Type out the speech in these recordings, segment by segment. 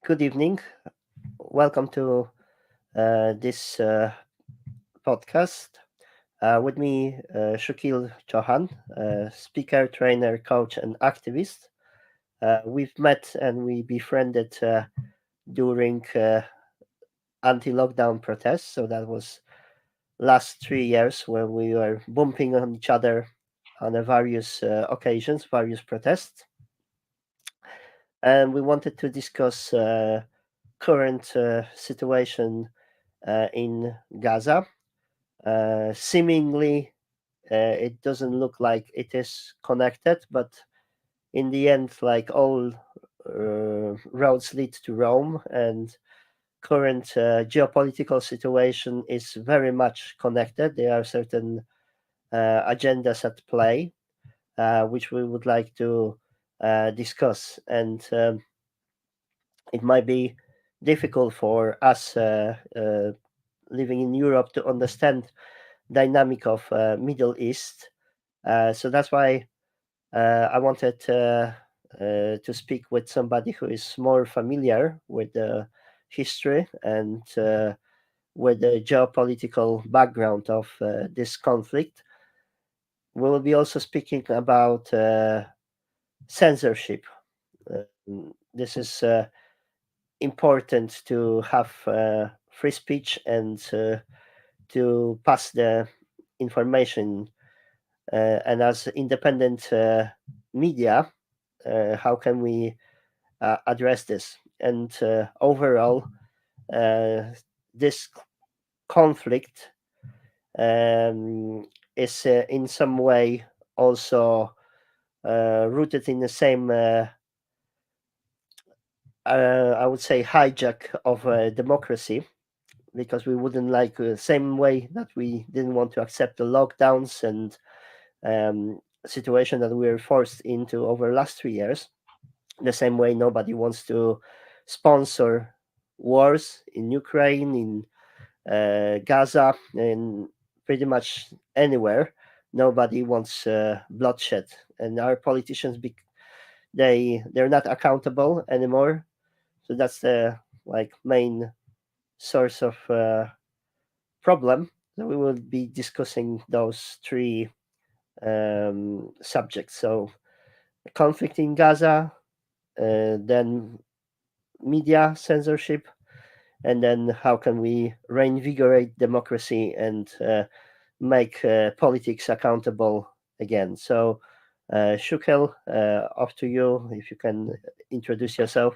Good evening. Welcome to this podcast. With me, Shukeel Chohan, speaker, trainer, coach, and activist. We've met and we befriended during anti-lockdown protests. So that was last 3 years when we were bumping on each other on a various occasions, various protests, and we wanted to discuss current situation in Gaza. Seemingly, it doesn't look like it is connected, but in the end, like all roads lead to Rome, and current geopolitical situation is very much connected. There are certain agendas at play, which we would like to discuss, and it might be difficult for us living in Europe to understand dynamic of Middle East. So that's why I wanted to speak with somebody who is more familiar with the history and with the geopolitical background of this conflict. We will be also speaking about censorship. This is important to have free speech and to pass the information. And as independent media, how can we address this? And overall, this conflict is in some way also rooted in the same, I would say, hijack of democracy, because we wouldn't like the same way that we didn't want to accept the lockdowns and situation that we were forced into over the last 3 years. The same way nobody wants to sponsor wars in Ukraine, in Gaza, and pretty much anywhere. Nobody wants bloodshed, and our politicians they're not accountable anymore. So that's the like main source of problem. So we will be discussing those three subjects. So conflict in Gaza, then media censorship, and then how can we reinvigorate democracy and make politics accountable again. So, Shukel, off to you. If you can introduce yourself.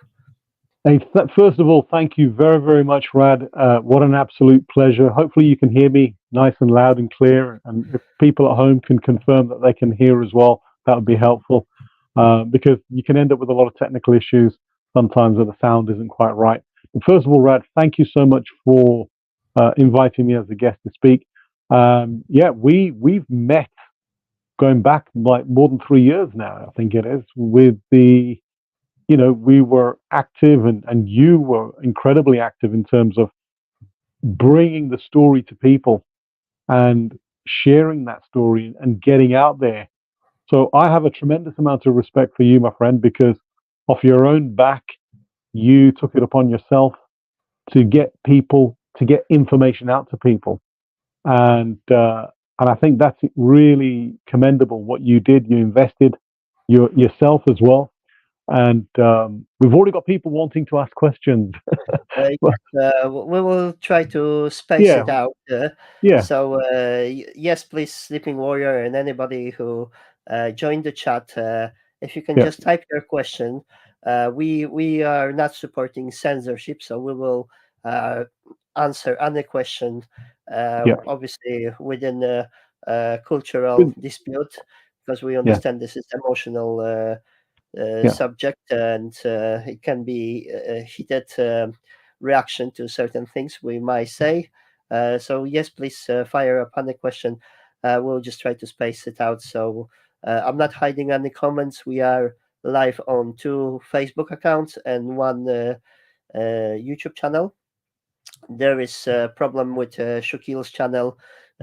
Hey, first of all, thank you very, very much, Rad. What an absolute pleasure. Hopefully, you can hear me nice and loud and clear. And if people at home can confirm that they can hear as well, that would be helpful because you can end up with a lot of technical issues sometimes where the sound isn't quite right. But first of all, Rad, thank you so much for inviting me as a guest to speak. Yeah, we've met going back like more than 3 years now, I think it is, with we were active and you were incredibly active in terms of bringing the story to people and sharing that story and getting out there. So I have a tremendous amount of respect for you, my friend, because off your own back, you took it upon yourself to get people, to get information out to people. And I think that's really commendable what you did. You invested yourself as well. And we've already got people wanting to ask questions. We will try to space Yeah, it out. yeah, So, yes, please, Sleeping Warrior, and anybody who joined the chat, if you can yeah, just type your question. We are not supporting censorship, so we will uh, answer any question, yeah, obviously within a cultural good, dispute, because we yeah, understand this is emotional yeah, subject, and it can be a heated reaction to certain things we might say. So yes, please fire up on the question. We'll just try to space it out. So I'm not hiding any comments. We are live on 2 Facebook accounts and one YouTube channel. There is a problem with Shukeel's channel.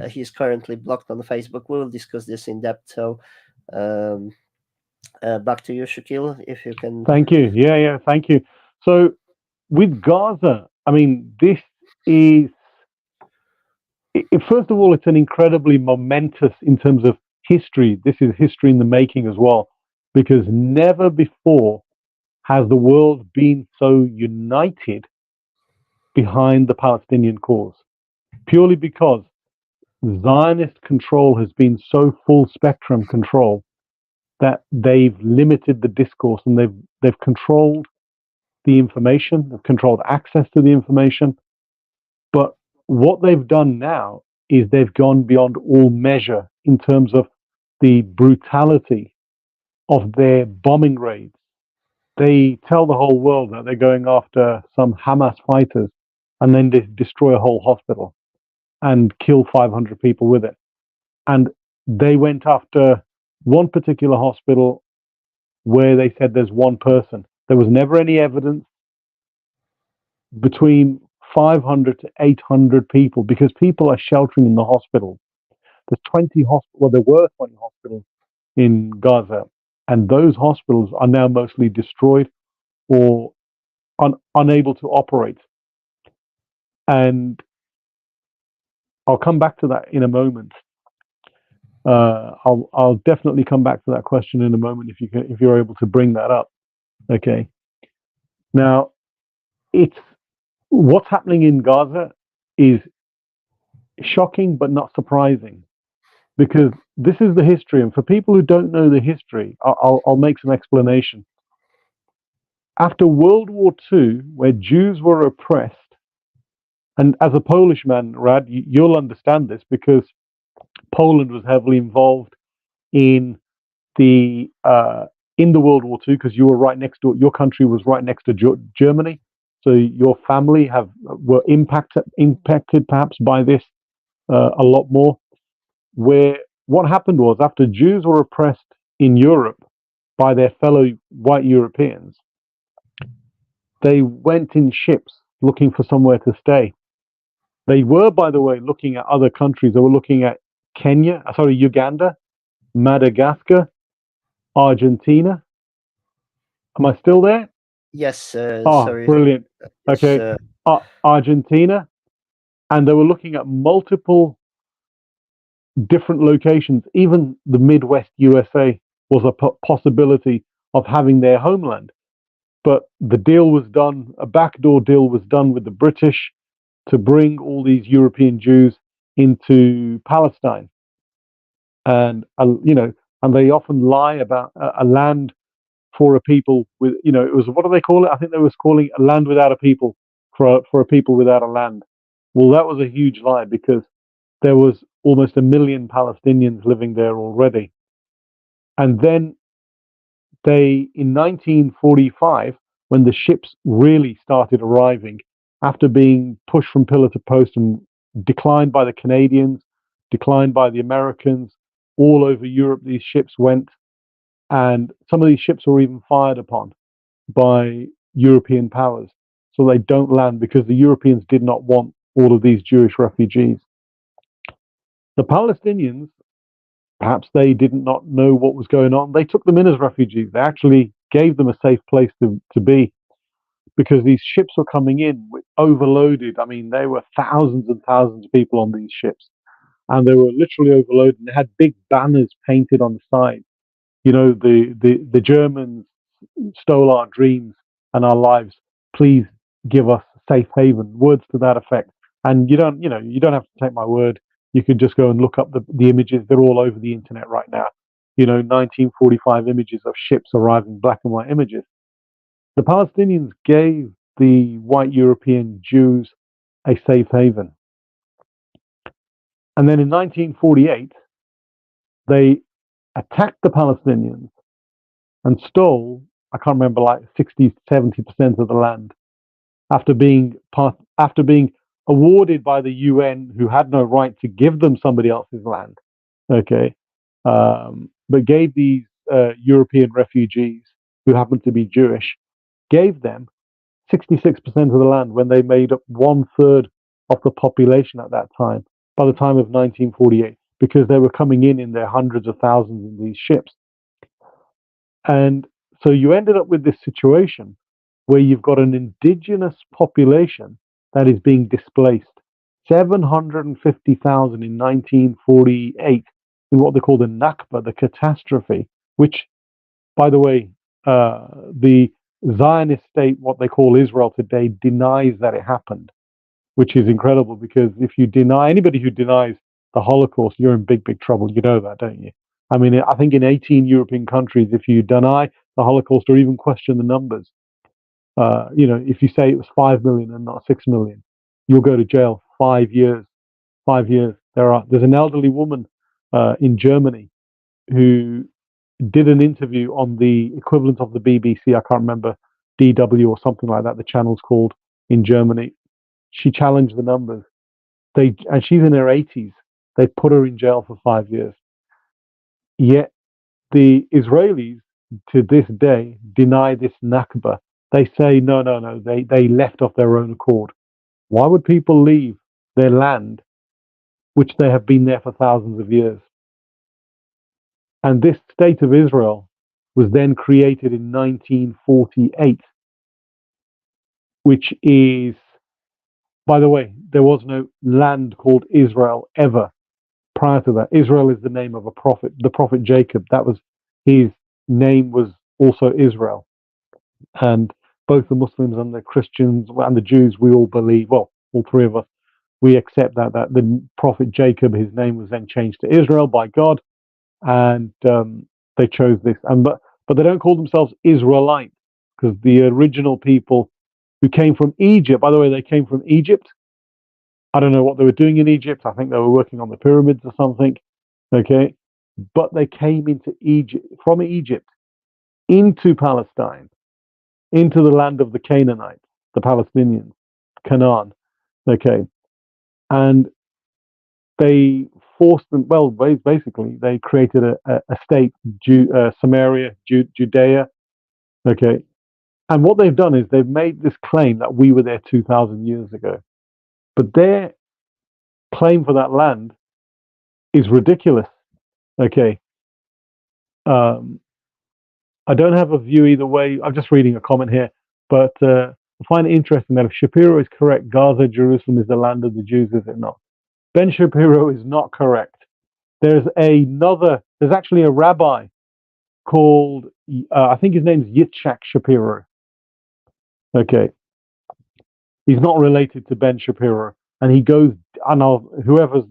He's currently blocked on Facebook. We will discuss this in depth. So um, back to you, Shukeel, if you can. thank you. Yeah, yeah, thank you. So, with Gaza, I mean, this is, first of all, it's an incredibly momentous in terms of history. This is history in the making as well, because never before has the world been so united behind the Palestinian cause, purely because Zionist control has been so full spectrum control that they've limited the discourse, and they've controlled the information, they've controlled access to the information. But what they've done now is they've gone beyond all measure in terms of the brutality of their bombing raids. They tell the whole world that they're going after some Hamas fighters, and then they destroy a whole hospital and kill 500 people with it. And they went after one particular hospital where they said there's one person. There was never any evidence. Between 500 to 800 people, because people are sheltering in the hospital. There's 20 hospitals, well, there were 20 hospitals in Gaza, and those hospitals are now mostly destroyed or unable to operate. And I'll come back to that in a moment. I'll definitely come back to that question in a moment if you're able to bring that up. Okay. Now, it's what's happening in Gaza is shocking but not surprising, because this is the history. And for people who don't know the history, I'll make some explanation. After World War II, where Jews were oppressed, and as a Polish man, Rad, you'll understand this because Poland was heavily involved in the World War II, because you were right next to, your country was right next to Germany, so your family were impacted perhaps by this a lot more. Where what happened was, after Jews were oppressed in Europe by their fellow white Europeans, they went in ships looking for somewhere to stay. They were, by the way, looking at other countries. They were looking at Uganda, Madagascar, Argentina. Am I still there? Yes, sorry. Brilliant. Yes, Okay. Argentina. And they were looking at multiple different locations. Even the Midwest USA was a possibility of having their homeland. But the deal was done, a backdoor deal was done with the British to bring all these European Jews into Palestine. And, and they often lie about a land for a people with, it was, what do they call it? I think they was calling a land without a people for a people without a land. Well, that was a huge lie, because there was almost 1 million Palestinians living there already. And then in 1945, when the ships really started arriving, after being pushed from pillar to post and declined by the Canadians, declined by the Americans, all over Europe, these ships went, and some of these ships were even fired upon by European powers. So they don't land, because the Europeans did not want all of these Jewish refugees. The Palestinians, perhaps they did not know what was going on. They took them in as refugees. They actually gave them a safe place to be, because these ships were coming in overloaded. I mean, there were thousands and thousands of people on these ships, and they were literally overloaded. And they had big banners painted on the side. The Germans stole our dreams and our lives. Please give us safe haven. Words to that effect. And you don't have to take my word. You can just go and look up the images. They're all over the internet right now. 1945 images of ships arriving, black and white images. The Palestinians gave the white European Jews a safe haven. And then in 1948, they attacked the Palestinians and stole, I can't remember, like 60, 70% of the land, after being awarded by the UN, who had no right to give them somebody else's land. Okay. But gave these European refugees, who happened to be Jewish, gave them 66% of the land, when they made up 1/3 of the population at that time, by the time of 1948, because they were coming in their hundreds of thousands in these ships. And so you ended up with this situation where you've got an indigenous population that is being displaced. 750,000 in 1948 in what they call the Nakba, the catastrophe, which, by the way, the Zionist state, what they call Israel today, denies that it happened, which is incredible because if you deny anybody who denies the Holocaust, you're in big, big trouble. You know that, don't you? I mean, I think in 18 European countries, if you deny the Holocaust or even question the numbers, if you say it was 5 million and not 6 million, you'll go to jail 5 years. 5 years. There's an elderly woman in Germany who did an interview on the equivalent of the BBC. I can't remember, DW or something like that. The channel's called in Germany. She challenged the numbers. And she's in her 80s. They put her in jail for 5 years. Yet the Israelis to this day deny this Nakba. They say no, no, no. They left off their own accord. Why would people leave their land, which they have been there for thousands of years? And this state of Israel was then created in 1948, which is, by the way, there was no land called Israel ever prior to that. Israel is the name of a prophet, the prophet Jacob. That was his name, was also Israel. And both the Muslims and the Christians and the Jews, we all believe, well, all three of us, we accept that the prophet Jacob, his name was then changed to Israel by God, and they chose this. But they don't call themselves Israelites because the original people who came from Egypt, by the way, they came from Egypt. I don't know what they were doing in Egypt. I think they were working on the pyramids or something. Okay, but they came into Egypt from Egypt into Palestine, into the land of the Canaanites, the Palestinians, Canaan. Okay, and they forced them. Well, basically, they created a state, Samaria, Judea. Okay, and what they've done is they've made this claim that we were there 2,000 years ago, but their claim for that land is ridiculous. Okay, I don't have a view either way. I'm just reading a comment here, but I find it interesting that if Shapiro is correct, Gaza, Jerusalem is the land of the Jews, is it not? Ben Shapiro is not correct. There's actually a rabbi called, I think his name's Yitzhak Shapiro. Okay. He's not related to Ben Shapiro. And he goes, and whoever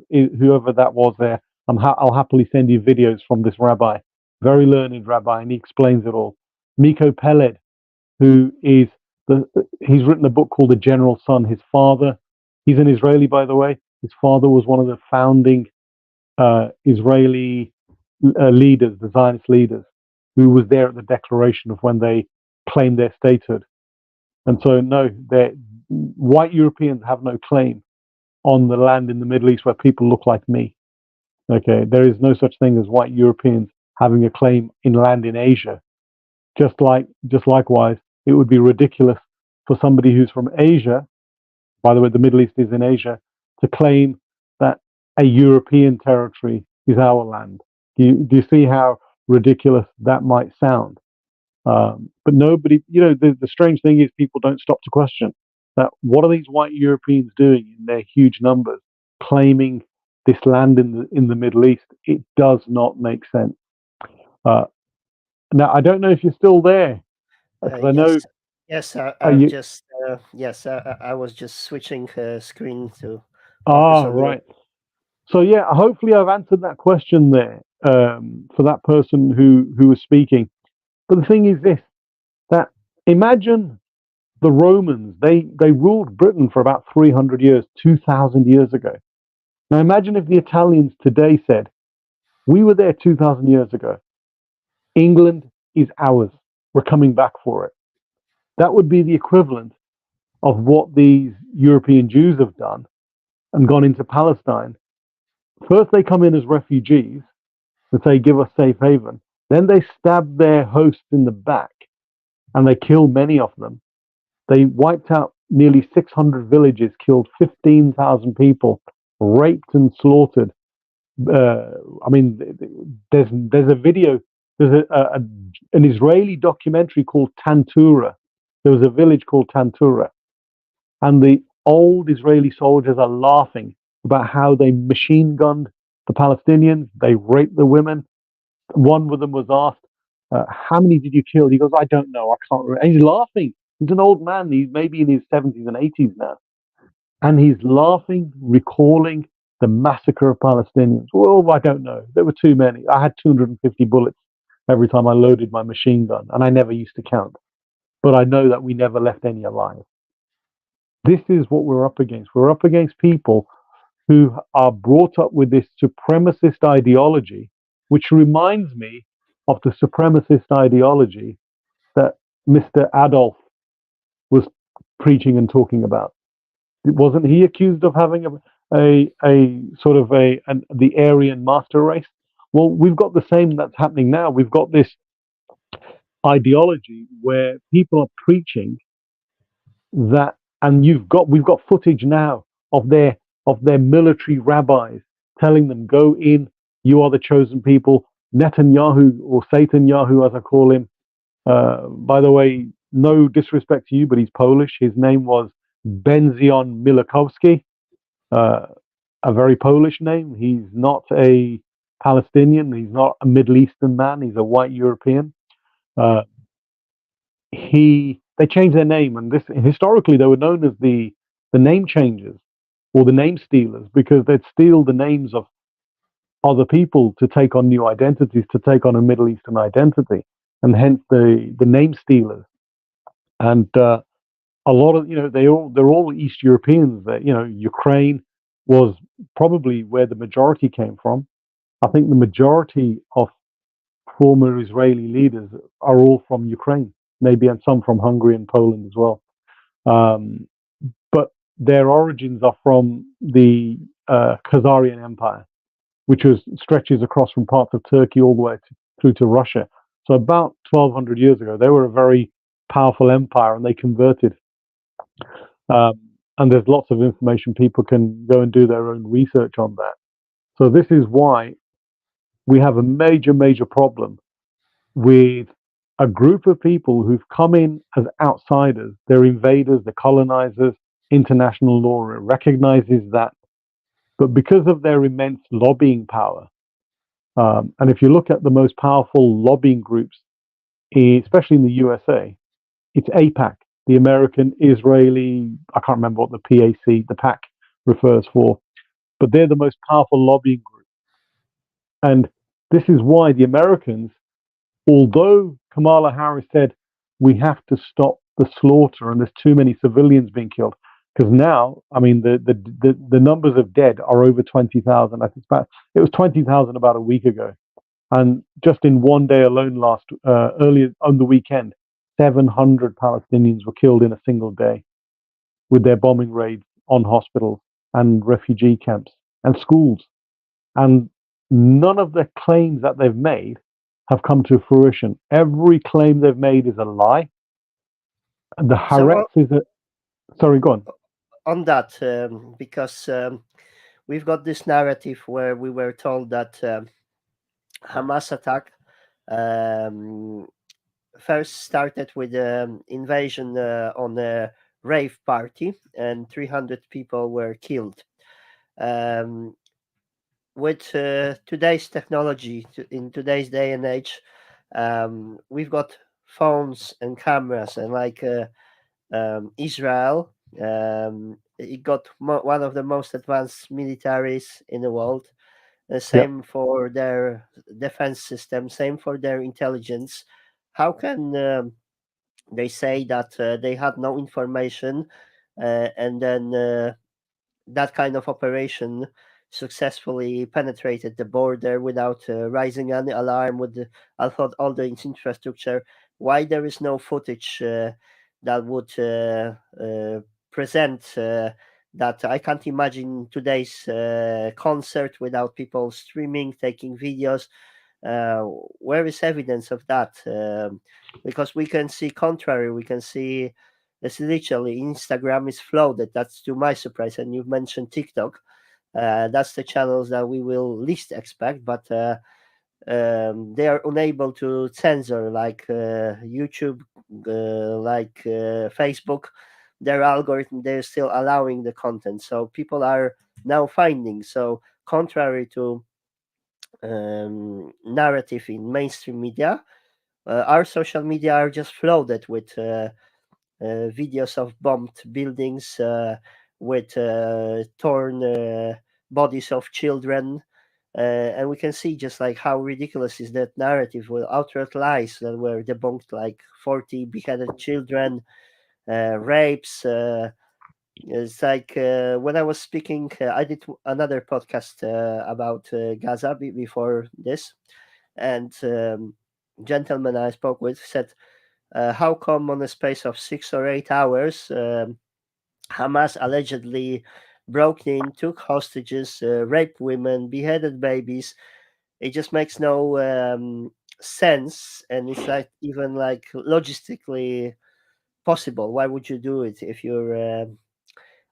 that was there, I'll happily send you videos from this rabbi, very learned rabbi, and he explains it all. Miko Peled, who is he's written a book called The General Son. His father, he's an Israeli, by the way. His father was one of the founding Israeli leaders, the Zionist leaders, who was there at the declaration of when they claimed their statehood. And so, no, white Europeans have no claim on the land in the Middle East where people look like me. Okay, there is no such thing as white Europeans having a claim in land in Asia. Just likewise, it would be ridiculous for somebody who's from Asia, by the way, the Middle East is in Asia, to claim that a European territory is our land. Do you see how ridiculous that might sound? But nobody, the strange thing is people don't stop to question that what are these white Europeans doing in their huge numbers, claiming this land in the Middle East? It does not make sense. Now, I don't know if you're still there, because I know. Yes, I was just switching screen to focus on right. So yeah, hopefully I've answered that question there for that person who was speaking. But the thing is this: that imagine the Romans, they ruled Britain for about 300 years, 2,000 years ago. Now imagine if the Italians today said, we were there 2,000 years ago. England is ours. We're coming back for it. That would be the equivalent of what these European Jews have done and gone into Palestine. First they come in as refugees and say, give us safe haven. Then they stab their hosts in the back and they kill many of them. They wiped out nearly 600 villages, killed 15,000 people, raped and slaughtered. I mean, there's a video, there's an Israeli documentary called Tantura, there was a village called Tantura, and the old Israeli soldiers are laughing about how they machine gunned the Palestinians, they raped the women. One of them was asked, "How many did you kill?" He goes, "I don't know, I can't remember." And he's laughing. He's an old man. He's maybe in his 70s and 80s now. And he's laughing, recalling the massacre of Palestinians. Well, I don't know. There were too many. I had 250 bullets every time I loaded my machine gun, and I never used to count. But I know that we never left any alive. This is what we're up against. We're up against people who are brought up with this supremacist ideology, which reminds me of the supremacist ideology that Mr. Adolf was preaching and talking about. Wasn't he accused of having a sort of the Aryan master race? Well, we've got the same that's happening now. We've got this ideology where people are preaching that, and we've got footage now of their military rabbis telling them, "Go in, you are the chosen people." Netanyahu, or Satanyahu as I call him, by the way, no disrespect to you, but he's Polish. His name was Benzion Milakowski, uh, a very Polish name. He's not a Palestinian. He's not a Middle Eastern man. He's a white European. Uh, they changed their name, and this historically they were known as the name changers or the name stealers, because they'd steal the names of other people to take on new identities, to take on a Middle Eastern identity, and hence the name stealers. And a lot of they're all East Europeans. That Ukraine was probably where the majority came from. I think the majority of former Israeli leaders are all from Ukraine, maybe, and some from Hungary and Poland as well. Um, but their origins are from the Khazarian Empire, which stretches across from parts of Turkey all the way through to Russia. So about 1,200 years ago, they were a very powerful empire, and they converted. And there's lots of information. People can go and do their own research on that. So this is why we have a major, major problem with a group of people who've come in as outsiders. They're invaders, they're colonizers. International law recognizes that. But because of their immense lobbying power, and if you look at the most powerful lobbying groups, especially in the USA, it's APAC, the American Israeli, I can't remember what the PAC refers for, but they're the most powerful lobbying group. And this is why the Americans, although Kamala Harris said we have to stop the slaughter and there's too many civilians being killed, because now, I mean, the numbers of dead are over 20,000. I think it was 20,000 about a week ago, and just in one day alone, earlier on the weekend, 700 Palestinians were killed in a single day with their bombing raids on hospitals and refugee camps and schools. And none of the claims that they've made have come to fruition. Every claim they've made is a lie. The Haaretz is a... Sorry, go on. On that, because we've got this narrative where we were told that Hamas attack first started with an invasion on a rave party, and 300 people were killed. With today's technology, in today's day and age, we've got phones and cameras, and like Israel, it got one of the most advanced militaries in the world. Same for their defense system, same for their intelligence. How can they say that they had no information, and then that kind of operation successfully penetrated the border without raising any alarm with all the infrastructure? Why there is no footage that would present that? I can't imagine today's concert without people streaming, taking videos. Where is evidence of that? Because we can see contrary. We can see it's literally Instagram is flooded. That's to my surprise. And you've mentioned TikTok. That's the channels that we will least expect. But they are unable to censor, like YouTube, like Facebook. Their algorithm, they're still allowing the content, so people are now finding. So contrary to narrative in mainstream media, our social media are just flooded with videos of bombed buildings, with torn bodies of children, and we can see just like how ridiculous is that narrative with outright lies that were debunked, like 40 beheaded children, rapes. It's like when I was speaking, I did another podcast about Gaza before this, and gentleman I spoke with said, "How come on a space of 6 or 8 hours, Hamas allegedly broke in, took hostages, raped women, beheaded babies? It just makes no sense, and it's like even like logistically possible. Why would you do it if you're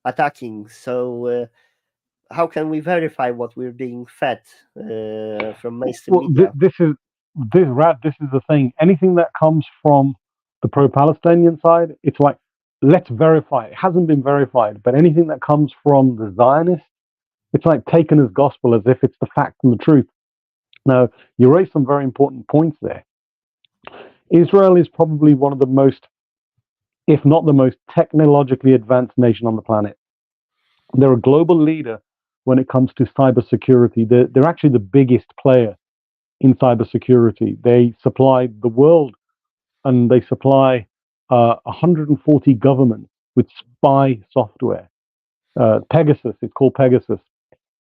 attacking? So how can we verify what we're being fed from mainstream Well, media?" this is the thing. Anything that comes from the pro-Palestinian side, it's like, let's verify it. It hasn't been verified, but anything that comes from the Zionists, it's like taken as gospel, as if it's the fact and the truth. Now, you raised some very important points there. Israel is probably one of the most, if not the most, technologically advanced nation on the planet. They're a global leader when it comes to cybersecurity. They're actually the biggest player in cybersecurity. They supply the world, and they supply 140 governments with spy software. Pegasus, it's called Pegasus,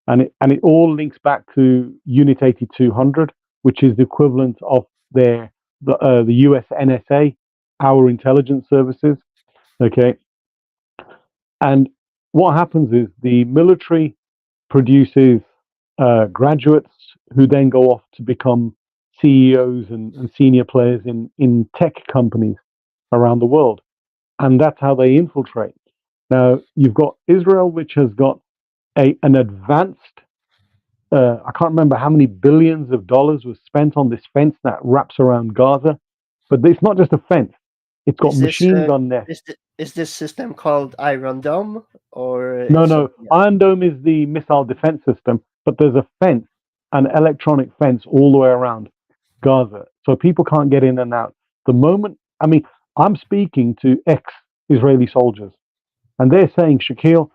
and it all links back to Unit 8200, which is the equivalent of the US NSA, our intelligence services. Okay, and what happens is the military produces graduates who then go off to become CEOs and senior players in tech companies around the world. And that's how they infiltrate. Now, you've got Israel, which has got an advanced, I can't remember how many billions of dollars was spent on this fence that wraps around Gaza. But it's not just a fence, it's got Is this machine gun nests. is this system called Iron Dome, or No, it's no. something else? Iron Dome is the missile defense system, but there's a fence, an electronic fence all the way around Gaza. So people can't get in and out. The moment, I mean, I'm speaking to ex Israeli soldiers, and they're saying, Shakeel,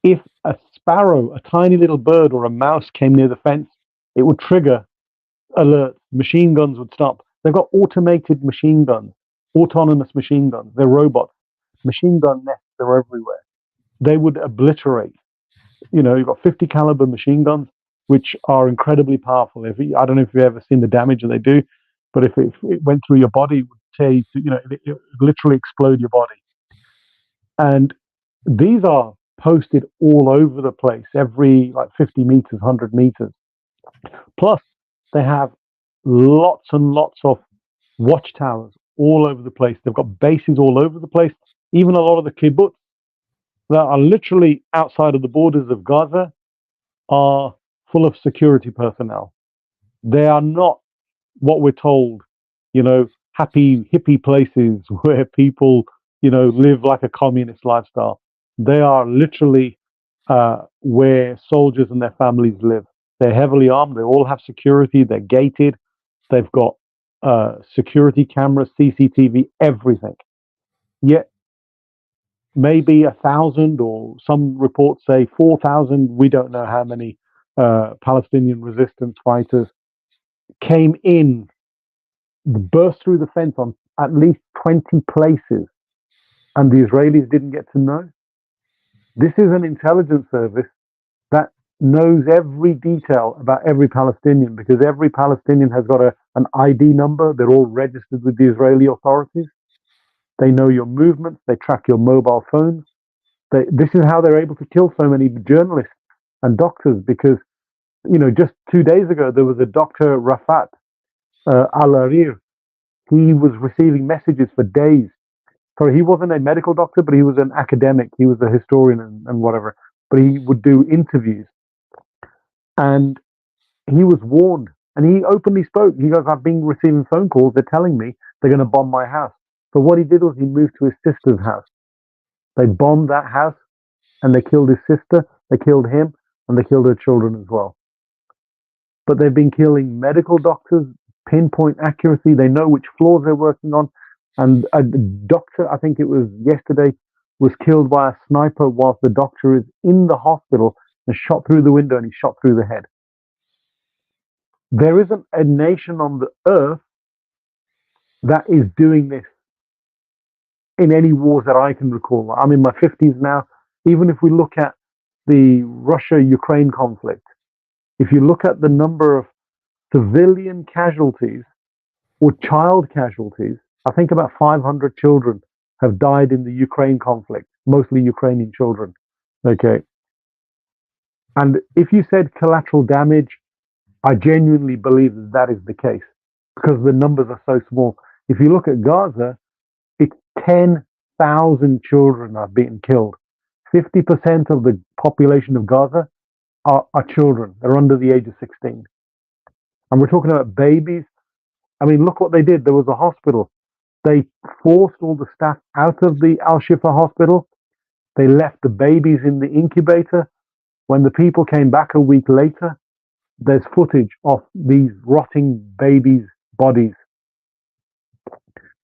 if a sparrow, a tiny little bird, or a mouse came near the fence, it would trigger alerts. Machine guns would stop. They've got automated machine guns, autonomous machine guns. They're robots. Machine gun nests are everywhere. They would obliterate. You've got 50 caliber machine guns, which are incredibly powerful. I don't know if you've ever seen the damage that they do, but if it went through your body, it would tear you. It would literally explode your body. And these are posted all over the place, every like 50 meters, 100 meters. Plus, they have lots and lots of watchtowers all over the place. They've got bases all over the place. Even a lot of the kibbutz that are literally outside of the borders of Gaza are full of security personnel. They are not what we're told, happy hippie places where people, live like a communist lifestyle. They are literally where soldiers and their families live. They're heavily armed. They all have security. They're gated. They've got security cameras, CCTV, everything. Yet maybe 1,000, or some reports say 4,000. We don't know how many Palestinian resistance fighters came in, burst through the fence on at least 20 places, and the Israelis didn't get to know. This is an intelligence service that knows every detail about every Palestinian, because every Palestinian has got an ID number. They're all registered with the Israeli authorities. They know your movements. They track your mobile phones. This is how they're able to kill so many journalists and doctors, because, just 2 days ago, there was a Dr. Rafat Al-Arir. He was receiving messages for days. So he wasn't a medical doctor, but he was an academic. He was a historian and whatever. But he would do interviews. And he was warned And he openly spoke. He goes, I've been receiving phone calls. They're telling me they're going to bomb my house. So what he did was he moved to his sister's house. They bombed that house and they killed his sister. They killed him and they killed her children as well. But they've been killing medical doctors, pinpoint accuracy. They know which floors they're working on. And a doctor, I think it was yesterday, was killed by a sniper whilst the doctor is in the hospital and shot through the window and he's shot through the head. There isn't a nation on the earth that is doing this in any wars that I can recall. I'm in my 50s now. Even if we look at the Russia-Ukraine conflict, if you look at the number of civilian casualties or child casualties, I think about 500 children have died in the Ukraine conflict, mostly Ukrainian children. Okay. And if you said collateral damage, I genuinely believe that that is the case because the numbers are so small. If you look at Gaza, it's 10,000 children are being killed. 50% of the population of Gaza are children. They're under the age of 16. And we're talking about babies. I mean, look what they did. There was a hospital. They forced all the staff out of the Al Shifa hospital. They left the babies in the incubator. When the people came back a week later, there's footage of these rotting babies' bodies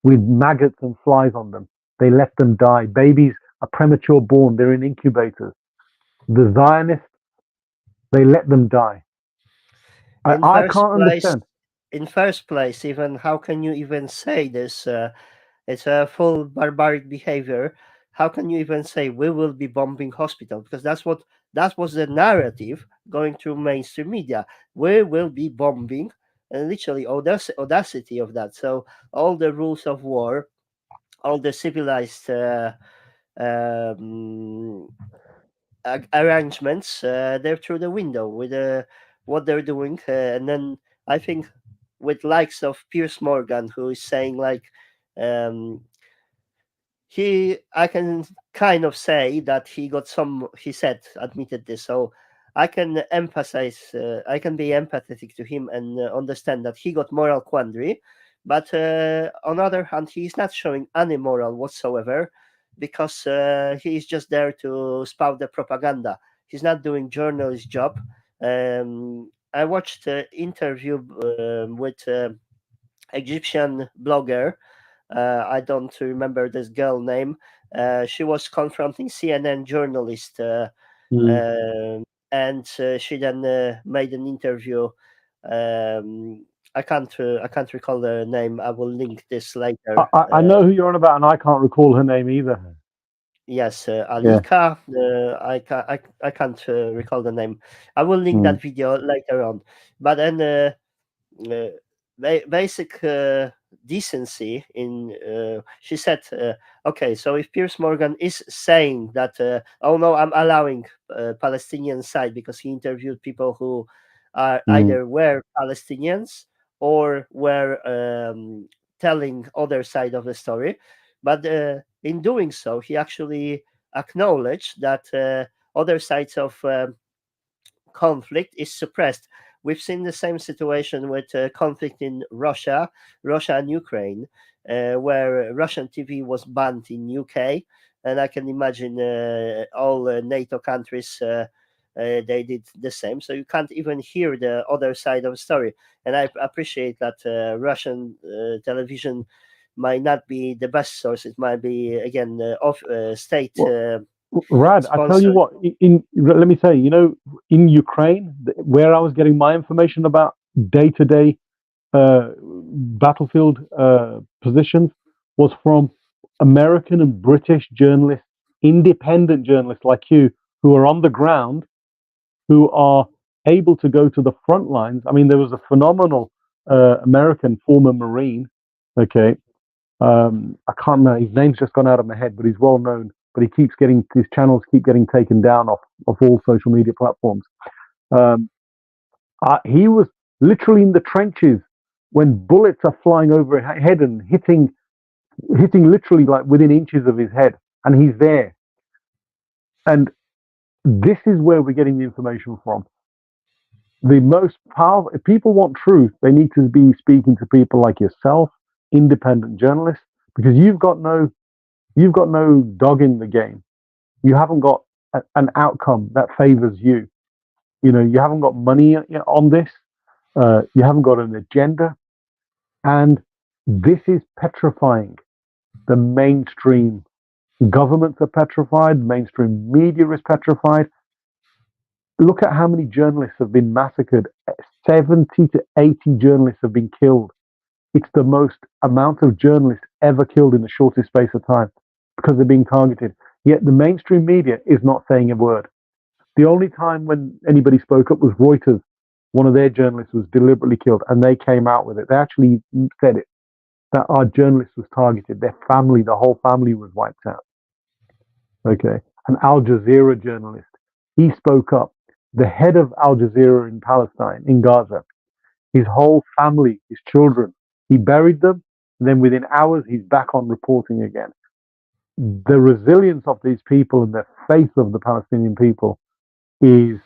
with maggots and flies on them. They let them die. Babies are premature born. They're in incubators. The Zionists, they let them die. In I first can't place, understand. even how can you even say this? It's a full barbaric behavior. How can you even say we will be bombing hospital? Because that was the narrative going through mainstream media. We will be bombing, and literally audacity of that. So all the rules of war, all the civilized um, arrangements, they're through the window with what they're doing, and then I think with likes of Pierce Morgan, who is saying like. I can kind of say that he got some, he said, admitted this. So I can I can be empathetic to him and understand that he got moral quandary. But on the other hand, he's not showing any moral whatsoever because he is just there to spout the propaganda. He's not doing journalist job. I watched an interview with Egyptian blogger. I don't remember this girl name. She was confronting CNN journalist, Mm. and she then made an interview. I can't recall the name. I will link this later. I know who you're on about, and I can't recall her name either. Yes, Yeah. Alika. I can't recall the name. I will link Mm. that video later on. But then uh, basic decency in she said okay, so if Pierce Morgan is saying that oh no, I'm allowing Palestinian side because he interviewed people who are Mm. either were Palestinians or were telling other side of the story, but in doing so he actually acknowledged that other sides of conflict is suppressed. We've seen the same situation with conflict in Russia and Ukraine, where Russian TV was banned in UK, and I can imagine all NATO countries. They did the same, so you can't even hear the other side of the story. And I appreciate that Russian television might not be the best source. It might be again of state Well, Rad, I tell you sponsored. what. Let me say, in Ukraine, where I was getting my information about day-to-day battlefield positions was from American and British journalists, independent journalists like you, who are on the ground, who are able to go to the front lines. I mean, there was a phenomenal American former Marine. Okay, I can't remember his name's just gone out of my head, but he's well known. But his channels keep getting taken down off all social media platforms. Um, he was literally in the trenches when bullets are flying over his head and hitting literally like within inches of his head, and he's there. And this is where we're getting the information from. the most powerful. If people want truth, they need to be speaking to people like yourself, independent journalists, because you've got no dog in the game. You haven't got an outcome that favors you. You know, you haven't got money on this. You haven't got an agenda, and this is petrifying. The mainstream governments are petrified. Mainstream media is petrified. Look at how many journalists have been massacred. 70 to 80 journalists have been killed. It's the most amount of journalists ever killed in the shortest space of time because they're being targeted. Yet the mainstream media is not saying a word. The only time when anybody spoke up was Reuters. One of their journalists was deliberately killed, and they came out with it. They actually said it, that our journalist was targeted. Their family, the whole family was wiped out. Okay. An Al Jazeera journalist, he spoke up. The head of Al Jazeera in Palestine, in Gaza, his whole family, his children, he buried them. And then within hours, he's back on reporting again. The resilience of these people and the faith of the Palestinian people is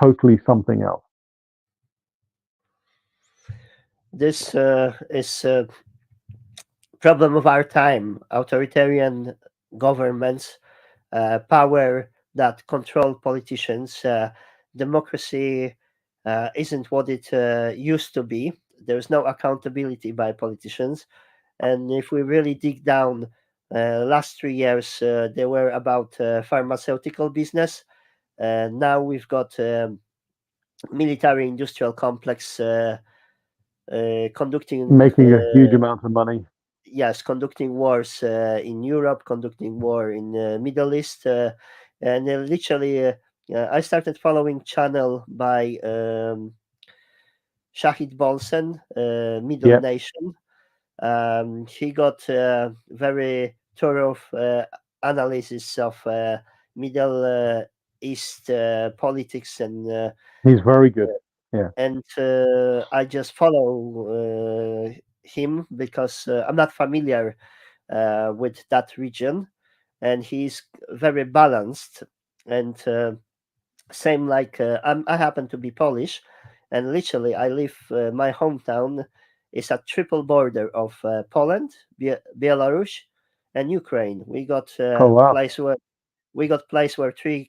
totally something else. This is a problem of our time. Authoritarian governments, power that control politicians. Democracy isn't what it used to be. There's no accountability by politicians. And if we really dig down, last 3 years they were about pharmaceutical business. Now we've got military industrial complex conducting Making a huge amount of money. yes, conducting wars in Europe, conducting war in Middle East, and literally, I started following channel by Shahid Bolsen, Middle Yep, Nation. He got very thorough analysis of Middle East politics he's very good. Yeah. and I just follow him because I'm not familiar with that region, and he's very balanced. And same like I happen to be Polish, and literally I live. My hometown is a triple border of Poland, Belarus, and Ukraine. We got Oh wow. place where three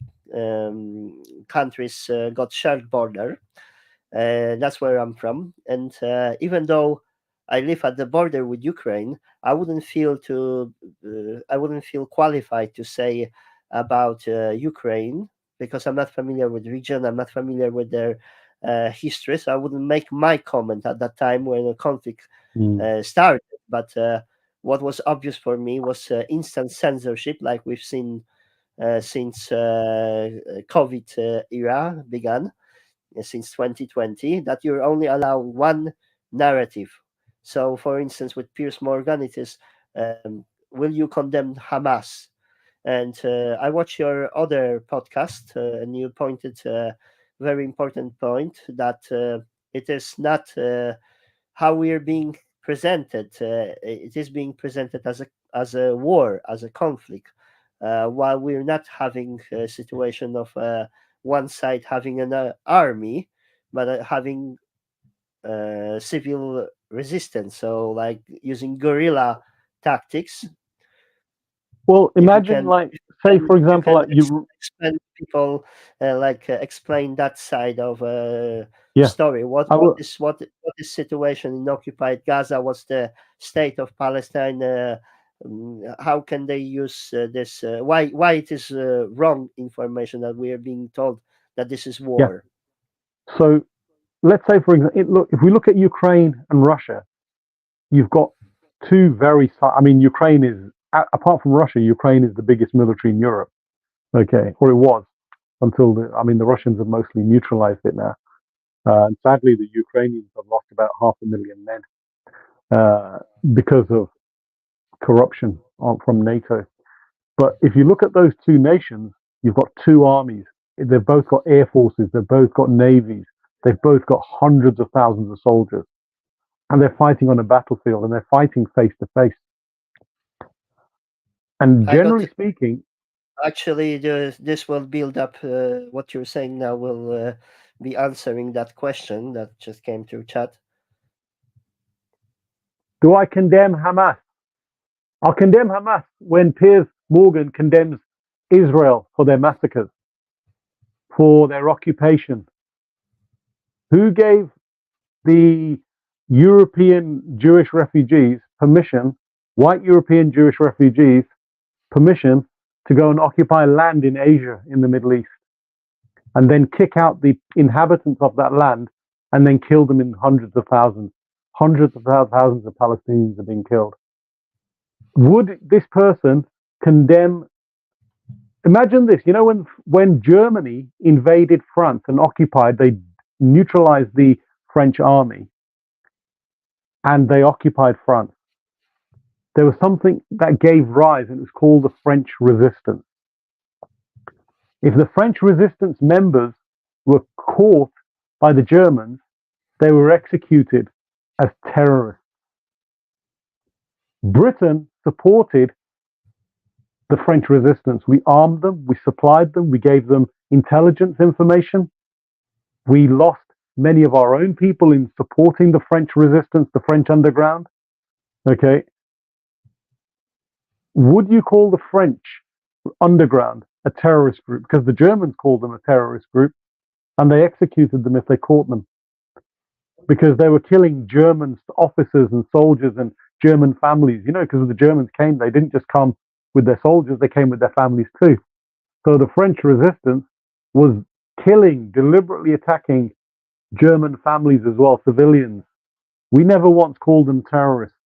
countries got shared border. That's where I'm from, and even though I live at the border with Ukraine, I wouldn't feel qualified to say about Ukraine because I'm not familiar with the region. I'm not familiar with their history, so I wouldn't make my comment at that time when the conflict Mm. started. But what was obvious for me was instant censorship, like we've seen since COVID era began since 2020 that you're only allowed one narrative. So, for instance, with Piers Morgan, it is will you condemn Hamas? And I watched your other podcast, and you pointed a very important point that it is not how we are being presented. It is being presented as a war, as a conflict, while we're not having a situation of one side having an army, but having civil resistance. So, like using guerrilla tactics. Well, If you imagine can, like, say for if you example, can like you, explain people, explain that side of yeah, story. I will. What is situation in occupied Gaza? What's the state of Palestine? How can they use this? Why it is wrong information that we are being told that this is Yeah. war? So let's say for example, look, if we look at Ukraine and Russia, you've got two very. I mean, Ukraine is apart from Russia, Ukraine is the biggest military in Europe. Okay, or it was until I mean, the Russians have mostly neutralized it now. And sadly, the Ukrainians have lost about 500,000 men because of corruption from NATO. But if you look at those two nations, you've got two armies. They've both got air forces. They've both got navies. They've both got hundreds of thousands of soldiers. And they're fighting on a battlefield and they're fighting face to face. And I got generally speaking, actually this will build up what you're saying now will be answering that question that just came through chat. Do I condemn Hamas? I'll condemn Hamas when Piers Morgan condemns Israel for their massacres, for their occupation. Who gave the European Jewish refugees permission, white European Jewish refugees, permission to go and occupy land in Asia, in the Middle East, and then kick out the inhabitants of that land and then kill them in hundreds of thousands? Hundreds of thousands of Palestinians have been killed. Would this person condemn? Imagine this, when Germany invaded France and occupied, they neutralized the French army and they occupied France. There was something that gave rise, and it was called the French Resistance. If the French Resistance members were caught by the Germans, they were executed as terrorists. Britain supported the French Resistance. We armed them, we supplied them, we gave them intelligence information. We lost many of our own people in supporting the French Resistance, the French underground. Okay. Would you call the French underground a terrorist group? Because the Germans called them a terrorist group and they executed them if they caught them, because they were killing German officers and soldiers and German families. Because when the Germans came, they didn't just come with their soldiers, they came with their families too. So the French Resistance was killing, deliberately attacking German families as well, civilians. We never once called them terrorists.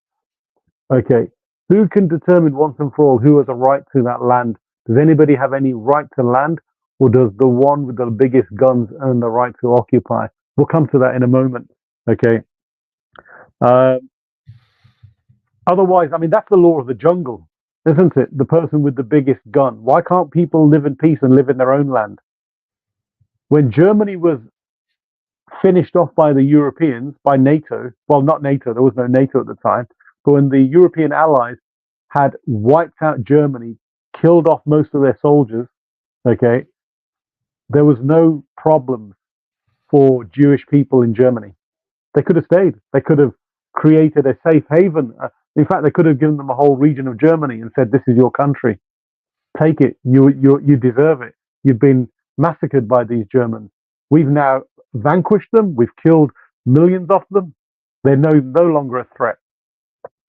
Okay, who can determine once and for all who has a right to that land? Does anybody have any right to land, or does the one with the biggest guns earn the right to occupy? We'll come to that in a moment. Okay. Otherwise, that's the law of the jungle, isn't it? The person with the biggest gun. Why can't people live in peace and live in their own land? When Germany was finished off by the Europeans, by NATO, well, not NATO, there was no NATO at the time, but when the European allies had wiped out Germany, killed off most of their soldiers, okay, there was no problem for Jewish people in Germany. They could have stayed. They could have created a safe haven. In fact, they could have given them a whole region of Germany and said, "This is your country. Take it. You deserve it. You've been massacred by these Germans. We've now vanquished them. We've killed millions of them. They're no longer a threat.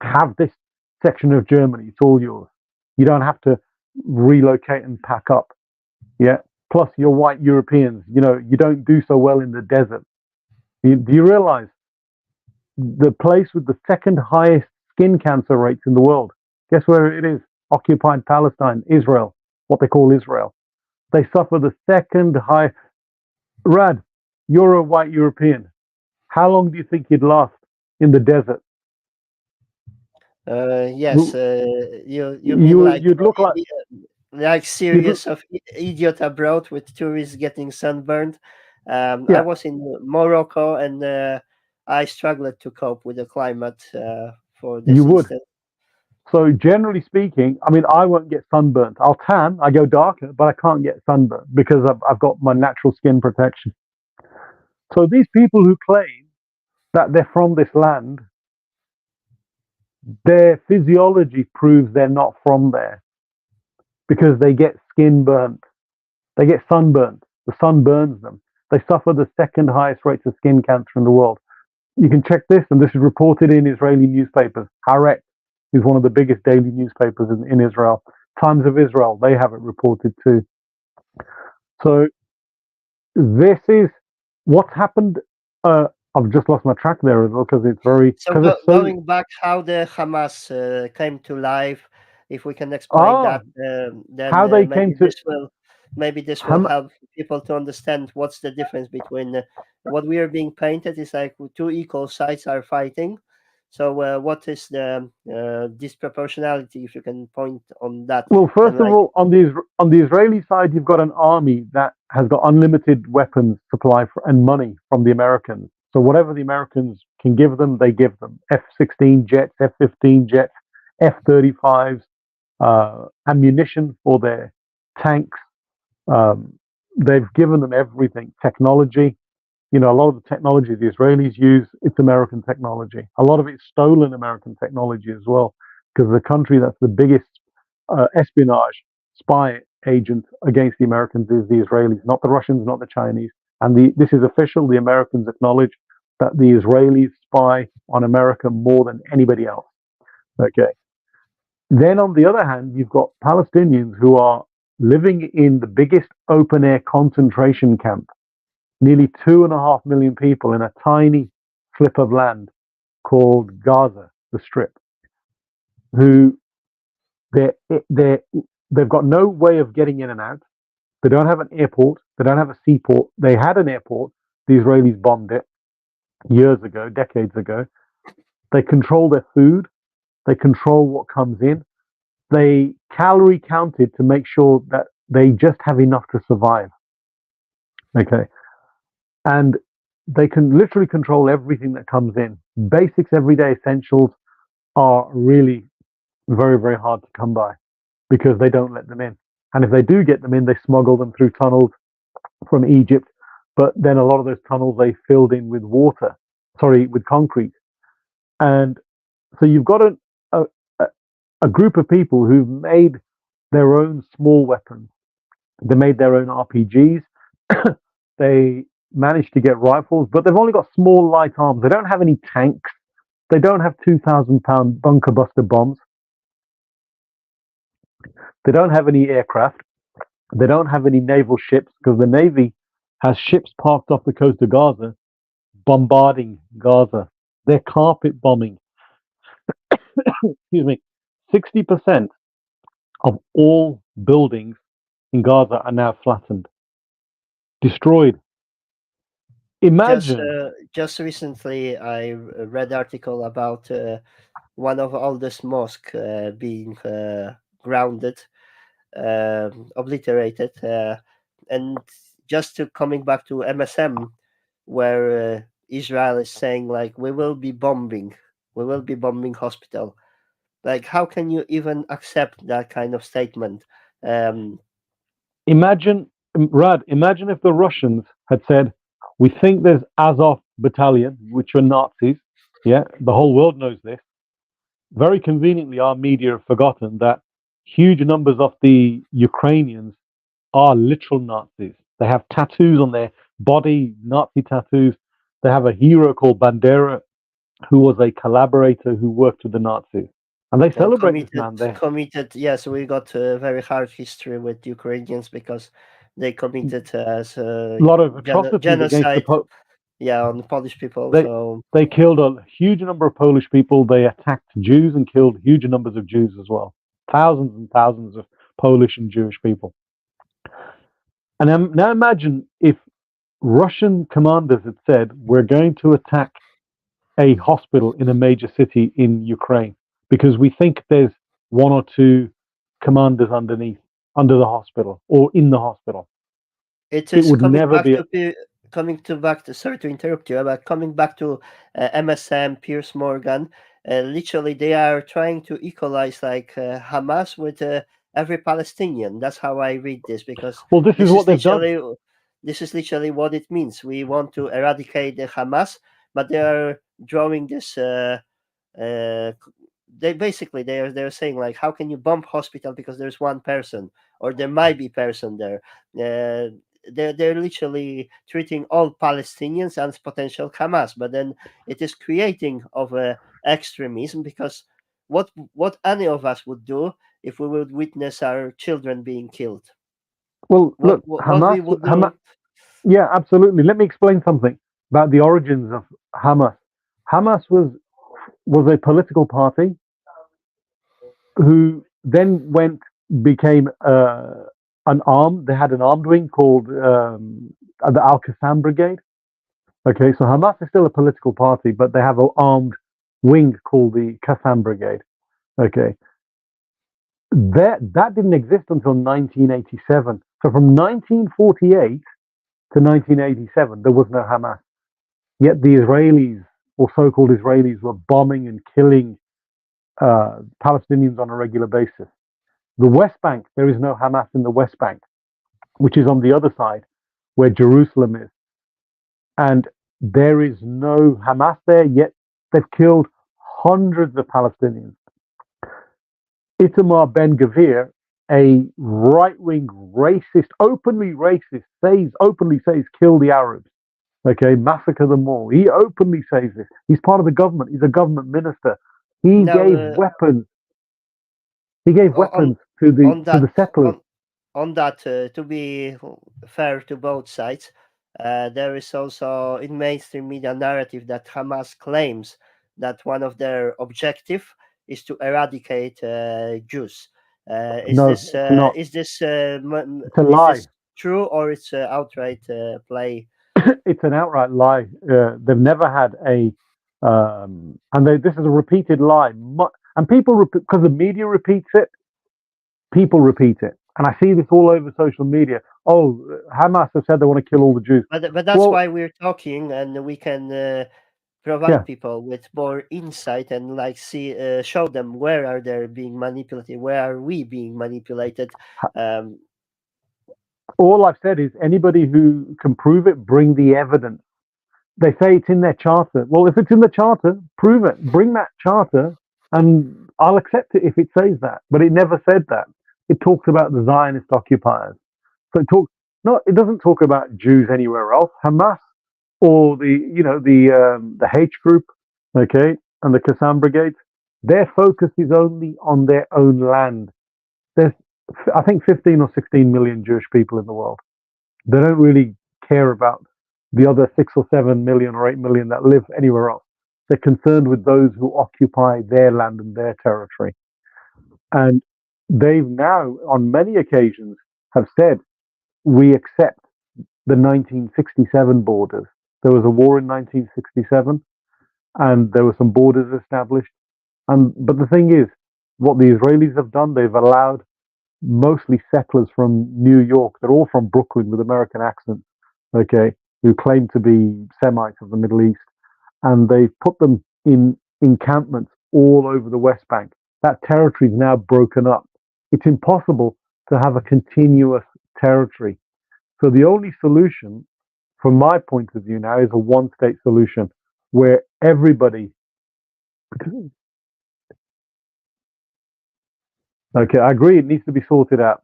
Have this section of Germany. It's all yours. You don't have to relocate and pack up." Yeah. Plus, you're white Europeans. You don't do so well in the desert. Do you realize the place with the second highest skin cancer rates in the world? Guess where it is? Occupied Palestine, Israel, what they call Israel. They suffer the second high. Rad, you're a white European. How long do you think you'd last in the desert? Yes, you mean like you'd look like series of Idiot Abroad with tourists getting sunburned. I was in Morocco and I struggled to cope with the climate for this instance. So generally speaking, I won't get sunburnt. I'll tan, I go darker, but I can't get sunburnt because I've got my natural skin protection. So these people who claim that they're from this land, their physiology proves they're not from there because they get skin burnt. They get sunburnt. The sun burns them. They suffer the second highest rates of skin cancer in the world. You can check this, and this is reported in Israeli newspapers. Haaretz is one of the biggest daily newspapers in Israel. Times of Israel, they have it reported too. So this is what's happened. I've just lost my track there as well because it's very. So going back, how the Hamas came to life, if we can explain that, then how they came to. Maybe this will help people to understand what's the difference between what we are being painted is like two equal sides are fighting. So what is the disproportionality, if you can point on that? Well, first of all, on the Israeli side, you've got an army that has got unlimited weapons supply and money from the Americans. So whatever the Americans can give them, they give them. F-16 jets, F-15 jets, F-35s, ammunition for their tanks. They've given them everything, technology. A lot of the technology the Israelis use, it's American technology. A lot of it's stolen American technology as well, because the country that's the biggest espionage spy agent against the Americans is the Israelis, not the Russians, not the Chinese. And this is official. The Americans acknowledge that the Israelis spy on America more than anybody else. Okay. Then on the other hand, you've got Palestinians who are living in the biggest open air concentration camp, nearly 2.5 million people in a tiny slip of land called Gaza, the Strip, who they've got no way of getting in and out. They don't have an airport. They don't have a seaport. They had an airport. The Israelis bombed it years ago, decades ago. They control their food. They control what comes in. They calorie counted to make sure that they just have enough to survive. Okay. And they can literally control everything that comes in. Basics, everyday essentials are really very, very hard to come by because they don't let them in. And if they do get them in, they smuggle them through tunnels from Egypt. But then a lot of those tunnels they filled in with with concrete. And so you've got a group of people who've made their own small weapons. They made their own RPGs. They managed to get rifles, but they've only got small light arms. They don't have any tanks. They don't have 2,000-pound bunker buster bombs. They don't have any aircraft. They don't have any naval ships because the Navy has ships parked off the coast of Gaza, bombarding Gaza. They're carpet bombing. Excuse me. 60% of all buildings in Gaza are now flattened, destroyed. Imagine. Just recently, I read article about one of oldest mosque being grounded, obliterated, and just to coming back to MSM, where Israel is saying like we will be bombing hospital. Like, how can you even accept that kind of statement? Imagine, Rad, imagine if the Russians had said, we think there's Azov battalion, which are Nazis. Yeah, the whole world knows this. Very conveniently, our media have forgotten that huge numbers of the Ukrainians are literal Nazis. They have tattoos on their body, Nazi tattoos. They have a hero called Bandera, who was a collaborator who worked with the Nazis. And they celebrate this man. Committed, yes, we got a very hard history with Ukrainians because they committed a lot of atrocities genocide. Against on the Polish people. They killed a huge number of Polish people. They attacked Jews and killed huge numbers of Jews as well. Thousands and thousands of Polish and Jewish people. And now imagine if Russian commanders had said, we're going to attack a hospital in a major city in Ukraine because we think there's one or two commanders under the hospital or in the hospital. It would never be sorry to interrupt you, but coming back to MSM, Piers Morgan, literally they are trying to equalize like Hamas with every Palestinian. That's how I read this because this is what they've done. This is literally what it means. We want to eradicate the Hamas, but they are drawing this. They're saying like, how can you bomb hospital because there's one person or there might be person there. They're literally treating all Palestinians as potential Hamas, but then it is creating of extremism because what any of us would do if we would witness our children being killed. Well, look, Hamas, yeah, absolutely. Let me explain something about the origins of Hamas. Hamas was a political party who then became they had an armed wing called the Al-Qassam Brigade. Okay, so Hamas is still a political party, but they have an armed wing called the Qassam Brigade. Okay, that didn't exist until 1987. So from 1948 to 1987, there was no Hamas. Yet the Israelis, or so-called Israelis, were bombing and killing Palestinians on a regular basis. The West Bank, there is no Hamas in the West Bank, which is on the other side, where Jerusalem is. and there is no Hamas there, yet they've killed hundreds of Palestinians. Itamar Ben Gvir, a right-wing racist, openly says, kill the Arabs, okay, massacre them all. He openly says this. He's part of the government. He's a government minister. He Now, gave weapons. He gave on weapons to the on to that the settlers. on that, to be fair to both sides, there is also in mainstream media narrative that Hamas claims that one of their objective is to eradicate Jews. No, it's not. It's a Is lie. this true, or it's outright play? It's an outright lie. They've never had this is a repeated lie. And people, because the media repeats it, people repeat it. And I see this all over social media. Oh, Hamas have said they want to kill all the Jews. But that's Well, why we're talking, and we can yeah. provide people with more insight and like see show them where are they being manipulated, where are we being manipulated. Um, All I've said is anybody who can prove it, bring the evidence. They say it's in their charter. Well, if it's in the charter, prove it. Bring that charter, and I'll accept it if it says that. But it never said that. It talks about the Zionist occupiers. So it doesn't talk about Jews anywhere else. Hamas or the H group, okay, and the Qassam brigades. Their focus is only on their own land. There's, I think, 15 or 16 million Jewish people in the world. They don't really care about the other 6 or 7 million or 8 million that live anywhere else. They're concerned with those who occupy their land and their territory. And they've now, on many occasions, have said, we accept the 1967 borders. There was a war in 1967, and there were some borders established. But the thing is, what the Israelis have done, they've allowed mostly settlers from New York. They're all from Brooklyn with American accents, okay, who claim to be Semites of the Middle East, and they put them in encampments all over the West Bank. That territory is now broken up. It's impossible to have a continuous territory. So the only solution, from my point of view now, is a one-state solution where everybody. Okay, I agree. It needs to be sorted out.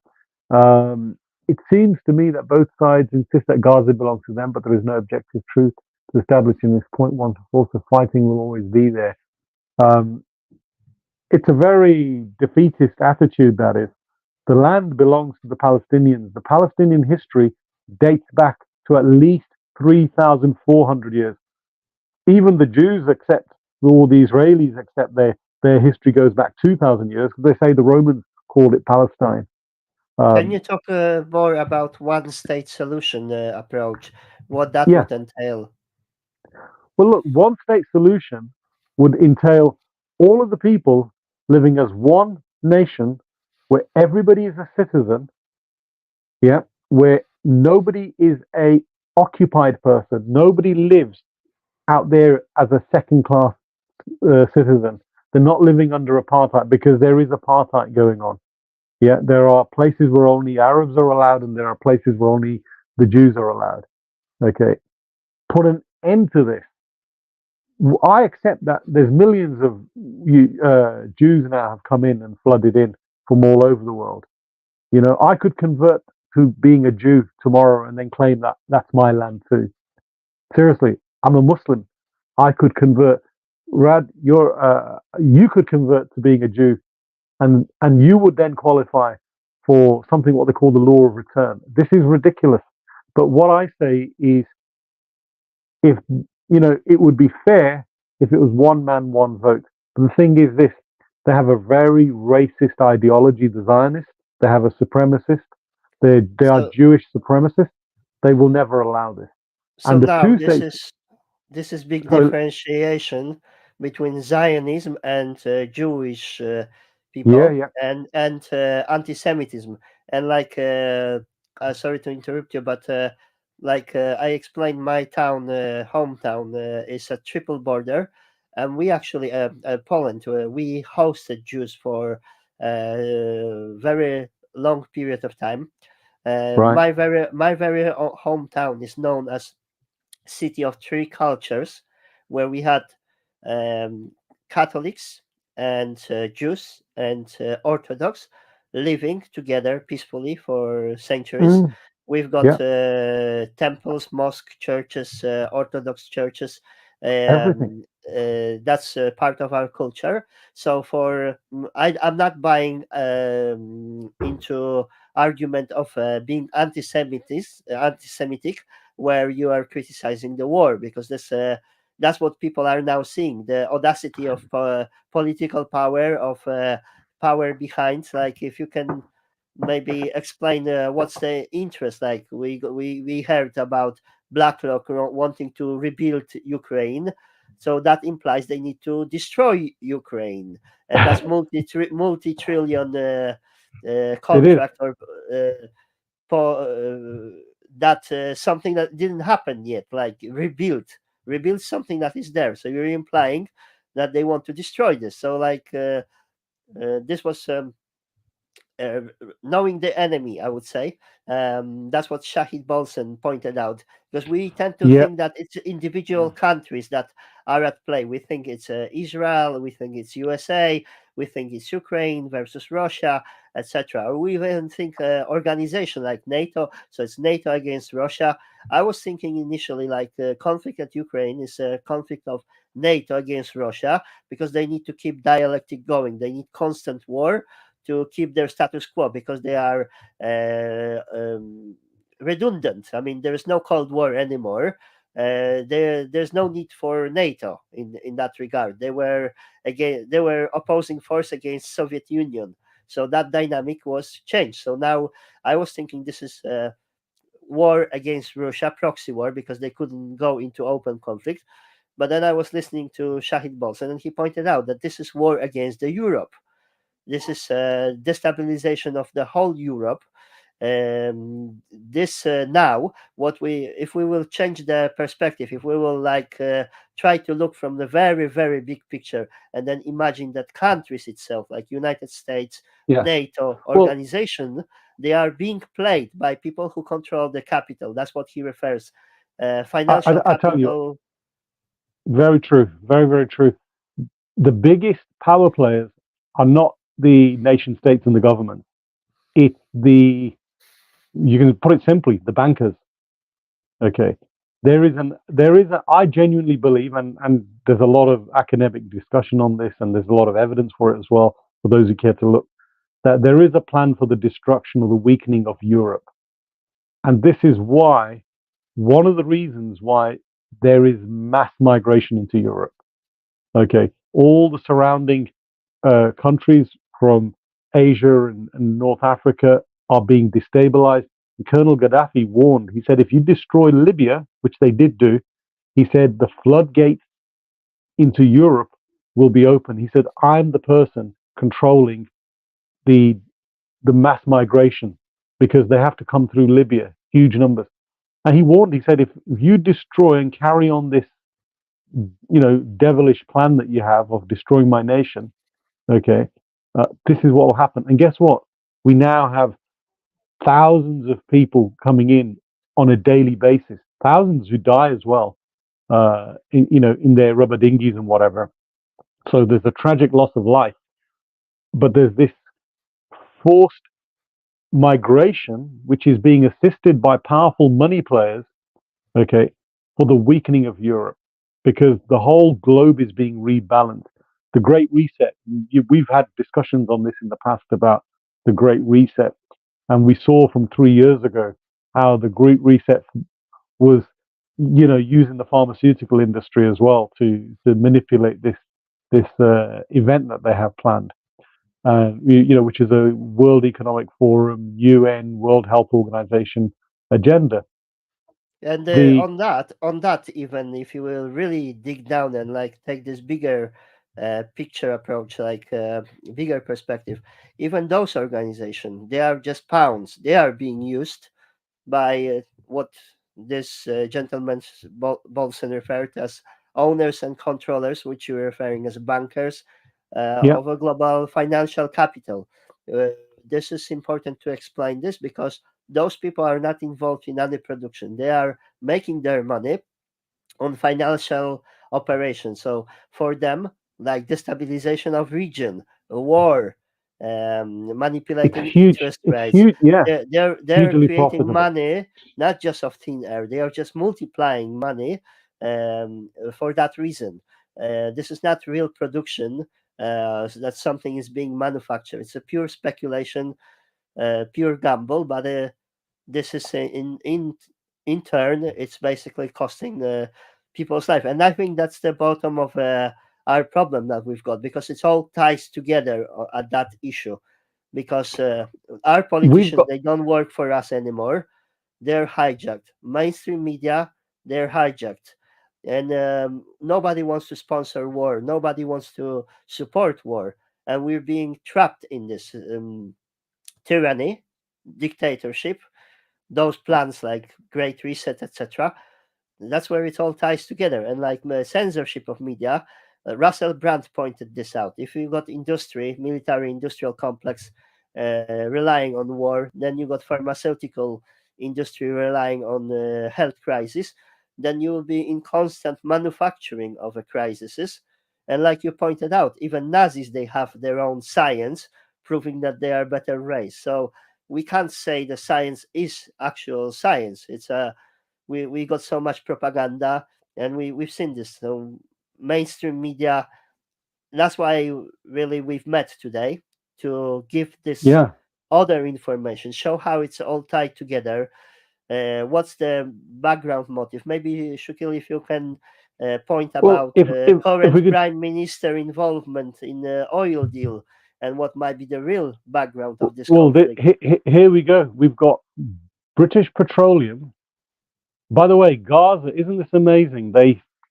It seems to me that both sides insist that Gaza belongs to them, but there is no objective truth to establishing this point. One force of fighting will always be there. Um, it's a very defeatist attitude, that is. The land belongs to the Palestinians. The Palestinian history dates back to at least 3,400 years. Even the Jews accept, or the Israelis accept their history goes back 2,000 years, because they say the Romans called it Palestine. can you Um, talk more about one state solution approach, what that yeah. would entail? Well, look, one state solution would entail all of the people living as one nation where everybody is a citizen, yeah, where nobody is a occupied person, nobody lives out there as a second class citizen. They're not living under apartheid, because there is apartheid going on. Yeah, there are places where only Arabs are allowed, and there are places where only the Jews are allowed. Okay, put an end to this. I accept that there's millions of Jews now have come in and flooded in from all over the world. You know, I could convert to being a Jew tomorrow and then claim that that's my land too. Seriously, I'm a Muslim. I could convert. Rad, you could convert to being a Jew, and you would then qualify for something what they call the law of return. This is ridiculous. But what I say is, if it would be fair if it was one man, one vote. But the thing is this: they have a very racist ideology. The Zionists, they have a supremacist. They are So Jewish supremacists. They will never allow this. so And the now two this states. is big So differentiation between Zionism and Jewish yeah, people, yeah, and anti-Semitism. And like, sorry to interrupt you, but I explained, my town, hometown, is a triple border, and we actually, Poland, we hosted Jews for a very long period of time. right, My very hometown is known as city of three cultures, where we had um, Catholics and Jews and Orthodox living together peacefully for centuries. Mm, We've got yeah, temples, mosques, churches, Orthodox churches. everything. That's part of our culture. So I'm not buying into argument of being anti-Semitic, where you are criticizing the war, because that's what people are now seeing, the audacity of political power, of power behind. Like, if you can maybe explain what's the interest. Like, we heard about BlackRock wanting to rebuild Ukraine, so that implies they need to destroy Ukraine, and that's multi-trillion It is. contract, or for that something that didn't happen yet, like rebuild something that is there. So you're implying that they want to destroy this. So, like, this was uh, knowing the enemy, I would say. That's what Shahid Bolson pointed out, because we tend to Yeah. think that it's individual countries that are at play. We think it's Israel, we think it's USA, we think it's Ukraine versus Russia, etc. Or we even think organization like NATO, so it's NATO against Russia. I was thinking initially, like, the conflict at Ukraine is a conflict of NATO against Russia, because they need to keep dialectic going. They need constant war to keep their status quo, because they are redundant. I mean, there is no Cold War anymore. There's no need for NATO in that regard. They were opposing force against Soviet Union, so that dynamic was changed. So now I was thinking this is war against Russia, proxy war, because they couldn't go into open conflict. But then I was listening to Shahid Bolson, and he pointed out that this is war against the Europe. This is destabilization of the whole Europe. This now, what we if we will change the perspective, if we will, like, try to look from the very, very big picture, and then imagine that countries itself, like United States, Yes. NATO Well, organization, they are being played by people who control the capital. That's what he refers. Financial I tell you, capital. very true. Very, very true. The biggest power players are not the nation states and the government. It's you can put it simply, the bankers. Okay. I genuinely believe, and there's a lot of academic discussion on this, and there's a lot of evidence for it as well, for those who care to look, that there is a plan for the destruction or the weakening of Europe. And this is why, one of the reasons why there is mass migration into Europe. Okay. All the surrounding countries from Asia and North Africa are being destabilized. And Colonel Gaddafi warned, he said, if you destroy Libya, which they did do, he said the floodgates into Europe will be open. He said, I'm the person controlling the the mass migration because they have to come through Libya, huge numbers. And he warned, he said, if you destroy and carry on this, devilish plan that you have of destroying my nation, okay, this is what will happen. And guess what? We now have thousands of people coming in on a daily basis, thousands who die as well, in their rubber dinghies and whatever. So there's a tragic loss of life, but there's this forced migration, which is being assisted by powerful money players, okay, for the weakening of Europe, because the whole globe is being rebalanced. The Great Reset, we've had discussions on this in the past about the Great Reset, and we saw from 3 years ago how the Great Reset was, using the pharmaceutical industry as well to manipulate this event that they have planned. Which is a World Economic Forum, UN, World Health Organization agenda. And The on that, even if you will really dig down and, like, take this bigger picture approach, like, bigger perspective, even those organizations, they are just pawns. They are being used by what this gentleman Bolson referred to as owners and controllers, which you're referring as bankers yeah, of a global financial capital. Uh, this is important to explain this, because those people are not involved in any production. They are making their money. on financial operations. So for them, like destabilization of region, war, It's manipulating huge. interest It's rates, huge. Yeah, they're hugely creating profitable. money not just of thin air. They are just multiplying money for that reason. This is not real production. So that something is being manufactured. It's a pure speculation, pure gamble. But this is in turn, it's basically costing people's life, and I think that's the bottom of our problem that we've got, because it's all ties together at that issue. Because our We've politicians, got they don't work for us anymore. They're hijacked. Mainstream media, they're hijacked. And nobody wants to sponsor war. Nobody wants to support war. And we're being trapped in this tyranny, dictatorship, those plans like Great Reset, etc. That's where it all ties together. And like censorship of media, Russell Brand pointed this out. If you got industry, military industrial complex relying on war, then you got pharmaceutical industry relying on health crisis, then you will be in constant manufacturing of a crises. And like you pointed out, even Nazis, they have their own science proving that they are better race. So we can't say the science is actual science. It's a we got so much propaganda, and we've seen this. So mainstream media. That's why really we've met today to give this yeah. other information, show how it's all tied together. What's the background motive? Maybe Shukil, if you can point Well, about if we current could, prime minister involvement in the oil deal, and what might be the real background of this well, conflict. here we go. We've got British Petroleum. By the way, Gaza, isn't this amazing?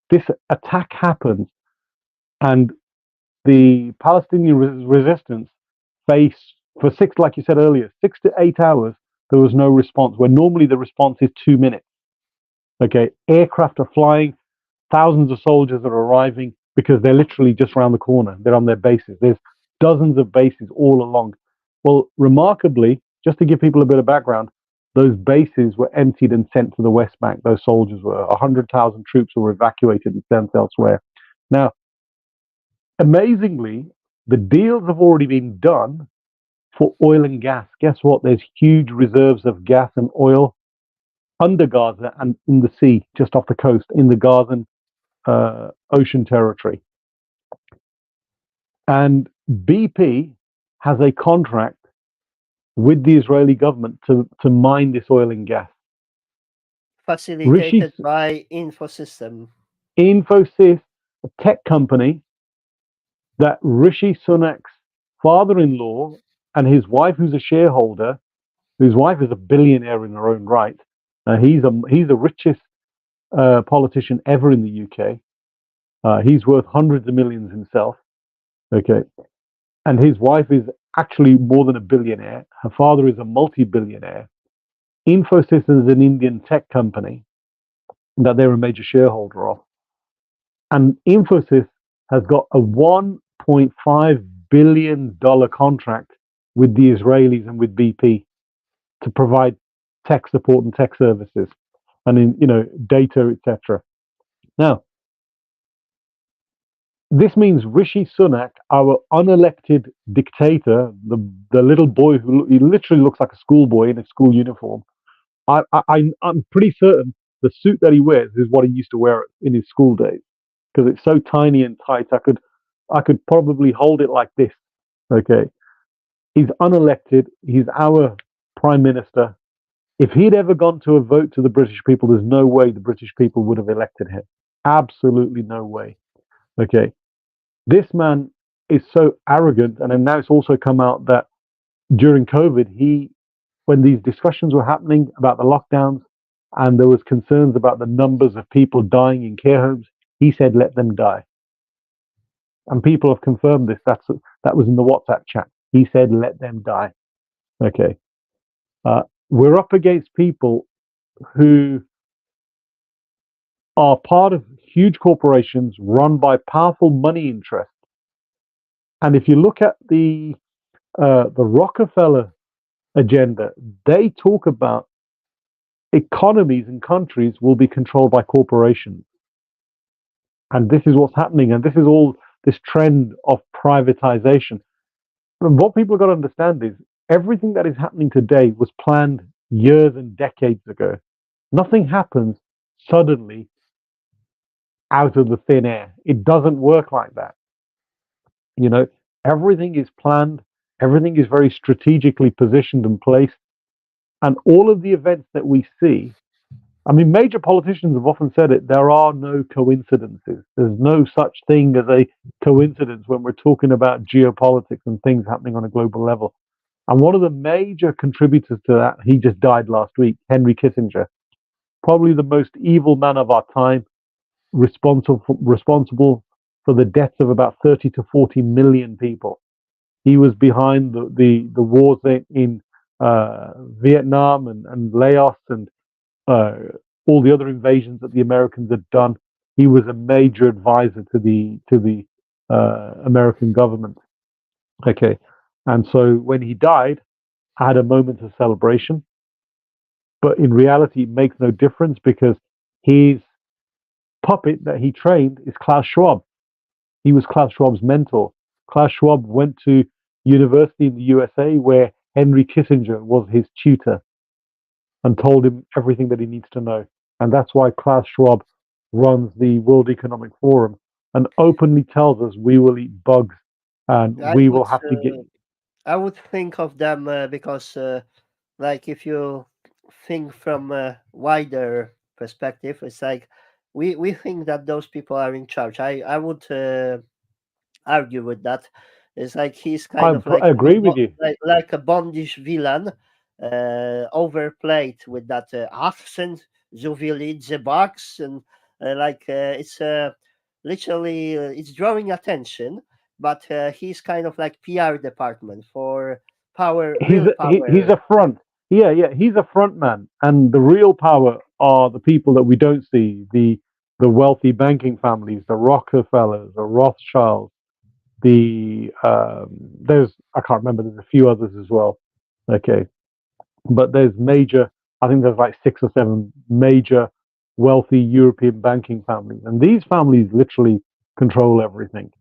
This attack happens, and the Palestinian resistance face for six, like you said earlier, 6 to 8 hours. There was no response. Where normally the response is 2 minutes. Okay, aircraft are flying, thousands of soldiers are arriving because they're literally just around the corner. They're on their bases. There's dozens of bases all along. Well, remarkably, just to give people a bit of background, those bases were emptied and sent to the West Bank. Those soldiers were 100,000 troops were evacuated and sent elsewhere. Now, amazingly, the deals have already been done for oil and gas. Guess what? There's huge reserves of gas and oil under Gaza and in the sea, just off the coast, in the Gazan ocean territory. And BP has a contract with the Israeli government to mine this oil and gas. Rishi Facilitated by Infosystem. Infosys, a tech company that Rishi Sunak's father-in-law and his wife, who's a shareholder, whose wife is a billionaire in her own right. He's the richest politician ever in the UK. He's worth hundreds of millions himself. Okay, and his wife is actually more than a billionaire. Her father is a multi-billionaire. Infosys is an Indian tech company that they're a major shareholder of, and Infosys has got a $1.5 billion contract with the Israelis and with BP to provide tech support and tech services, and in data, etc. Now, this means Rishi Sunak, our unelected dictator, the little boy who he literally looks like a schoolboy in a school uniform. I'm pretty certain the suit that he wears is what he used to wear in his school days because it's so tiny and tight. I could probably hold it like this. Okay, he's unelected. He's our prime minister. If he'd ever gone to a vote to the British people, there's no way the British people would have elected him. Absolutely no way. Okay, this man is so arrogant, and then now it's also come out that during COVID, when these discussions were happening about the lockdowns, and there was concerns about the numbers of people dying in care homes, he said, "Let them die." And people have confirmed this. That was in the WhatsApp chat. He said, "Let them die." Okay, we're up against people who are part of huge corporations run by powerful money interests. And if you look at the Rockefeller agenda, they talk about economies and countries will be controlled by corporations. And this is what's happening. And this is all this trend of privatization. And what people got to understand is everything that is happening today was planned years and decades ago. Nothing happens suddenly out of the thin air. It doesn't work like that. You know, everything is planned, everything is very strategically positioned and placed. And all of the events that we see, I mean, major politicians have often said it, there are no coincidences. There's no such thing as a coincidence when we're talking about geopolitics and things happening on a global level. And one of the major contributors to that, he just died last week, Henry Kissinger, probably the most evil man of our time, responsible for the deaths of about 30 to 40 million people. He was behind the wars in Vietnam and Laos and uh, all the other invasions that the Americans had done. He was a major advisor to the American government. Okay, and so when he died, I had a moment of celebration, but in reality, it makes no difference because his puppet that he trained is Klaus Schwab. He was Klaus Schwab's mentor. Klaus Schwab went to university in the USA where Henry Kissinger was his tutor and told him everything that he needs to know. And that's why Klaus Schwab runs the World Economic Forum and openly tells us we will eat bugs and I we will would have to get. I would think of them because like if you think from a wider perspective, it's like we think that those people are in charge. I would argue with that. It's like he's kind of I like agree with you. like a Bondish villain, overplayed with that accent, so will eat the box, and it's literally it's drawing attention. But he's kind of like PR department for power, real He's power. a front. Yeah, he's a front man, and the real power are the people that we don't see. The wealthy banking families, the Rockefellers, the Rothschilds, there's I can't remember. There's a few others as well. Okay, but there's major. I think there's like 6 or 7 major wealthy European banking families, and these families literally control everything,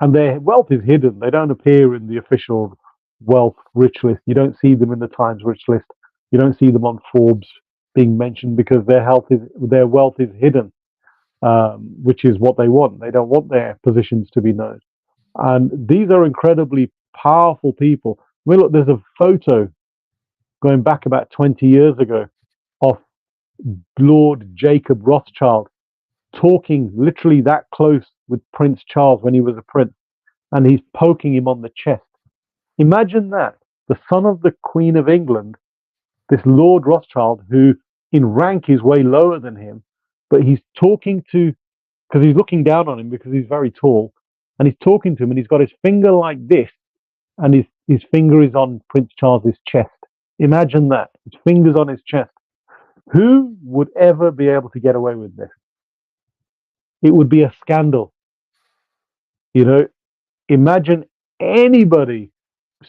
and their wealth is hidden. They don't appear in the official wealth rich list. You don't see them in the Times rich list. You don't see them on Forbes being mentioned because their wealth is hidden, which is what they want. They don't want their positions to be known. And these are incredibly powerful people. I mean, look, there's a photo going back about 20 years ago of Lord Jacob Rothschild talking literally that close with Prince Charles when he was a prince, and he's poking him on the chest. Imagine that. The son of the Queen of England, this Lord Rothschild, who in rank is way lower than him, but he's talking to, because he's looking down on him because he's very tall, and he's talking to him, and he's got his finger like this, and his finger is on Prince Charles's chest. Imagine that. His finger's on his chest. Who would ever be able to get away with this? It would be a scandal. You know, imagine anybody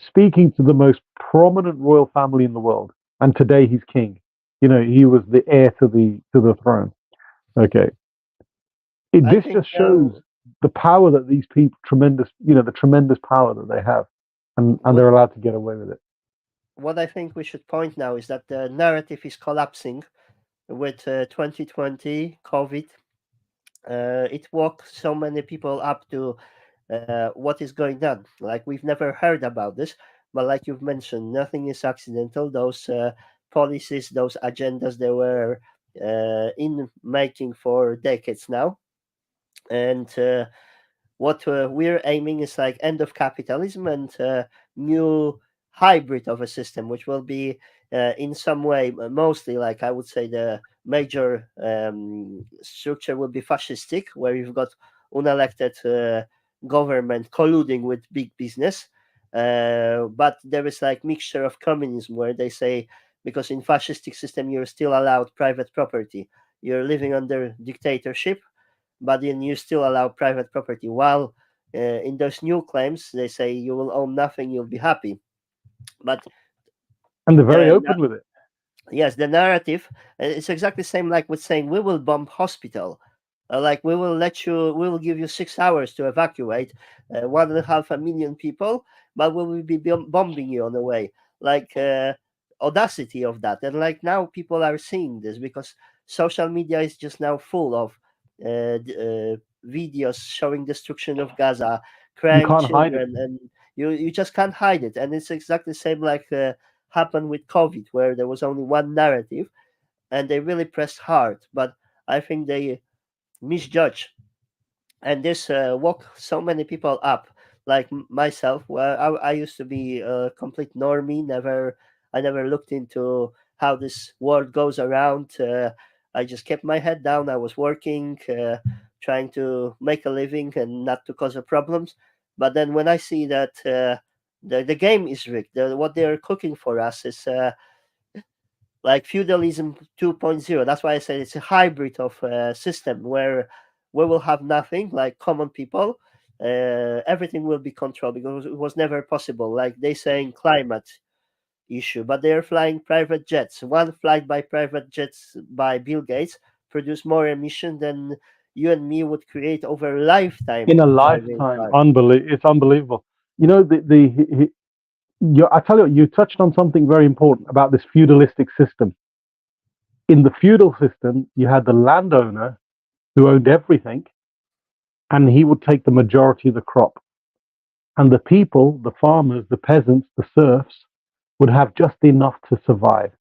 speaking to the most prominent royal family in the world, and today he's king. You know, he was the heir to the throne. Okay, I this think just shows the power that these people, tremendous, the tremendous power that they have, and what they're allowed to get away with it. what I think we should point now is that the narrative is collapsing with 2020 COVID. It woke so many people up to what is going on. Like we've never heard about this, but like you've mentioned, nothing is accidental. Those policies, those agendas, they were in making for decades now, and what we're aiming is like end of capitalism and new hybrid of a system, which will be in some way mostly like I would say the major structure will be fascistic, where you've got unelected government colluding with big business. But there is like mixture of communism where they say because in fascistic system you're still allowed private property, you're living under dictatorship, but then you still allow private property. While in those new claims, they say you will own nothing, you'll be happy. But And they're very the open with it. yes, the narrative it's exactly the same like with saying we will bomb hospital. Like we will give you 6 hours to evacuate 1.5 million people, but we will be bombing you on the way. Like audacity of that, and like now people are seeing this because social media is just now full of videos showing destruction of Gaza, You crying can't hide it. children, and you just can't hide it. And it's exactly the same like happened with COVID, where there was only one narrative, and they really pressed hard. But I think they misjudge, and this woke so many people up, like myself, where I used to be a complete normie. I never looked into how this world goes around. I just kept my head down. I was working, trying to make a living and not to cause problems. But then when I see that the game is rigged, what they're cooking for us is like feudalism 2.0. That's why I said it's a hybrid of system where we will have nothing like common people. Everything will be controlled because it was never possible. Like they say in climate issue, but they are flying private jets. One flight by private jets by Bill Gates produced more emission than you and me would create over a lifetime In a of driving lifetime. cars. It's unbelievable. You know, I tell you what, you touched on something very important about this feudalistic system. In the feudal system, you had the landowner who owned everything, and he would take the majority of the crop. And the people, the farmers, the peasants, the serfs, would have just enough to survive.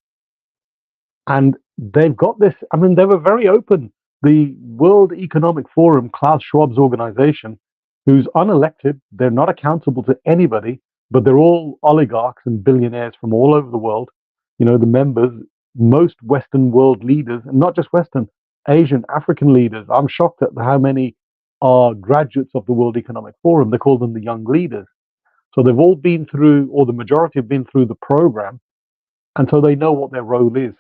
And they've got this. I mean, they were very open. The World Economic Forum, Klaus Schwab's organization, who's unelected, they're not accountable to anybody, but they're all oligarchs and billionaires from all over the world. You know, the members, most Western world leaders, and not just Western, Asian, African leaders. I'm shocked at how many are graduates of the World Economic Forum. They call them the young leaders. So they've all been through, or the majority have been through the program, and so they know what their role is.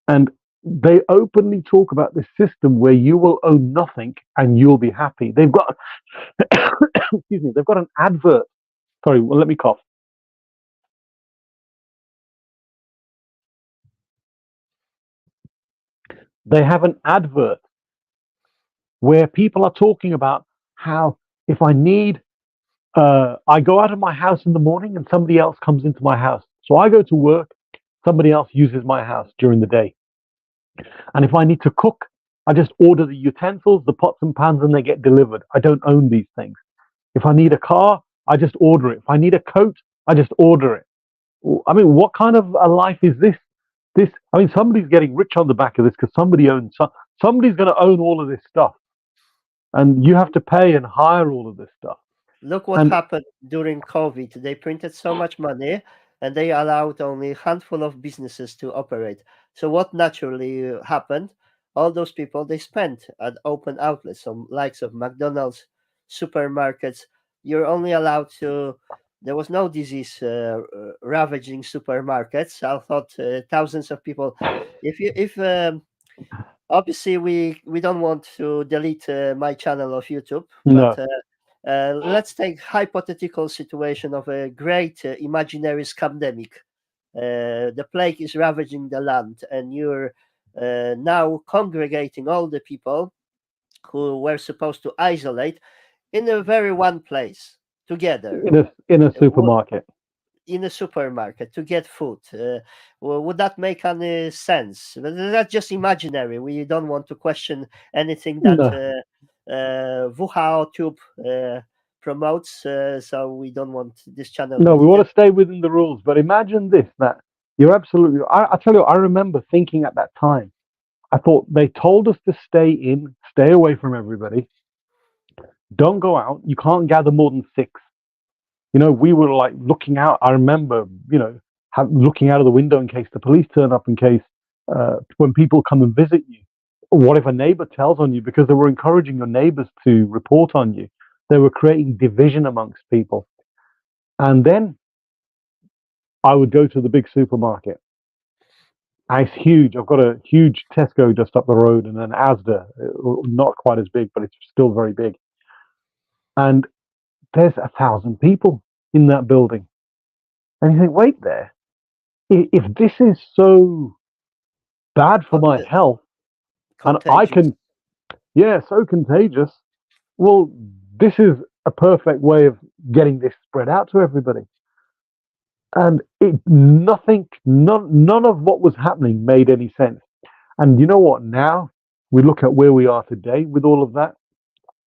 And they openly talk about this system where you will own nothing and you'll be happy. They've got, excuse me, they've got an advert. Sorry, well, let me cough. They have an advert where people are talking about how if I need, I go out of my house in the morning and somebody else comes into my house. So I go to work, somebody else uses my house during the day. And if I need to cook, I just order the utensils, the pots and pans, and they get delivered. I don't own these things. If I need a car, I just order it. If I need a coat, I just order it. I mean, what kind of a life is this? I mean, somebody's getting rich on the back of this because somebody's going to own all of this stuff, and you have to pay and hire all of this stuff. Look what And happened during COVID. They printed so much money and they allowed only a handful of businesses to operate. So what naturally happened? All those people they spent at open outlets, some likes of McDonald's, supermarkets. You're only allowed to. There was no disease ravaging supermarkets. I thought thousands of people. If obviously we don't want to delete my channel of YouTube, but no, let's take hypothetical situation of a great imaginary scamdemic. The plague is ravaging the land, and you're now congregating all the people who were supposed to isolate in a very one place together. in a supermarket. In a supermarket to get food. Would that make any sense? That's just imaginary. We don't want to question anything that No, WHO Tube promotes, so we don't want this channel no, we deleted. want to stay within the rules. But imagine this: that you're absolutely. I tell you, I remember thinking at that time. I thought they told us to stay in, stay away from everybody, don't go out. You can't gather more than six. You know, we were like looking out. I remember, looking out of the window in case the police turn up, in case when people come and visit you. What if a neighbor tells on you? Because they were encouraging your neighbors to report on you. They were creating division amongst people. And then I would go to the big supermarket. And it's huge. I've got a huge Tesco just up the road and an Asda, not quite as big, but it's still very big. And there's 1,000 people in that building. And you think, wait there, if this is so bad for my Conta- health, and I Contagious. can, Yeah, so contagious. Well, this is a perfect way of getting this spread out to everybody. And none of what was happening made any sense. And you know what? Now we look at where we are today with all of that,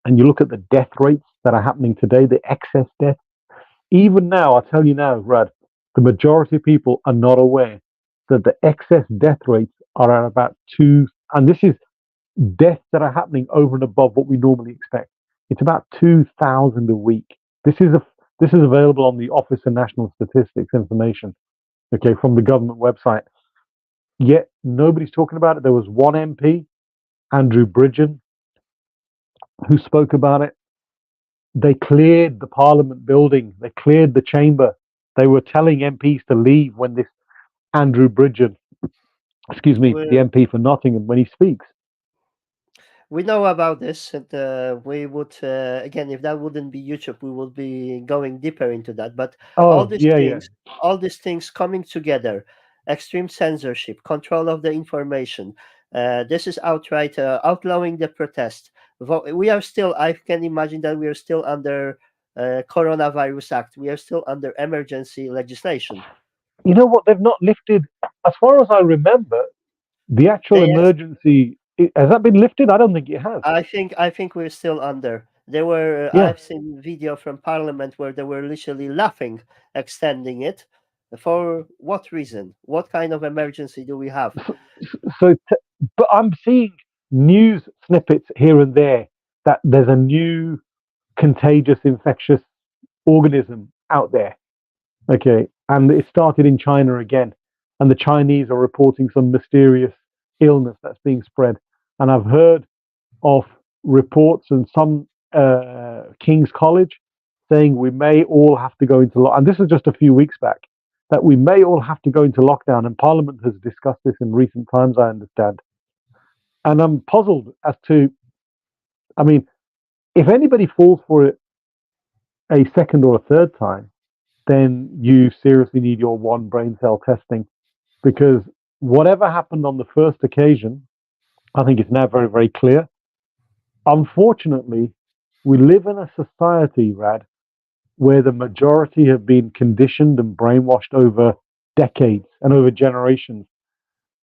and you look at the death rates that are happening today, the excess death. Even now, I tell you now, Rad, the majority of people are not aware that the excess death rates are at about two, and this is deaths that are happening over and above what we normally expect. It's about 2,000 a week. This is available on the Office of National Statistics information, okay, from the government website. Yet nobody's talking about it. There was one MP, Andrew Bridgen, who spoke about it. They cleared the Parliament building. They cleared the chamber. They were telling MPs to leave when this Andrew Bridgen, excuse me, the We MP for Nottingham, when he speaks. we know about this, and we would again, if that wouldn't be YouTube, we would be going deeper into that. But all Oh, these yeah, yeah. things, all these things coming together, extreme censorship, control of the information. This is outright outlawing the protest. We are still. I can imagine that we are still under Coronavirus Act. We are still under emergency legislation. You know what? They've not lifted, as far as I remember, the actual They emergency. Has that been lifted? I don't think it has. I think we're still under. There were Yeah. I've seen video from Parliament where they were literally laughing, extending it. For what reason? What kind of emergency do we have? So, but I'm seeing news snippets here and there that there's a new contagious infectious organism out there. Okay. And it started in China again. And the Chinese are reporting some mysterious illness that's being spread. And I've heard of reports and some King's College saying we may all have to go into lockdown. And this is just a few weeks back, that we may all have to go into lockdown. And Parliament has discussed this in recent times, I understand. And I'm puzzled as to, I mean, if anybody falls for it a second or a third time, then you seriously need your one brain cell testing, because whatever happened on the first occasion, I think it's now very, very clear. Unfortunately, we live in a society, Rad, where the majority have been conditioned and brainwashed over decades and over generations.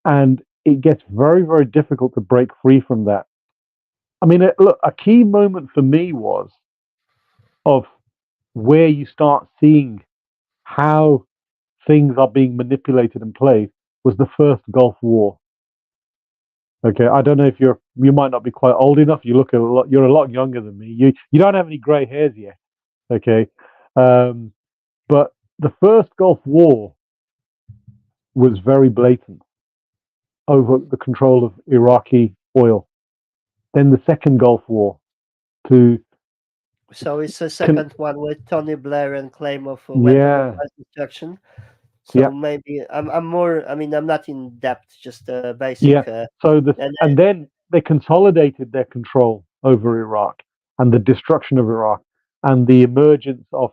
And it gets very, very difficult to break free from that. I mean, look, a key moment for me was of where you start seeing how things are being manipulated and played was the first Gulf War. Okay, I don't know if you might not be quite old enough. You look you're a lot younger than me. You don't have any grey hairs yet. Okay, um, but the first Gulf War was very blatant over the control of Iraqi oil. Then the second Gulf War to So it's the con- second one with Tony Blair and claim of weapon of yeah, mass destruction. So yeah, maybe I'm more. I mean, I'm not in depth, just yeah. basic. So the And and then they consolidated their control over Iraq and the destruction of Iraq and the emergence of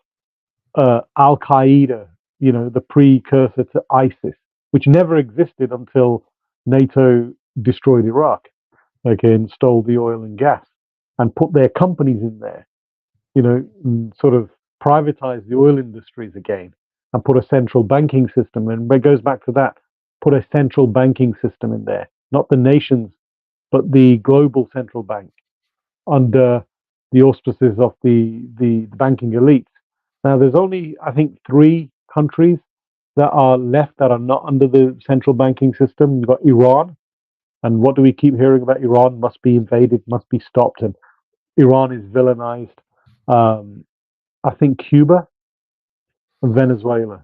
Al Qaeda, the precursor to ISIS, which never existed until NATO destroyed Iraq, okay, and stole the oil and gas and put their companies in there, and sort of privatize the oil industries again and put a central banking system. And it goes back to that, put a central banking system in there, not the nations, but the global central bank under the auspices of the banking elites. Now, there's only, I think, three countries that are left that are not under the central banking system. You've got Iran, and what do we keep hearing about Iran? Must be invaded, must be stopped, and Iran is villainized. Um, I think Cuba and Venezuela.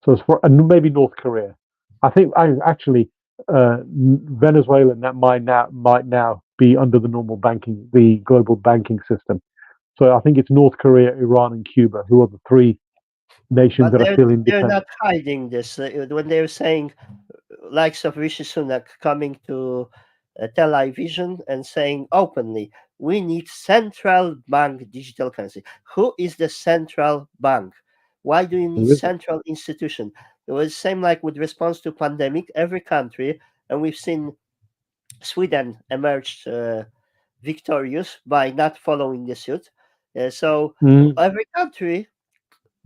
So it's for and maybe North Korea. I think I actually Venezuela that might now be under the normal banking, the global banking system. So I think it's North Korea, Iran, and Cuba who are the three nations but that are still they're not independent. hiding this when they're saying likes of Rishi Sunak coming to television and saying openly, we need central bank digital currency. Who is the central bank? Why do you need Who is it? central institution? It was same like with response to pandemic. Every country, and we've seen Sweden emerged victorious by not following the suit. So Mm. every country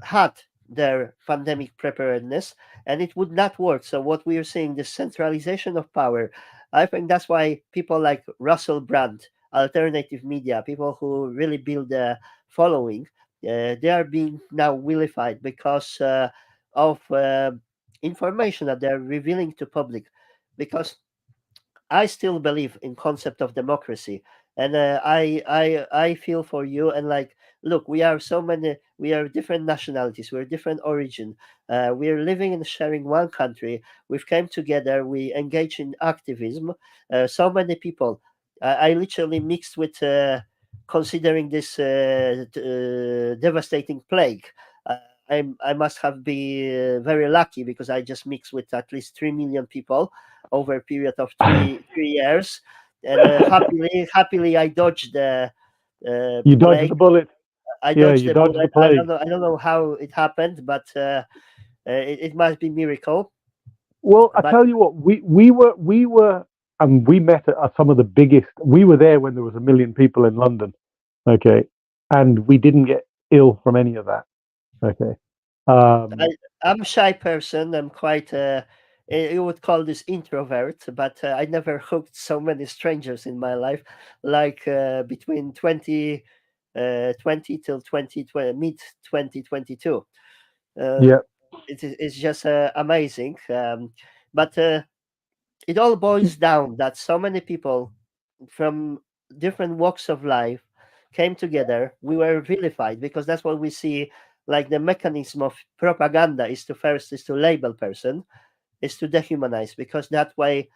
had their pandemic preparedness and it would not work. So what we are seeing, the centralization of power, I think that's why people like Russell Brand, alternative media, people who really build a following, they are being now vilified because of information that they're revealing to public. Because I still believe in concept of democracy, and I feel for you. And like, look, we are so many, we are different nationalities, we're different origin. We're living and sharing one country. We've came together. We engage in activism. So many people. I literally mixed with considering this devastating plague. Uh, I must have been very lucky because I just mixed with at least 3 million people over a period of three years, and happily I dodged the You dodged plague. the bullet. I Yeah, dodged you the dodged the bullet. plague. I don't know how it happened, but it must be miracle. Well, I But tell you what, we were, and we met at some of the biggest. We were there when there was 1 million people in London. Okay, and we didn't get ill from any of that. Okay. I, Um, I'm a shy person. I'm quite you would call this introvert, but I never hooked so many strangers in my life, like between 2020 till 2020, mid 2022. Uh, yeah. it's just amazing. But it all boils down that so many people from different walks of life came together. We were vilified because that's what we see. Like the mechanism of propaganda is to first is to label person, is to dehumanize because that way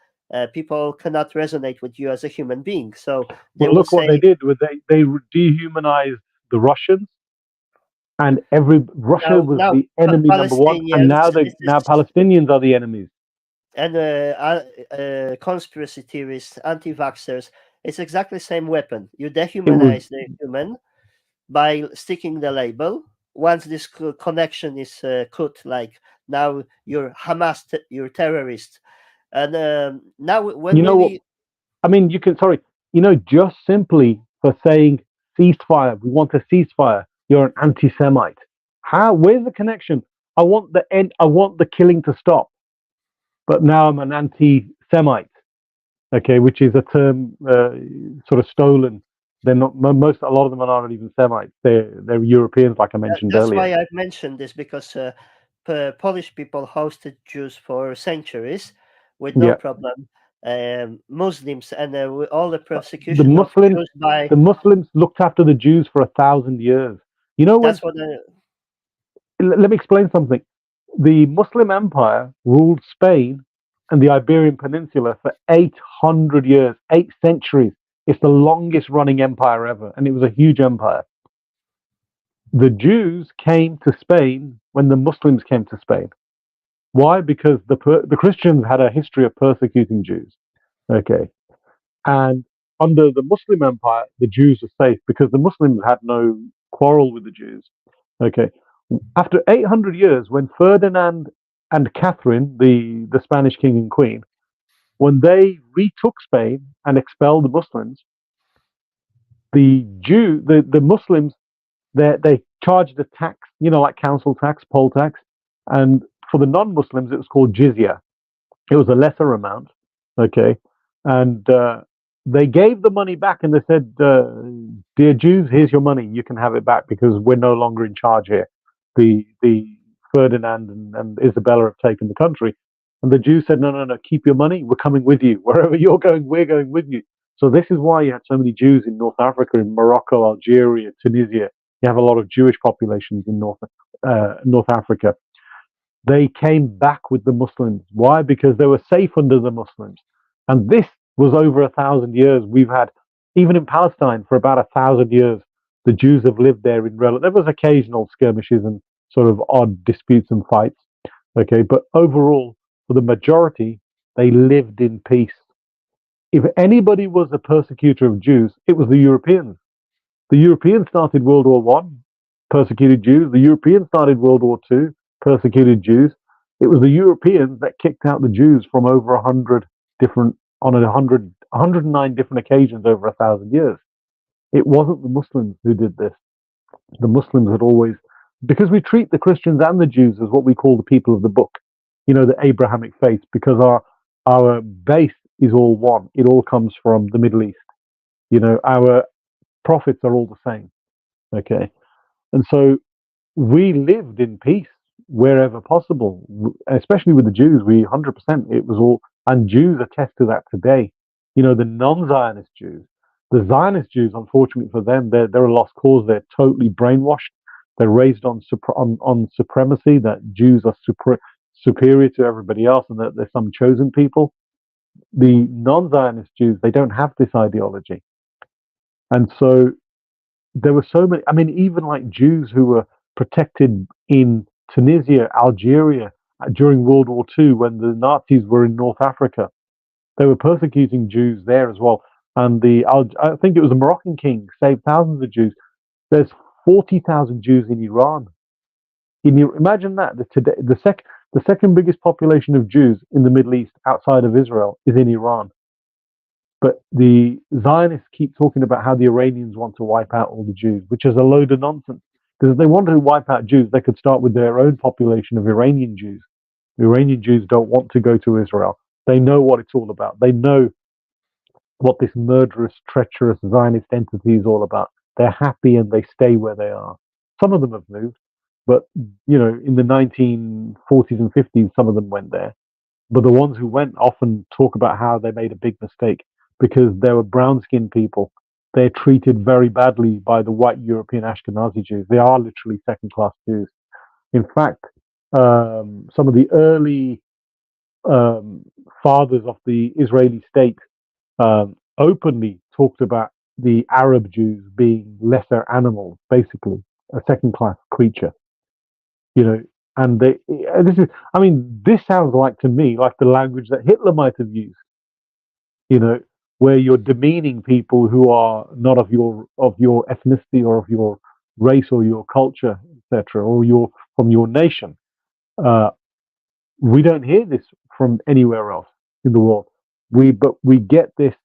people cannot resonate with you as a human being. So they Well, will look what say they did. They dehumanized the Russians, and every Russia was now the enemy number one, and Palestinians. This now is Palestinians are the enemies. and conspiracy theorists, anti-vaxxers, it's exactly the same weapon. You It was, dehumanize the human by sticking the label. Once this connection is cut, like now you're Hamas, you're terrorist, and now when you know what? we I mean, you can, sorry, just simply for saying ceasefire, we want a ceasefire, you're an anti Semite. Where's the connection? I want the end, I want the killing to stop, but now I'm an anti Semite, okay, which is a term sort of stolen. They're not, a lot of them are not even Semites. They're Europeans, like I mentioned that's earlier. why I've mentioned this because Polish people hosted Jews for centuries with no Yeah. problem. Muslims and all the The persecution of Muslims, Jews by the Muslims looked after the Jews for 1,000 years. You know when that's what let me explain something. The Muslim Empire ruled Spain and the Iberian Peninsula for 800 years, 8 centuries. It's the longest running empire ever, and it was a huge empire. The Jews came to Spain when the Muslims came to Spain. Why? Because the Christians had a history of persecuting Jews. Okay, and under the Muslim Empire, the Jews were safe because the Muslims had no quarrel with the Jews. Okay, after 800 years, when Ferdinand and Catherine, the Spanish king and queen, when they retook Spain and expelled the Muslims, the Muslims, they charged a tax, like council tax, poll tax, and for the non-Muslims, it was called jizya. It was a lesser amount, okay, and they gave the money back, and they said, "Dear Jews, here's your money. You can have it back because we're no longer in charge here. The Ferdinand and Isabella have taken the country." And the Jews said, "No, no, no. Keep your money. We're coming with you. Wherever you're going, we're going with you." So this is why you had so many Jews in North Africa, in Morocco, Algeria, Tunisia. You have a lot of Jewish populations in North Africa. They came back with the Muslims. Why? Because they were safe under the Muslims. And this was over 1,000 years. We've had, even in Palestine, for about 1,000 years, the Jews have lived there in relative. There was occasional skirmishes and sort of odd disputes and fights. Okay, but overall, for the majority, they lived in peace. If anybody was a persecutor of Jews, it was the Europeans. The Europeans started World War One, persecuted Jews. The Europeans started World War Two, persecuted Jews. It was the Europeans that kicked out the Jews from over 100 different on 100 109 different occasions over 1,000 years. It wasn't the Muslims who did this. The Muslims had always, because we treat the Christians and the Jews as what we call the people of the book, the Abrahamic faith, because our base is all one. It all comes from the Middle East. Our prophets are all the same. Okay, and so we lived in peace wherever possible, especially with the Jews. We 100%, it was all, and Jews attest to that today. The non-Zionist Jews, the Zionist Jews, unfortunately for them, they're a lost cause. They're totally brainwashed. They're raised on supremacy, that Jews are superior to everybody else, and that there's some chosen people. The non-Zionist Jews, they don't have this ideology, and so there were so many. I mean, even like Jews who were protected in Tunisia, Algeria during World War II, when the Nazis were in North Africa, they were persecuting Jews there as well. And I think it was the Moroccan king saved thousands of Jews. There's 40,000 Jews in Iran. Imagine that. The second biggest population of Jews in the Middle East outside of Israel is in Iran. But the Zionists keep talking about how the Iranians want to wipe out all the Jews, which is a load of nonsense. Because if they wanted to wipe out Jews, they could start with their own population of Iranian Jews. The Iranian Jews don't want to go to Israel. They know what it's all about. They know what this murderous, treacherous Zionist entity is all about. They're happy and they stay where they are. Some of them have moved, but in the 1940s and 50s, some of them went there. But the ones who went often talk about how they made a big mistake because they were brown-skinned people. They're treated very badly by the white European Ashkenazi Jews. They are literally second-class Jews. In fact, some of the early fathers of the Israeli state openly talked about the Arab Jews being lesser animals, basically a second-class creature. And this sounds like to me like the language that Hitler might have used. Where you're demeaning people who are not of your ethnicity or of your race or your culture, etc., or from your nation. We don't hear this from anywhere else in the world. But we get this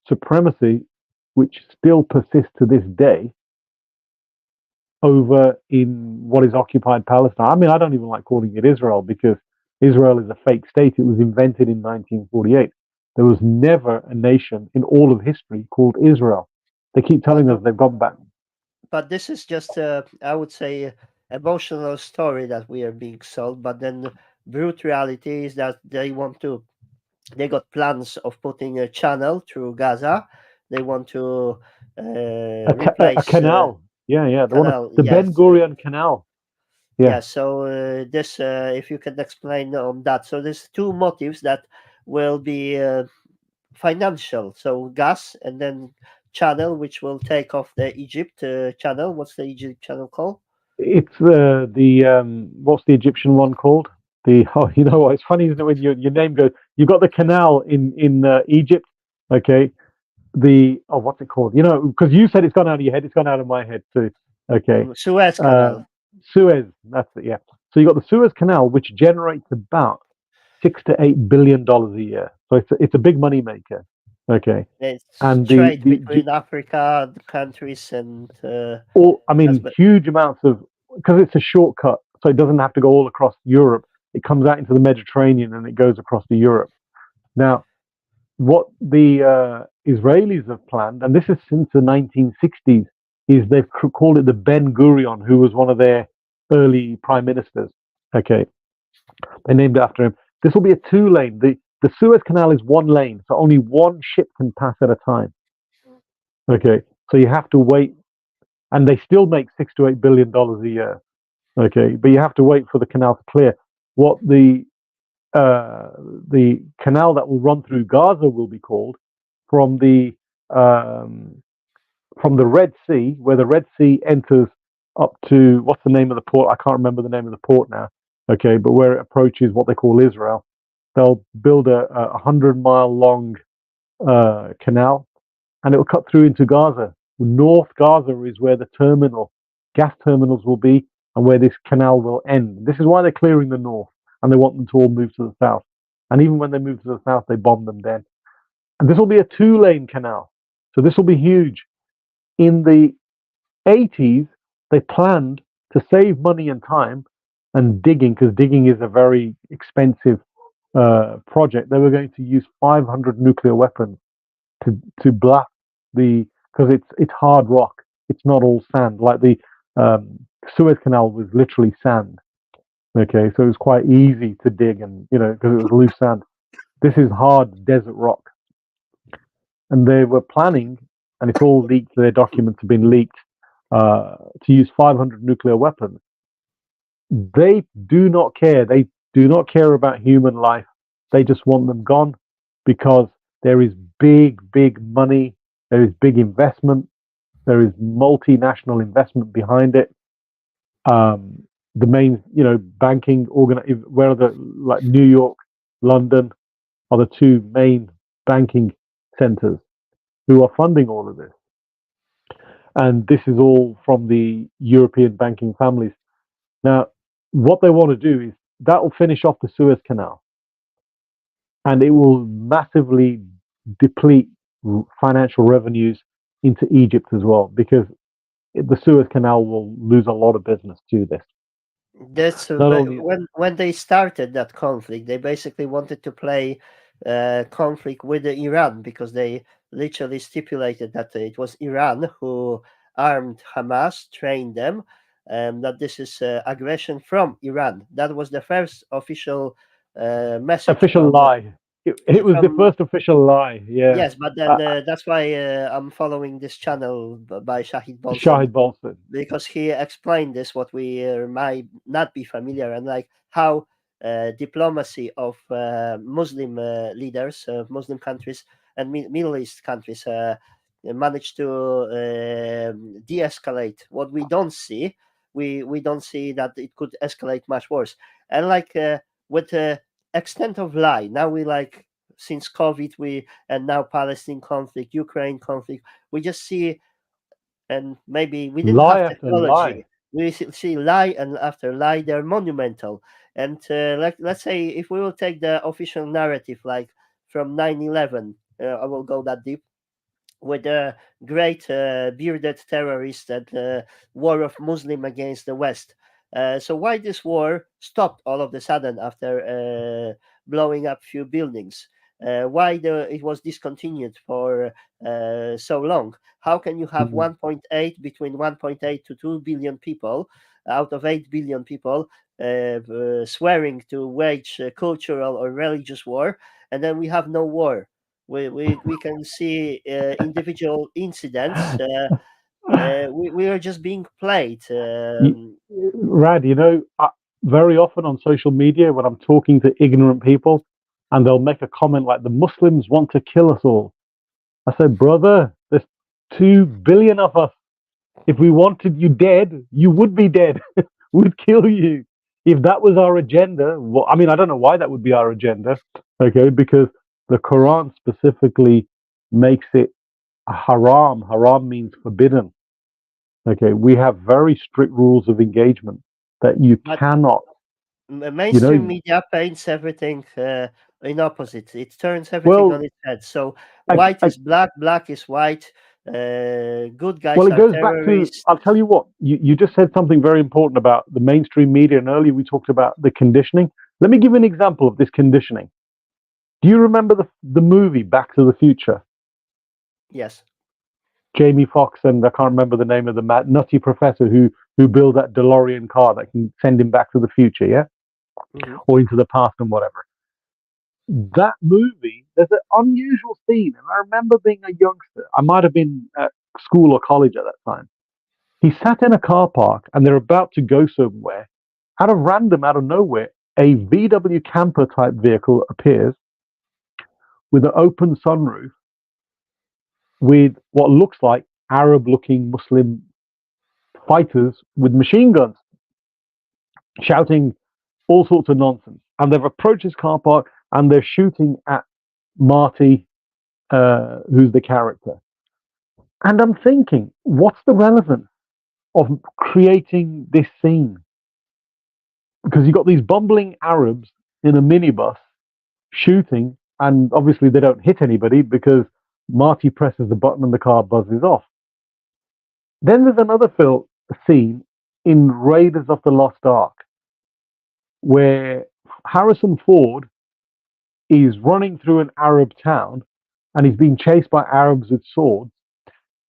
supremacy, which still persists to this day, over in what is occupied Palestine. I mean, I don't even like calling it Israel because Israel is a fake state. It was invented in 1948. There was never a nation in all of history called Israel. They keep telling us they've gone back. But this is just, I would say, emotional story that we are being sold. But then the brute reality is that they got plans of putting a channel through Gaza. They want to replace a canal. Yeah. The yes. Ben Gurion Canal. Yeah. So this, if you can explain on that. So there's two motives that will be financial. So gas and then channel, which will take off the Egypt channel. What's the Egypt channel called? It's what's the Egyptian one called? You know what? It's funny, isn't it, when your name goes. You've got the canal in Egypt. Okay. What's it called? Because you said it's gone out of your head. It's gone out of my head too. Okay. Suez Canal. Suez. That's it. Yeah. So you got the Suez Canal, which generates about $6 to $8 billion a year. So it's a big money maker. Okay. It's and trade between Africa, the countries, and huge amounts of, because it's a shortcut, so it doesn't have to go all across Europe. It comes out into the Mediterranean and it goes across to Europe. Now, what the Israelis have planned, and this is since the 1960s, is they've called it the Ben Gurion, who was one of their early prime ministers. Okay, they named it after him. This will be a 2-lane. The Suez Canal is 1 lane, so only one ship can pass at a time. Okay, so you have to wait, and they still make $6 to $8 billion a year. Okay, but you have to wait for the canal to clear. What the canal that will run through Gaza will be called from the Red Sea, where the Red Sea enters up to, what's the name of the port? I can't remember the name of the port now. Okay, but where it approaches what they call Israel, they'll build a 100-mile long canal, and it will cut through into Gaza. North Gaza is where the gas terminals will be, and where this canal will end. This is why they're clearing the north, and they want them to all move to the south. And even when they move to the south, they bomb them then. and this will be a 2-lane canal. So this will be huge. In the 80s, they planned to save money and time and digging, because digging is a very expensive project. They were going to use 500 nuclear weapons to blast the, because it's hard rock. It's not all sand. Like the Suez Canal was literally sand. Okay, so it was quite easy to dig, and because it was loose sand. This is hard desert rock, and they were planning, and it's all leaked. Their documents have been leaked to use 500 nuclear weapons. They do not care. They do not care about human life. They just want them gone because there is big, big money. There is big investment. There is multinational investment behind it. The main, banking where the like New York, London are the two main banking centers who are funding all of this. And this is all from the European banking families. Now, what they want to do is that will finish off the Suez Canal, and it will massively deplete financial revenues into Egypt as well, because the Suez Canal will lose a lot of business to this. That's Not only when they started that conflict, they basically wanted to play conflict with Iran, because they literally stipulated that it was Iran who armed Hamas, trained them, and that this is aggression from Iran. That was the first official message official lie. It was the from first official lie. Yeah, yes, but then that's why I'm following this channel by Shahid Bolson, Shahid Bolson. because he explained this what we might not be familiar, and like how diplomacy of Muslim leaders, Muslim countries and Middle East countries managed to de-escalate. What we don't see, we don't see that it could escalate much worse. And like with the extent of lie, now we like since COVID, we and now Palestine conflict, Ukraine conflict, we just see, and maybe we didn't Lie have after lie. technology. We see lie and after lie, they're monumental. And like let's say if we will take the official narrative, like from 9/11, I will go that deep with the great bearded terrorist and war of Muslim against the West. So why this war stopped all of a sudden after blowing up few buildings? Why it was discontinued for so long? How can you have Mhm. 1.8 between 1.8 to 2 billion people out of 8 billion people swearing to wage cultural or religious war, and then we have no war? We can see individual incidents. We are just being played. Rad, very often on social media when I'm talking to ignorant people, and they'll make a comment like, the Muslims want to kill us all. I said, brother, there's 2 billion of us. If we wanted you dead, you would be dead. We'd kill you. If that was our agenda, well, I mean, I don't know why that would be our agenda, okay, because the Quran specifically makes it haram. Haram means forbidden. Okay, we have very strict rules of engagement that you But cannot, you mainstream know, media paints everything in opposite. It turns everything on well, its head. So I, white I, is black, black is white. Good well, guys it are goes back to, terrorists. I'll tell you what, you just said something very important about the mainstream media, and earlier we talked about the conditioning. Let me give you an example of this conditioning. Do you remember the movie Back to the Future? Yes. Jamie Foxx and I can't remember the name of the nutty professor who built that DeLorean car that can send him back to the future, yeah, Hmm. or into the past and whatever. That movie, there's an unusual scene, and I remember being a youngster. I might have been at school or college at that time. He sat in a car park, and they're about to go somewhere. Out of nowhere, a VW camper type vehicle appears with an open sunroof with what looks like Arab looking Muslim fighters with machine guns shouting all sorts of nonsense. And they've approached his car park and they're shooting at Marty, who's the character. And I'm thinking, what's the relevance of creating this scene? Because you've got these bumbling Arabs in a minibus shooting and obviously they don't hit anybody because Marty presses the button and the car buzzes off. Then there's another scene in Raiders of the Lost Ark where Harrison Ford is running through an Arab town and he's being chased by Arabs with swords.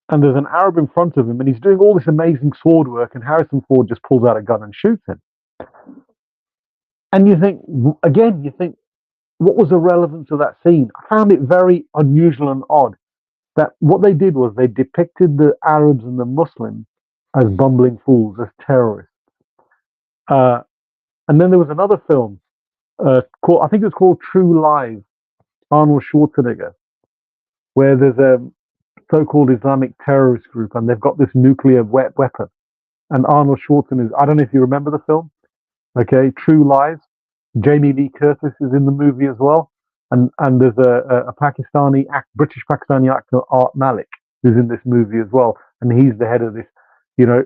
And there's an Arab in front of him and he's doing all this amazing sword work, and Harrison Ford just pulls out a gun and shoots him. And you think, what was the relevance of that scene? I found it very unusual and odd that what they did was they depicted the Arabs and the Muslims as bumbling fools, as terrorists. Uh, and then there was another film called, I think it was called True Lies, Arnold Schwarzenegger, where there's a so-called Islamic terrorist group and they've got this nuclear weapon. And Arnold Schwarzenegger, I don't know if you remember the film, okay, True Lies. Jamie Lee Curtis is in the movie as well. And there's a British Pakistani actor, Art Malik, who's in this movie as well. And he's the head of this, you know,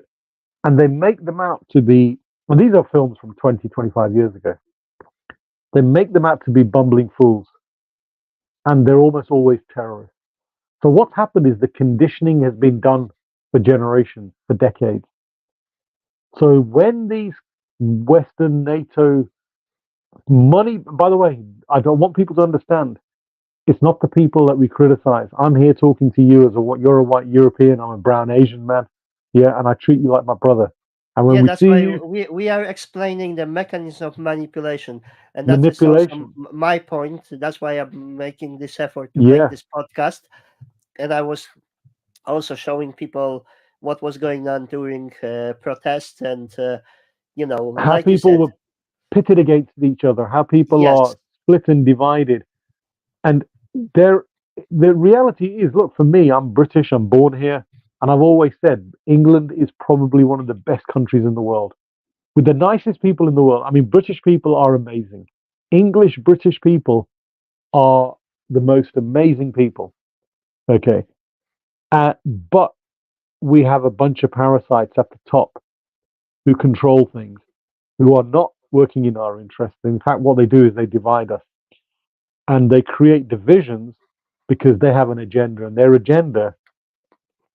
and they make them out to be, well, these are films from 20, 25 years ago. They make them out to be bumbling fools. And they're almost always terrorists. So what's happened is the conditioning has been done for generations, for decades. So when these Western NATO money, by the way, I don't want people to understand, it's not the people that we criticize. I'm here talking to you as you're a white European, I'm a brown Asian man, yeah, and I treat you like my brother. And when we That's see why you, we are explaining the mechanism of manipulation, and that is also manipulation, my point. That's why I'm making this effort to make yeah, this podcast, and I was also showing people what was going on during protests, and how like you people said, were pitted against each other, how people yes, are split and divided. And there, the reality is, look, for me, I'm British, I'm born here, and I've always said England is probably one of the best countries in the world, with the nicest people in the world. I mean, British people are amazing. English British people are the most amazing people. Okay. But we have a bunch of parasites at the top who control things, who are not working in our interest. In fact, what they do is they divide us and they create divisions because they have an agenda, and their agenda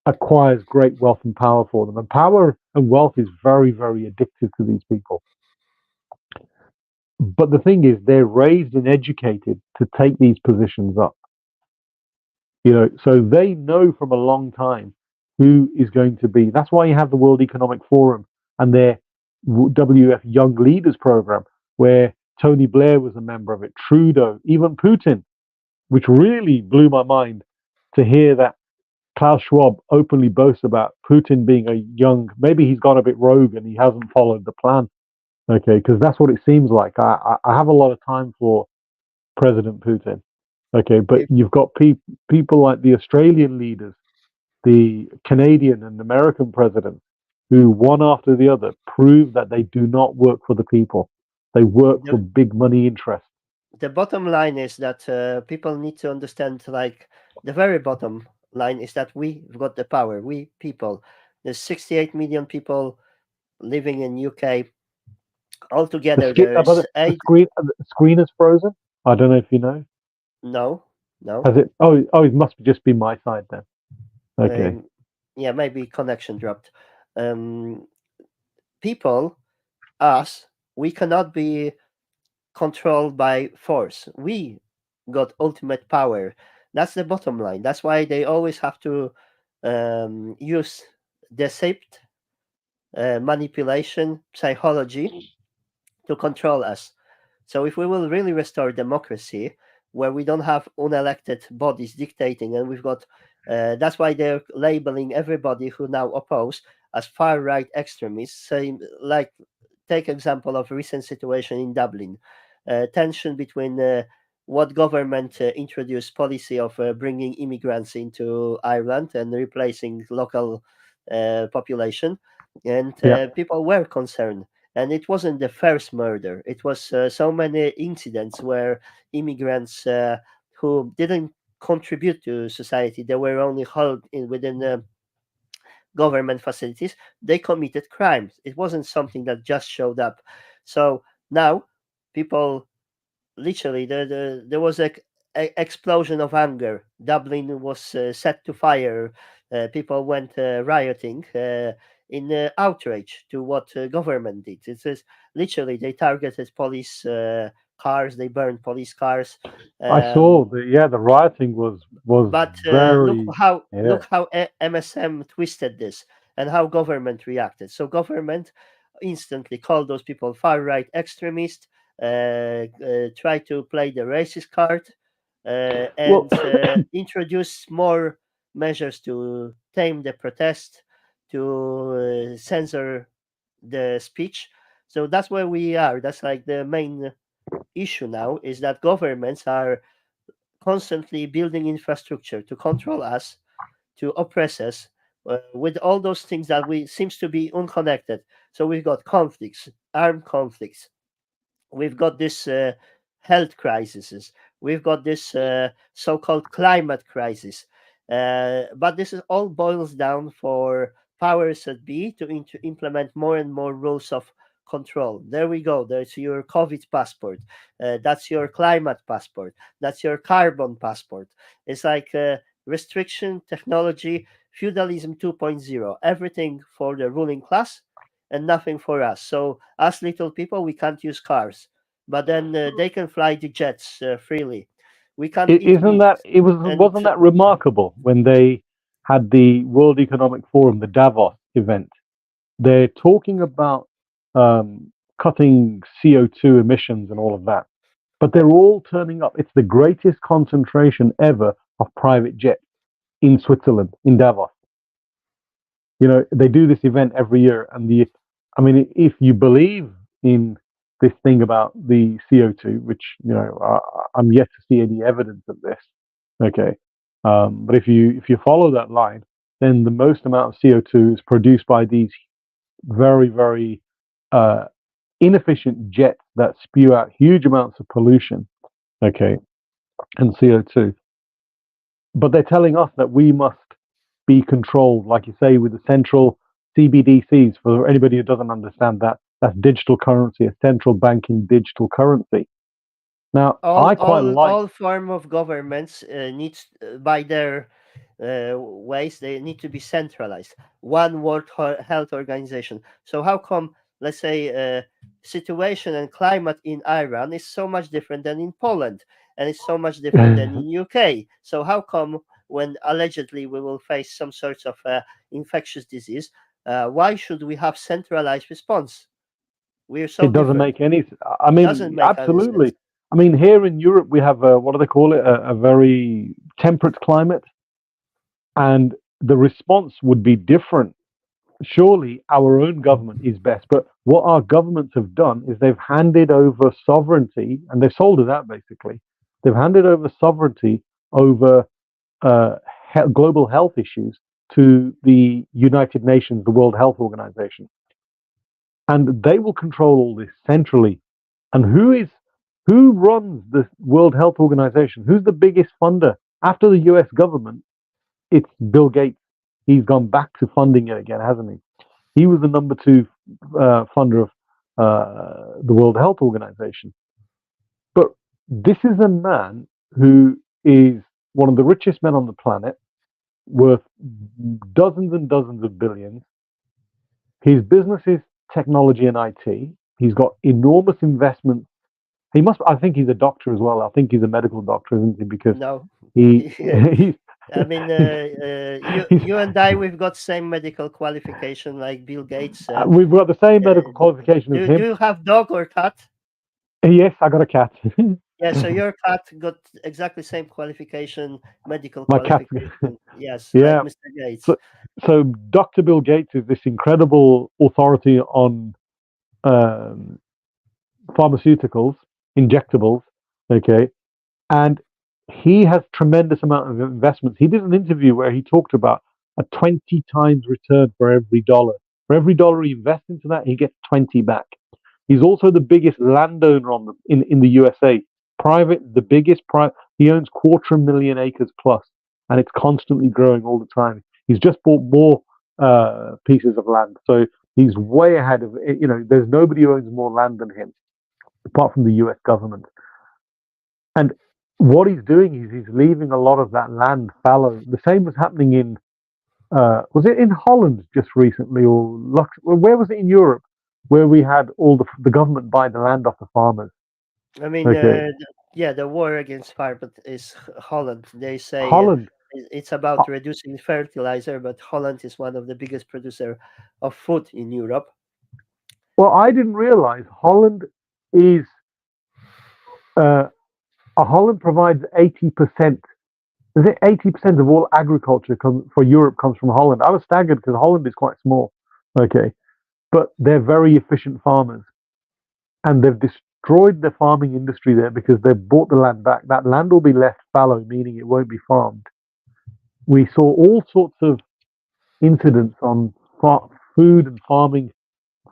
acquires great wealth and power for them. And power and wealth is very, very addictive to these people. But the thing is, they're raised and educated to take these positions up. So they know from a long time who is going to be. That's why you have the World Economic Forum and their WF Young Leaders program, where Tony Blair was a member of it, Trudeau, even Putin, which really blew my mind to hear that Klaus Schwab openly boasts about Putin being maybe he's gone a bit rogue and he hasn't followed the plan. Okay, because that's what it seems like. I have a lot of time for President Putin. Okay, but if, you've got people like the Australian leaders, the Canadian and American presidents, who one after the other prove that they do not work for the people. They work for the big money interests. the bottom line is that people need to understand, like the very bottom line is that we've got the power. We people, there's 68 million people living in UK. Altogether, there is The eight. screen is frozen. I don't know if you know. No, no. Has it? Oh, it must just be my side then. Okay. Um, yeah, maybe connection dropped. Um, People, us, we cannot be controlled by force. We got ultimate power. That's the bottom line. That's why they always have to use deceit, manipulation, psychology to control us. So if we will really restore democracy, where we don't have unelected bodies dictating, and we've got, that's why they're labeling everybody who now oppose as far right extremists. Saying, like, take example of recent situation in Dublin, tension between what government introduced policy of bringing immigrants into Ireland and replacing local population, and Yeah. people were concerned. And it wasn't the first murder. It was so many incidents where immigrants who didn't contribute to society, they were only held within government facilities, they committed crimes. It wasn't something that just showed up. So now people literally there was explosion of anger. Dublin was set to fire. People went rioting in outrage to what government did. It is literally they targeted police cars. They burned police cars. I saw Um, the rioting was but very, yeah. look how MSM twisted this and how government reacted. So government instantly called those people far right extremists, try to play the racist card, Well, and introduce more measures to tame the protest, to censor the speech. So that's where we are. That's like the main issue now is that governments are constantly building infrastructure to control us, to oppress us, with all those things that we seems to be unconnected. So we've got conflicts, armed conflicts. We've got this health crises. We've got this so-called climate crisis. But this is all boils down for powers that be to implement more and more rules of control. There we go. There's your COVID passport. That's your climate passport. That's your carbon passport. It's like restriction, technology, feudalism 2.0. Everything for the ruling class and nothing for us. So us little people, we can't use cars, but then they can fly the jets freely. We can't eat isn't meat, that it was and wasn't that remarkable when they had the World Economic Forum, the Davos event? They're talking about cutting CO2 emissions and all of that, but they're all turning up. It's the greatest concentration ever of private jets in Switzerland, in Davos. They do this event every year, and I mean, if you believe in this thing about the CO2, which I'm yet to see any evidence of this. Okay, but if you follow that line, then the most amount of CO2 is produced by these very very uh, inefficient jets that spew out huge amounts of pollution. Okay, and CO2. But they're telling us that we must be controlled, like you say, with the central CBDCs. For anybody who doesn't understand that, that's digital currency, a central banking digital currency. Now, I quite like. all form of governments needs by their ways they need to be centralized. One World Health Organization. So how come, let's say, situation and climate in Iran is so much different than in Poland, and it's so much different than in UK? So how come when allegedly we will face some sorts of infectious disease, why should we have centralized response? We're so It doesn't different. make any. I Doesn't mean, make any sense. absolutely. I mean, here in Europe, we have what do they call it? A very temperate climate, and the response would be different. Surely our own government is best. But what our governments have done is they've handed over sovereignty, and they've sold it out basically. They've handed over sovereignty over uh, global health issues to the United Nations, the World Health Organization, and they will control all this centrally. And who runs the World Health Organization? Who's the biggest funder after the U.S. government? It's Bill Gates. He's gone back to funding it again, hasn't he? He was the number two funder of the World Health Organization. But this is a man who is one of the richest men on the planet, worth dozens and dozens of billions. His business is technology and IT. He's got enormous investments. He must. I think he's a doctor as well. I think he's a medical doctor, isn't he? Because No. he he's, I mean, he's you and I, we've got same medical qualification like Bill Gates. we've got the same Uh, medical qualification as do him. you have dog or cat? Yes, I got a cat. Yeah, so your cat got exactly same qualification, medical My cat. qualification. Yes, like Yeah. Mr. Gates. So, so Dr. Bill Gates is this incredible authority on um, pharmaceuticals, injectables. Okay, and he has tremendous amount of investments. He did an interview where he talked about a 20 times return for every dollar. For every dollar he invests into that, he gets 20 back. He's also the biggest landowner in the USA. Private, the biggest private. He owns 250,000 acres plus, and it's constantly growing all the time. He's just bought more pieces of land, so he's way ahead of. There's nobody who owns more land than him, apart from the U.S. government. And what he's doing is he's leaving a lot of that land fallow. The same was happening in was it in Holland just recently, or where was it in Europe, where we had all the government buy the land off the farmers? I mean, Okay, yeah, the war against farmers is Holland. They say Holland. it's about Ho- reducing fertilizer, but Holland is one of the biggest producer of food in Europe. Well, I didn't realize Holland is uh, Holland provides 80%. Is it 80% of all agriculture for Europe comes from Holland? I was staggered because Holland is quite small. Okay, but they're very efficient farmers, and they've destroyed the farming industry there because they've bought the land back. That land will be left fallow, meaning it won't be farmed. We saw all sorts of incidents on food and farming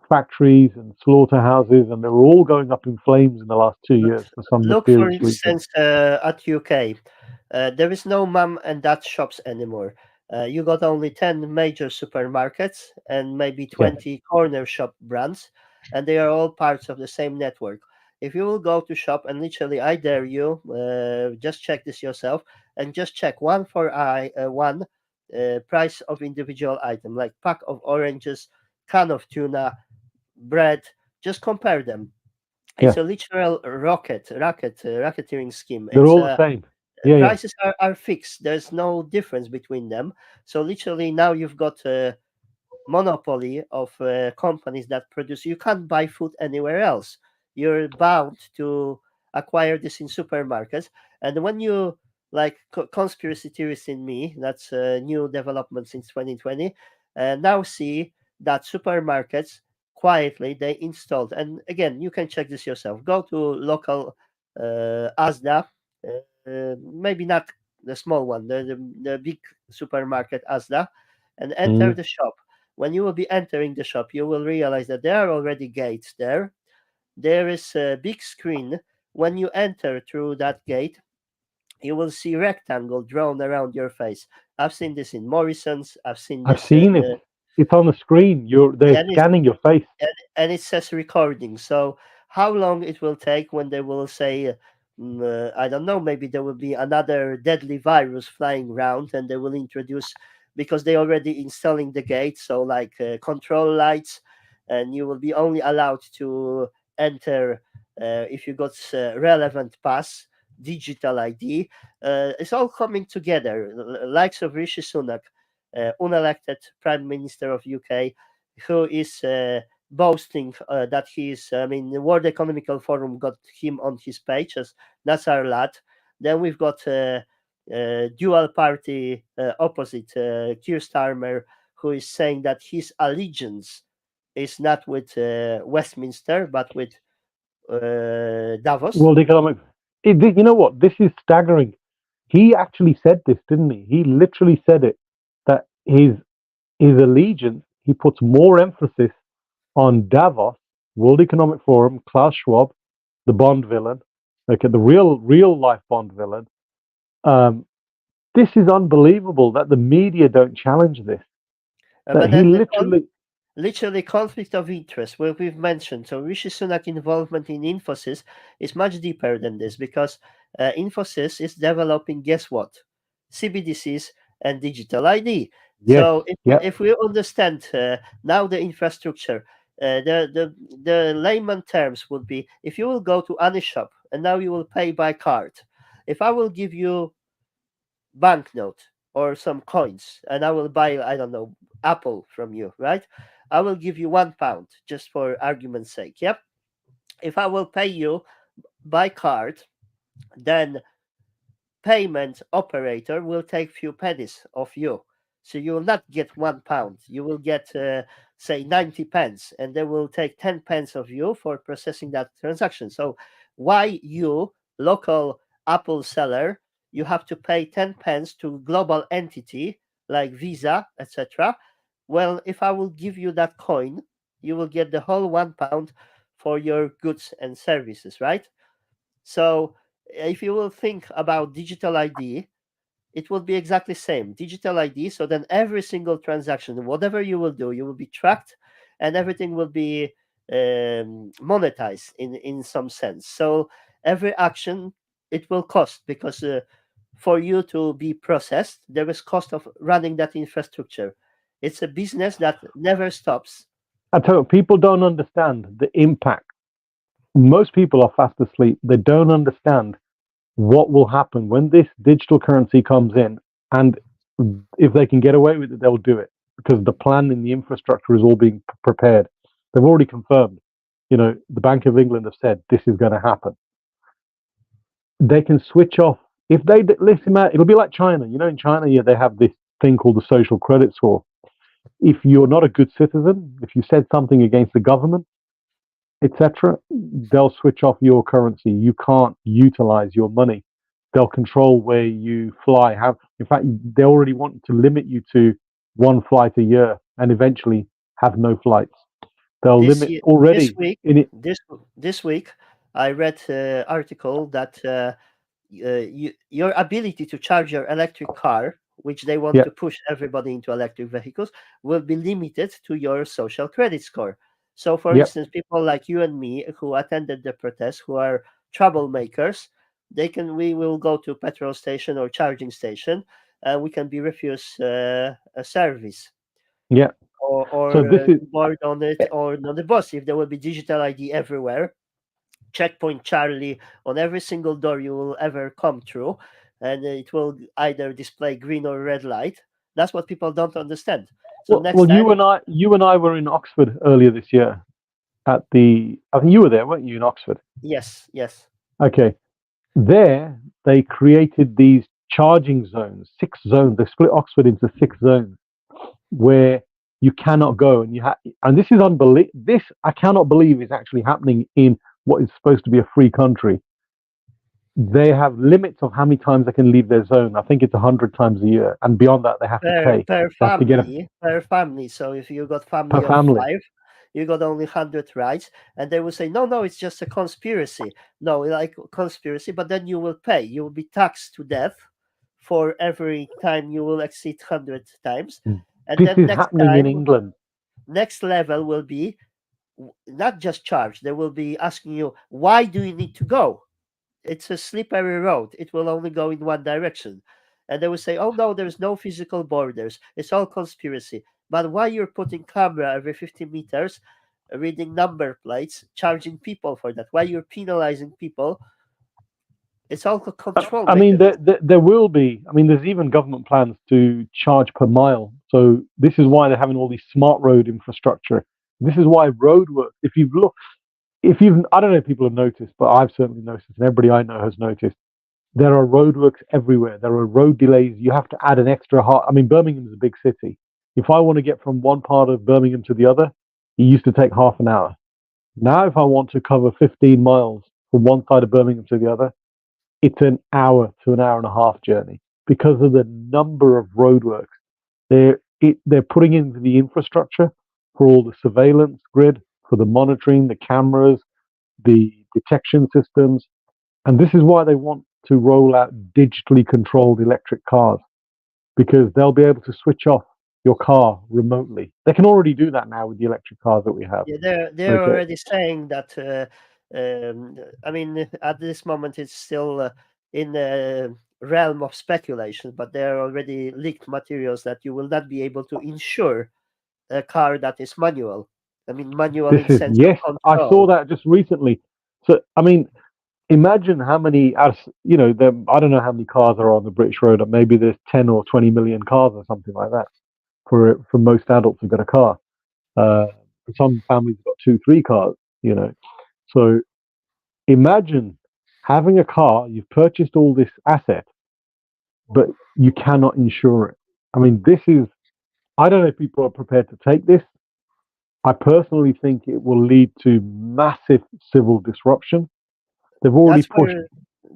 factories and slaughterhouses, and they were all going up in flames in the last 2 years for some Look, for mysterious reason. instance, at UK, there is no mum and dad shops anymore. You got only 10 major supermarkets and maybe Yeah, 20 corner shop brands, and they are all parts of the same network. If you will go to shop, and literally, I dare you, just check this yourself, and just check one for one price of individual item, like pack of oranges, can of tuna, bread. Just compare them. It's yeah, a literal racketeering scheme. they're It's all the same. Yeah, yeah. prices are fixed. There's no difference between them. So literally now you've got a monopoly of companies that produce. You can't buy food anywhere else. You're bound to acquire this in supermarkets. And when you like conspiracy theorists in me, that's a new development since 2020, now see that supermarkets quietly they installed. And again, you can check this yourself. Go to local Asda, maybe not the small one, the big supermarket Asda, and enter Mm. the shop. When you will be entering the shop, you will realize that there are already gates there. There is a big screen. When you enter through that gate, you will see rectangle drawn around your face. I've seen this in Morrison's. I've seen I've this, seen it. It's on the screen. They're and it's scanning your face. and it says recording. So how long it will take when they will say, I don't know, maybe there will be another deadly virus flying around, and they will introduce because they already installing the gate, so like control lights, and you will be only allowed to enter if you got relevant pass. Digital ID, it's all coming together. Likes of Rishi Sunak, unelected Prime Minister of UK, who is boasting that he's, I mean, the World Economical Forum got him on his page as that's our lad. Then we've got dual party opposite, Keir Starmer, who is saying that his allegiance is not with Westminster, but with Davos. World Economic. You know what? This is staggering. He actually said this, didn't he? He literally said it that his allegiance. He puts more emphasis on Davos, World Economic Forum, Klaus Schwab, the Bond villain, okay, the real life Bond villain. Um, this is unbelievable that the media don't challenge this. That But he then literally, literally conflict of interest, where we've mentioned. So Rishi Sunak involvement in Infosys is much deeper than this because Infosys is developing, guess what? CBDCs and digital ID. yes, So yeah, if we understand now the infrastructure, the layman terms would be if you will go to any shop and now you will pay by card. If I will give you banknote or some coins and I will buy, I don't know, apple from you, right? I will give you £1 just for argument's sake. Yep. If I will pay you by card, then payment operator will take few pennies off you. So you will not get £1. You will get, say, 90 pence, and they will take 10 pence of you for processing that transaction. So why you, local Apple seller, you have to pay 10 pence to global entity like Visa, etc. Well, if I will give you that coin, you will get the whole £1 for your goods and services, right? So if you will think about digital ID, it will be exactly same digital ID. So then every single transaction, whatever you will do, you will be tracked, and everything will be monetized in some sense. So every action. it will cost because for you to be processed, there is cost of running that infrastructure. It's a business that never stops. I tell you, people don't understand the impact. Most people are fast asleep. They don't understand what will happen when this digital currency comes in, and if they can get away with it, they'll do it because the plan and the infrastructure is all being prepared. They've already confirmed. The Bank of England have said this is going to happen. They can switch off if they listen. It'll be like China. In China, yeah, they have this thing called the social credit score. If you're not a good citizen, if you said something against the government, etc., they'll switch off your currency. You can't utilize your money. They'll control where you fly. In fact, they already want to limit you to one flight a year, and eventually have no flights. They'll This limit year, this already week, in it. this week, I read article that your ability to charge your electric car, which they want Yeah, to push everybody into electric vehicles, will be limited to your social credit score. So, for yeah, instance, people like you and me who attended the protest, who are troublemakers, we will go to petrol station or charging station, and we can be refused a service yeah. So or this is board on it or on the bus if there will be digital ID everywhere, checkpoint Charlie on every single door you will ever come through, and it will either display green or red light. That's what people don't understand. So next well. time, You and I were in Oxford earlier this year at the. I think you were there, weren't you, in Oxford? yes, yes, Okay. There, they created these charging zones, 6 zones. They split Oxford into 6 zones where you cannot go, and this is unbelievable. This I cannot believe is actually happening in what is supposed to be a free country. They have limits of how many times they can leave their zone. I think it's 100 times a year, and beyond that, they have to per pay. They have to get a per family. So if you got per family of family. five, you got only 100 rights, and they will say, no, no, it's just a conspiracy. No, like conspiracy, but then you will pay. You will be taxed to death for every time you will exceed 100 times, and This then is happening in England. next level will be not just charge. They will be asking you, why do you need to go? It's a slippery road. It will only go in one direction. And they will say, oh no, there's no physical borders. It's all conspiracy. But why you're putting camera every 50 meters, reading number plates, charging people for that? Why you're penalizing people? It's all a control I mean, mechanism. there will be. I mean, there's even government plans to charge per mile. So this is why they're having all these smart road infrastructure. This is why roadwork. I don't know if people have noticed, but I've certainly noticed, and everybody I know has noticed. There are roadworks everywhere. There are road delays. You have to add an extra half. I mean, Birmingham is a big city. If I want to get from one part of Birmingham to the other, it used to take half an hour. Now, if I want to cover 15 miles from one side of Birmingham to the other, it's an hour to an hour and a half journey because of the number of roadworks. They're putting in the infrastructure for all the surveillance grid, for the monitoring, the cameras, the detection systems, and this is why they want to roll out digitally controlled electric cars because they'll be able to switch off your car remotely. They can already do that now with the electric cars that we have. Yeah, they're Okay, already saying that. I mean, at this moment, it's still in the realm of speculation, but there are already leaked materials that you will not be able to insure a car that is manual. I mean, manual this in is sense of yes, I saw control. that just recently. So I mean, imagine how many, I don't know how many cars are on the British road. Maybe there's 10 or 20 million cars or something like that for most adults who've got a car. For some families have got two, three cars. So imagine having a car. You've purchased all this asset, but you cannot insure it. I mean, this is. I don't know if people are prepared to take this. I personally think it will lead to massive civil disruption. They've already That's pushed.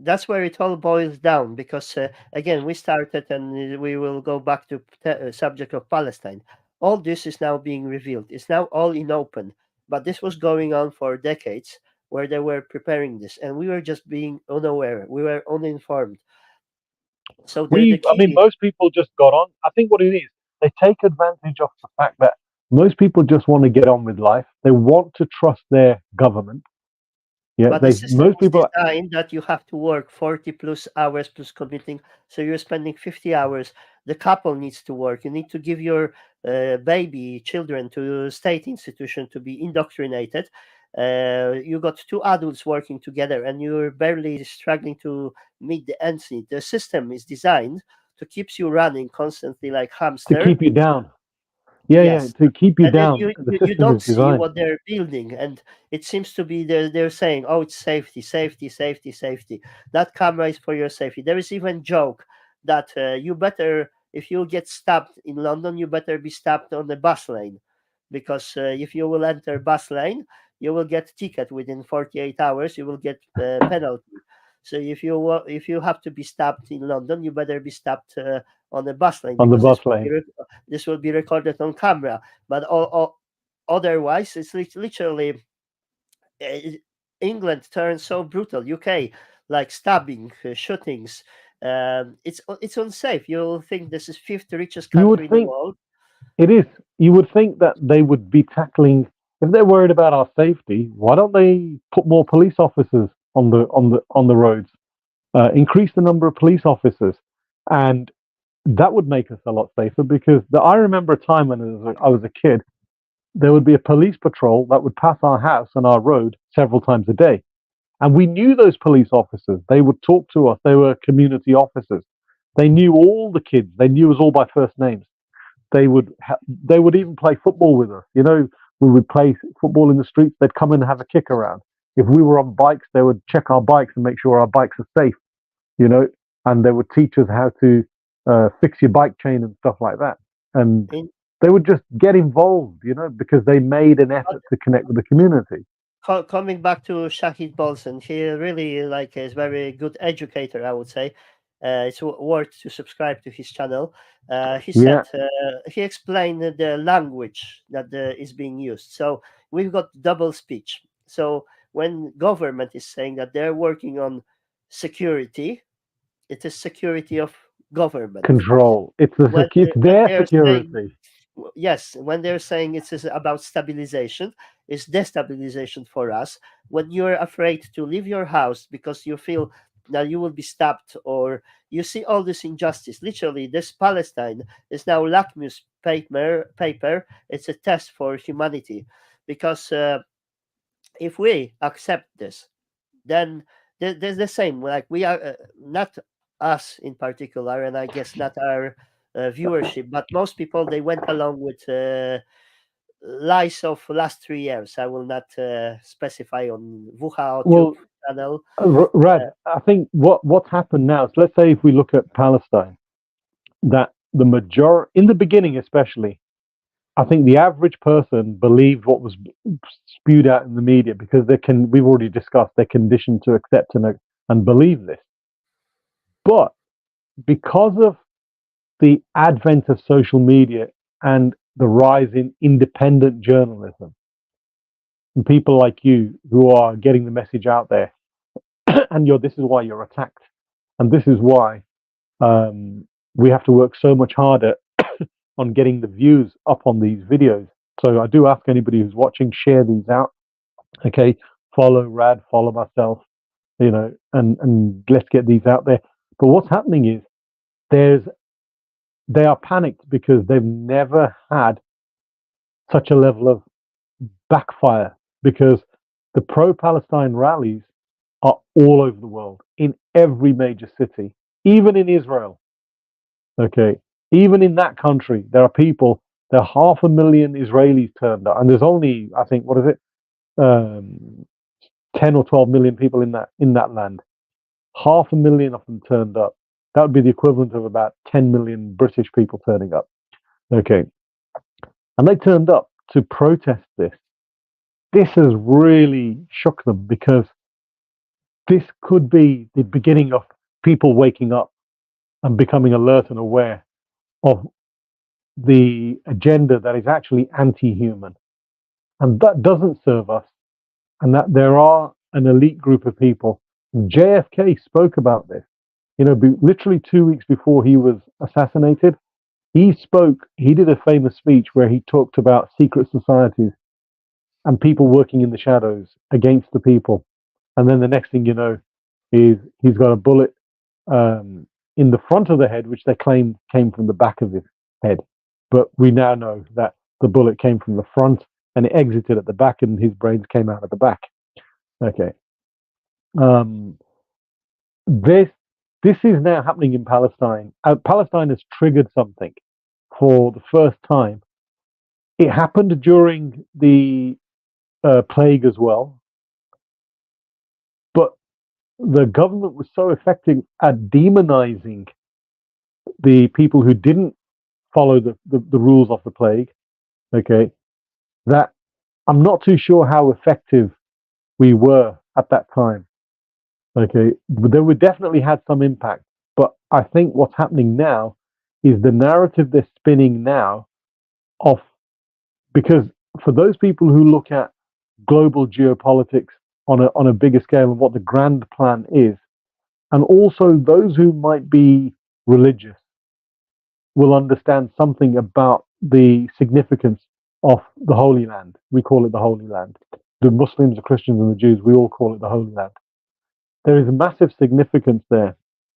that's where it all boils down because again we started and we will go back to subject of Palestine. All this is now being revealed. It's now all in open, but this was going on for decades where they were preparing this and we were just being unaware, we were uninformed. So the I mean, key, most people just got on. I think what it is, they take advantage of the fact that most people just want to get on with life. They want to trust their government. Yeah, But the they system most is people. designed that you have to work 40 plus hours plus commuting. So you're spending 50 hours. The couple needs to work. You need to give your baby, children to state institution to be indoctrinated. You got two adults working together and you're barely struggling to meet the ends need. The system is designed to keeps you running constantly like To hamster. keep you down. Yeah, yeah, Yes, to keep you and then down. you, The you you system is don't see designed. what they're building, and it seems to be they're saying, "Oh, it's safety, safety, safety, safety." That camera is for your safety. There is even joke that you better, if you get stabbed in London, you better be stabbed on the bus lane, because if you will enter bus lane, you will get ticket within 48 hours. You will get penalty. So if you have to be stabbed in London, you better be stabbed on the bus lane On the because bus lane. this will be recorded on camera. But otherwise, it's literally uh, England turns so brutal. UK like stabbing, shootings. It's unsafe. You'll think this is fifth richest You would country in the think world. it is. You would think that they would be tackling. If they're worried about our safety, why don't they put more police officers on the roads? Increase the number of police officers, and that would make us a lot safer. Because I remember a time when I was a kid, there would be a police patrol that would pass our house and our road several times a day. And we knew those police officers. They would talk to us. They were community officers. They knew all the kids. They knew us all by first names. They would even play football with us. We would play football in the streets. They'd come in and have a kick around. If we were on bikes, they would check our bikes and make sure our bikes are safe. You know, and they would teach us how to fix your bike chain and stuff like that. And In they would just get involved, because they made an effort to connect with the community. Coming back to Shahid Bolson, he really like is very good educator, I would say. It's worth to subscribe to his channel. He said Yeah, he explained the language that is being used. So we've got double speech. So when government is saying that they're working on security, it is security of government. control. It's When their they're saying security. yes, when they're saying it's about stabilization, it's destabilization for us. When you're afraid to leave your house because you feel that you will be stabbed, or you see all this injustice, literally this Palestine is now lakmus paper. It's a test for humanity, because if we accept this, then there's the same, like we are not us in particular, and I guess not our viewership, but most people, they went along with lies of last 3 years. I will not specify on Wuha or Tube Well, channel. Rad, I think what's happened now is, let's say if we look at Palestine, that the major in the beginning especially, I think the average person believed what was spewed out in the media, because we've already discussed, they're conditioned to accept and believe this. But because of the advent of social media and the rise in independent journalism, and people like you who are getting the message out there, and this is why you're attacked, and this is why we have to work so much harder on getting the views up on these videos. So I do ask anybody who's watching, share these out. Okay, follow Rad, follow myself, and let's get these out there. But what's happening is there's they are panicked because they've never had such a level of backfire, because the pro-Palestine rallies are all over the world, in every major city, even in Israel. Okay, even in that country, there are people. There are 500,000 Israelis turned up, and there's only, I think, what is it, 10 or 12 million people in that land. 500,000 of them turned up. That would be the equivalent of about 10 million British people turning up. Okay, and they turned up to protest this. This has really shook them, because this could be the beginning of people waking up and becoming alert and aware of the agenda that is actually anti-human, and that doesn't serve us, and that there are an elite group of people. JFK spoke about this. Literally 2 weeks before he was assassinated, he did a famous speech where he talked about secret societies and people working in the shadows against the people. and then the next thing you know is he's got a bullet um, in the front of the head, which they claim came from the back of his head. But we now know that the bullet came from the front and it exited at the back, and his brains came out at the back. Okay. Um, this this is now happening in Palestine. Palestine has triggered something for the first time. It happened during the plague as well, but the government was so effective at demonizing the people who didn't follow the rules of the plague, okay, that I'm not too sure how effective we were at that time. Okay, but they would definitely had some impact. But I think what's happening now is the narrative they're spinning now of, because for those people who look at global geopolitics on a bigger scale and what the grand plan is, and also those who might be religious will understand something about the significance of the Holy Land. We call it the Holy Land. The Muslims, the Christians, and the Jews, we all call it the Holy Land. There is a massive significance there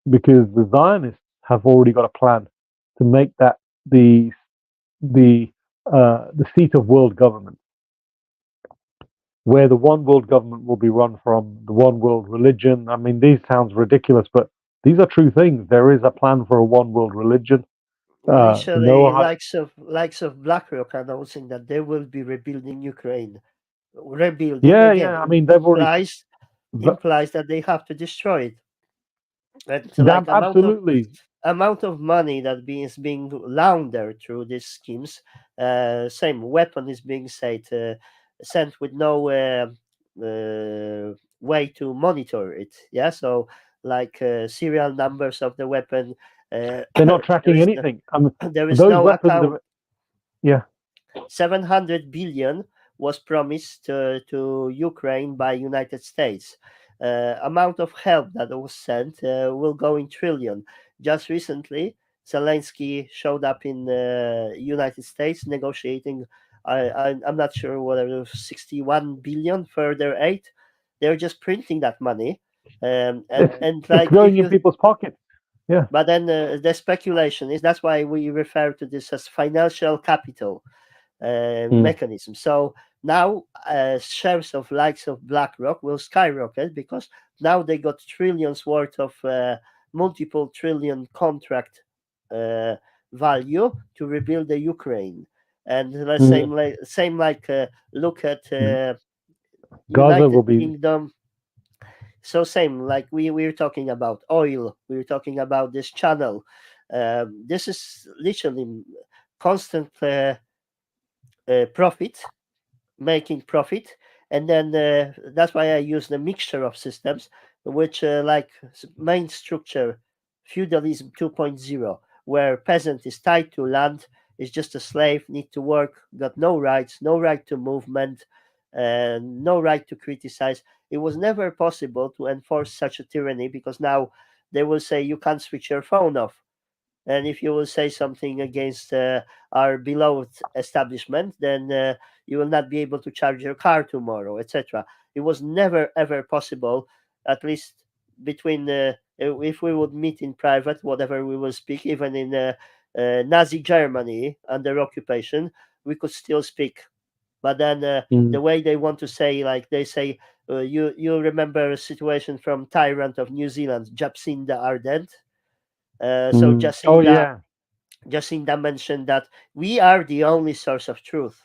because the Zionists have already got a plan to make that the the seat of world government, where the one world government will be run from the one world religion. I mean, these sounds ridiculous, but these are true things. There is a plan for a one world religion. Literally, No, likes of BlackRock announcing that they will be rebuilding Ukraine. Rebuilding yeah, again yeah. I mean, they've already. implies that they have to destroy it. And like Absolutely. amount of money that is being laundered through these schemes. Same weapon is being sent with no way to monitor it. Yeah, so like serial numbers of the weapon. They're not There tracking is no, anything. there is Those no weapons account. are. Yeah. 700 billion was promised to Ukraine by United States. Amount of help that was sent will go in trillion. Just recently, Zelensky showed up in United States negotiating. I'm not sure whether it was 61 billion further aid. They're just printing that money, and It's like if going in you people's pockets. Yeah. but then the speculation is that's why we refer to this as financial capital Mm. mechanism. So now shares of likes of BlackRock will skyrocket because now they got trillions worth of multiple trillion contract uh, value to rebuild the Ukraine. And the Mm. same like look at Gaza United will be. Kingdom. So same like we were talking about oil. We were talking about this channel. This is literally constant profit, making profit, and then that's why I use the mixture of systems, which like main structure, feudalism 2.0, where peasant is tied to land, is just a slave, need to work, got no rights, no right to movement, no right to criticize. It was never possible to enforce such a tyranny because now they will say you can't switch your phone off, and if you will say something against our beloved establishment, then you will not be able to charge your car tomorrow, etc. It was never ever possible, at least between if we would meet in private, whatever we will speak, even in Nazi Germany under occupation, we could still speak. But then Mm. the way they want to say, like they say, you remember a situation from Tyrant of New Zealand, Jacinda Ardern. So Mm. Oh Jacinda yeah. Jacinda mentioned that we are the only source of truth.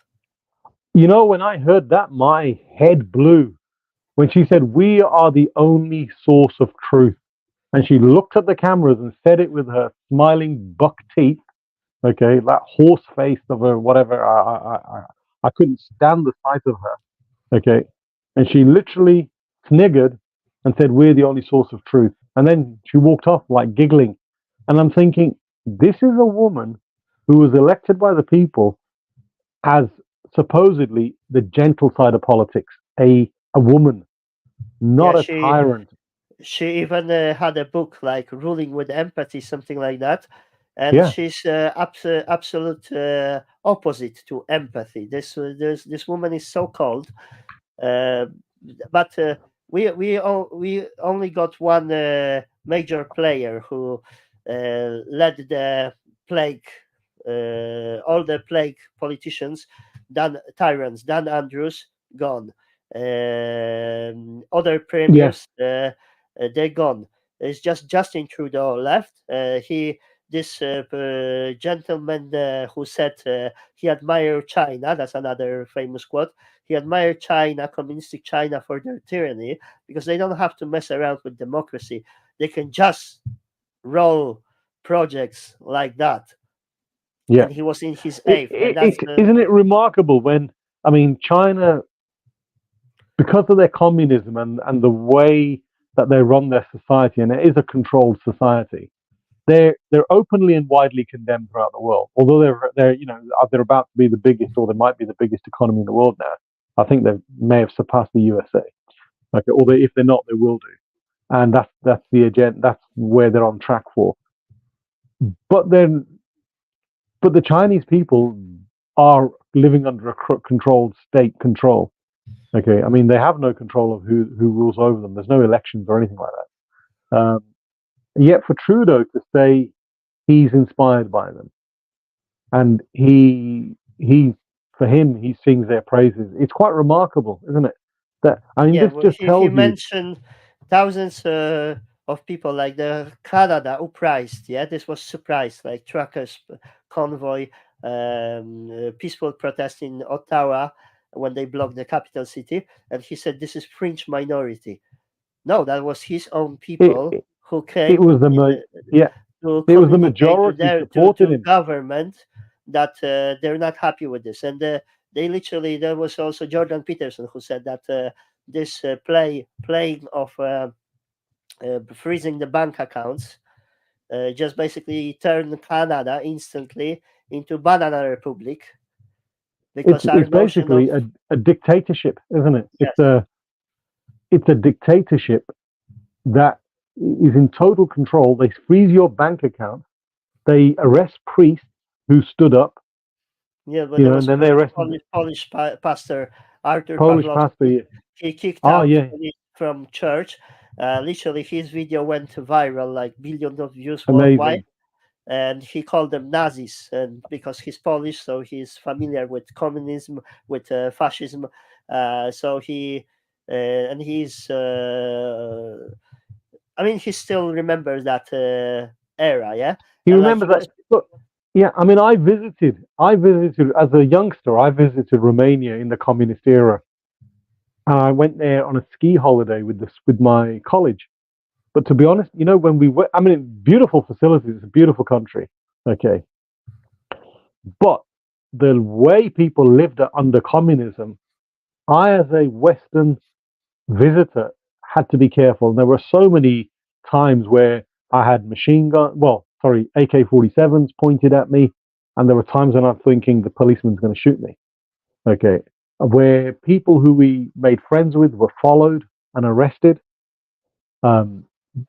You know, when I heard that, my head blew when she said, "We are the only source of truth." And she looked at the cameras and said it with her smiling buck teeth. Okay, that horse face of her, whatever. I couldn't stand the sight of her. Okay, and she literally sniggered and said, "We're the only source of truth." And then she walked off like giggling. And I'm thinking, this is a woman who was elected by the people as supposedly the gentle side of politics, a woman, Yeah, not a tyrant. she even had a book like Ruling with Empathy, something like that, and Yeah. she's absolute opposite to empathy. This woman is so cold, uh, but we only got one major player who led the plague, all the plague politicians, Dan Andrews gone. Other Yeah, premiers, they're gone. It's just Justin Trudeau left. He this gentleman who said he admired China. That's another famous quote. He admired China, communistic China, for their tyranny because they don't have to mess around with democracy. They can just roll projects like that. yeah. And he was in his eighth, and that's Isn't it remarkable when, I mean, China, because of their communism and the way that they run their society, and it is a controlled society, they're openly and widely condemned throughout the world. Although they're about to be the biggest, or they might be the biggest economy in the world now. I think they may have surpassed the USA. Like, although if they're not, they will do. And that's the agenda. That's where they're on track for. But then, but the Chinese people are living under a controlled state control. Okay, I mean they have no control of who rules over them. There's no elections or anything like that. Yet for Trudeau to say he's inspired by them, and he for him he sings their praises. It's quite remarkable, isn't it? That, I mean, yeah. this Well, just he tells you mentioned thousands of people like the Canada uprised. Yeah, this was surprise, like truckers convoy, peaceful protest in Ottawa when they blocked the capital city, and he said this is fringe minority. No, that was his own it. people It, who it came was yeah, to it was the communicate to majority their supported to him. government that they're not happy with this, and they literally, there was also Jordan Peterson who said that this playing of freezing the bank accounts just basically turned Canada instantly into banana republic because our It's notion of basically a dictatorship, isn't it? yes, It's a dictatorship that is in total control. They freeze your bank account. They arrest priests who stood up, yeah, but there and was then they arrested Polish pastor Arthur Polish Pawlowski. pastor. He kicked Oh out yeah, from church. Literally, his video went viral, like billions of views worldwide. amazing. And he called them Nazis, and because he's Polish, so he's familiar with communism, with fascism. So he and he's. I mean, he still remembers that era, yeah. He And like he remembers was, that. Look, yeah, I mean, I visited as a youngster. I visited Romania in the communist era, and I went there on a ski holiday with my college. But to be honest, when we went, I mean, beautiful facilities, it's a beautiful country. Okay, but the way people lived under communism, I, as a Western visitor, had to be careful. And there were so many times where I had AK-47s pointed at me, and there were times when I'm thinking the policeman's going to shoot me. Okay, where people who we made friends with were followed and arrested. Um,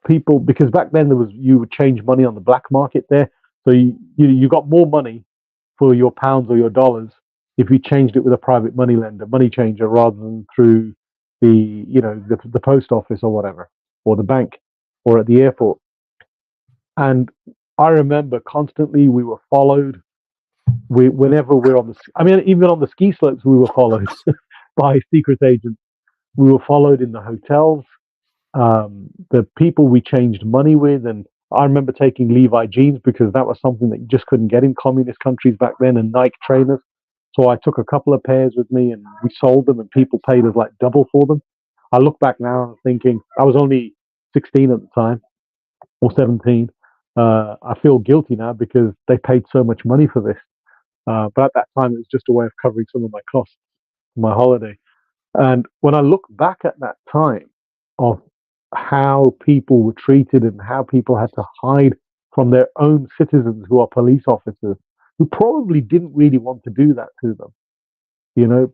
People, because back then you would change money on the black market there, so you got more money for your pounds or your dollars if you changed it with a private money changer, rather than through the post office or whatever, or the bank, or at the airport. And I remember constantly we were followed. Whenever we're on I mean, even on the ski slopes, we were followed by secret agents. We were followed in the hotels. The people we changed money with, and I remember taking Levi jeans because that was something that you just couldn't get in communist countries back then, and Nike trainers. So I took a couple of pairs with me, and we sold them, and people paid us like double for them. I look back now and thinking I was only 16 at the time, or 17. I feel guilty now because they paid so much money for this. But at that time, it was just a way of covering some of my costs for my holiday. And when I look back at that time of how people were treated and how people had to hide from their own citizens who are police officers, who probably didn't really want to do that to them,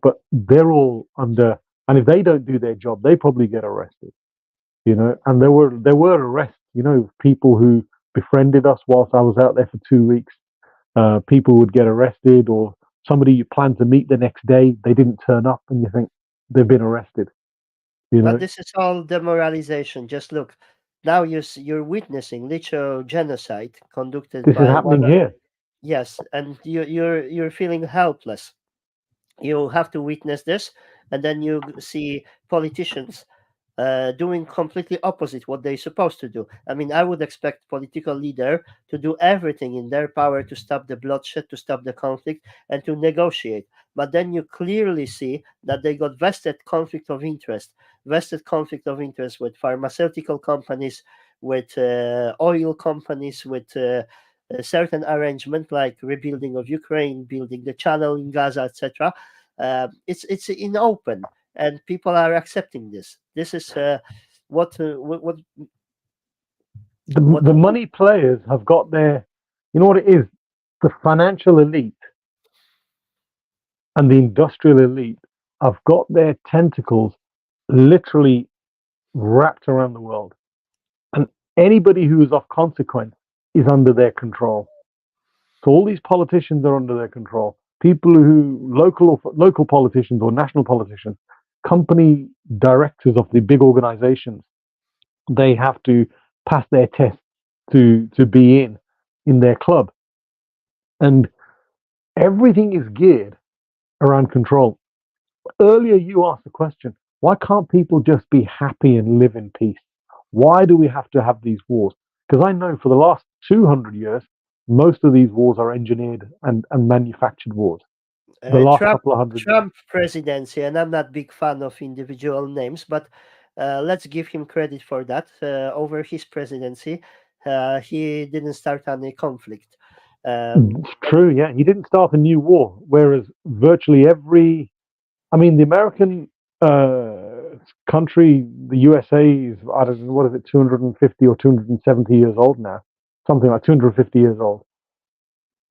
but they're all under, and if they don't do their job, they probably get arrested, and there were arrests, people who befriended us whilst I was out there for 2 weeks. People would get arrested, or somebody you planned to meet the next day, they didn't turn up, and you think they've been arrested. You But know, this is all demoralization. Just look, now you're witnessing literal genocide conducted this is by one. happening here. Yes, and you're feeling helpless. You have to witness this, and then you see politicians doing completely opposite what they're supposed to do. I mean, I would expect political leader to do everything in their power to stop the bloodshed, to stop the conflict, and to negotiate. But then you clearly see that they got vested conflict of interest with pharmaceutical companies, with oil companies, with a certain arrangement like rebuilding of Ukraine, building the channel in Gaza, etc. It's in open, and people are accepting this. This is what The what money players have got their, you know what it is? The financial elite and the industrial elite have got their tentacles literally wrapped around the world. And anybody who is of consequence is under their control. So all these politicians are under their control. People who local politicians or national politicians, company directors of the big organizations, they have to pass their tests to be in their club. And everything is geared around control. Earlier, you asked the question, why can't people just be happy and live in peace? Why do we have to have these wars? Because I know for the last 200 years, most of these wars are engineered and manufactured wars. The last Trump couple of 100 years. Trump presidency, and I'm not big fan of individual names, but let's give him credit for that. Over his presidency, he didn't start any conflict. It's And true, yeah. He didn't start a new war, whereas virtually every, I mean, the American country, the USA is, I don't know, what is it, 250 or 270 years old now? Something like 250 years old.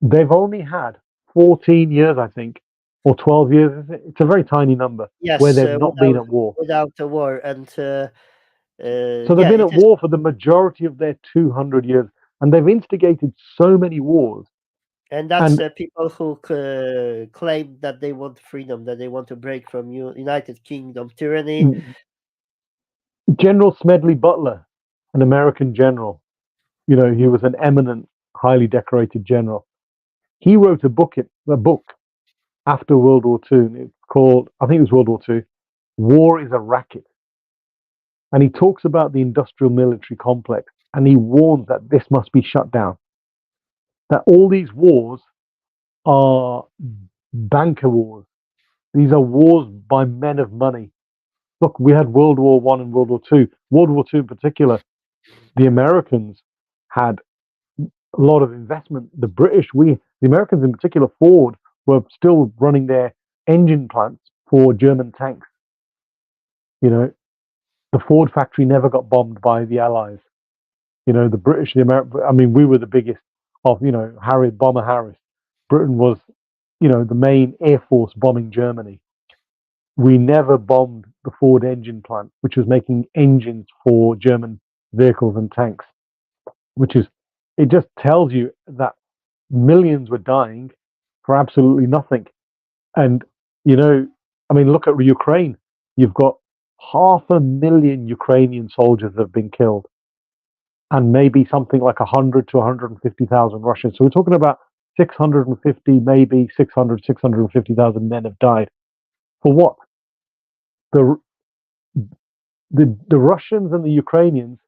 They've only had 14 years, I think, or 12 years. It's a very tiny number where yes, they've not been at war. without a war, and So they've yeah, been it at is. war for the majority of their 200 years, and they've instigated so many wars. And that's And people who claim that they want freedom, that they want to break from United Kingdom tyranny. General Smedley Butler, an American general, you know, he was an eminent, highly decorated general. He wrote a book after World War II. And it's called, I think it was World War II, War is a Racket. And he talks about the industrial military complex, and he warns that this must be shut down. That all these wars are banker wars. These are wars by men of money. Look, we had World War One and World War Two. World War Two in particular, the Americans had a lot of investment. The Americans in particular, Ford, were still running their engine plants for German tanks. You know, the Ford factory never got bombed by the Allies. You know, the British, the American, I mean, we were the biggest of, you know, Bomber Harris. Britain was, you know, the main air force bombing Germany. We never bombed the Ford engine plant, which was making engines for German vehicles and tanks, which is, it just tells you that millions were dying for absolutely nothing. And, you know, I mean, look at Ukraine. You've got 500,000 Ukrainian soldiers that have been killed, and maybe something like 100 to 150,000 Russians. So we're talking about 650, maybe 600, 650,000 men have died. For what? The, the Russians and the Ukrainians,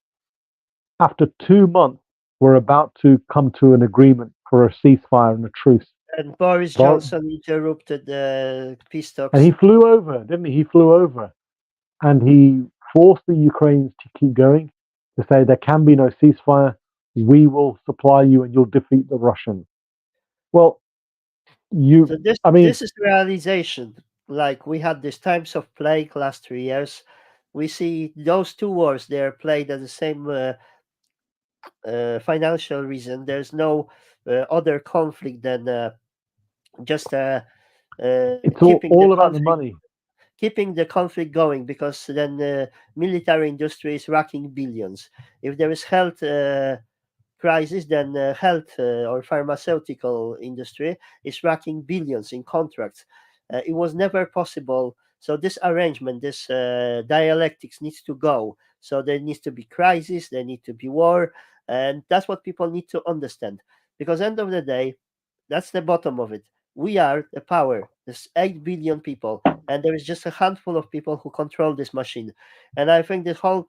after 2 months, were about to come to an agreement for a ceasefire and a truce. And Boris Bor- Johnson interrupted the peace And he talks. flew over, didn't he? He flew over and he forced the Ukrainians to keep going, to say there can be no ceasefire. We will supply you and you'll defeat the Russians. Well, So you, this I mean, this is realization. Like we had these times of plague last 3 years. We see those two wars, they are played at the same financial reason. There's no other conflict than just it's keeping the all about the conflict money. going, because then military industry is racking billions. If there is health crisis, then health or pharmaceutical industry is racking billions in contracts. It was never possible So this arrangement, this dialectics needs to go. So there needs to be crisis, there need to be war, and that's what people need to understand. Because end of the day, that's the bottom of it. We are the power. There's 8 billion people, and there is just a handful of people who control this machine. And I think this whole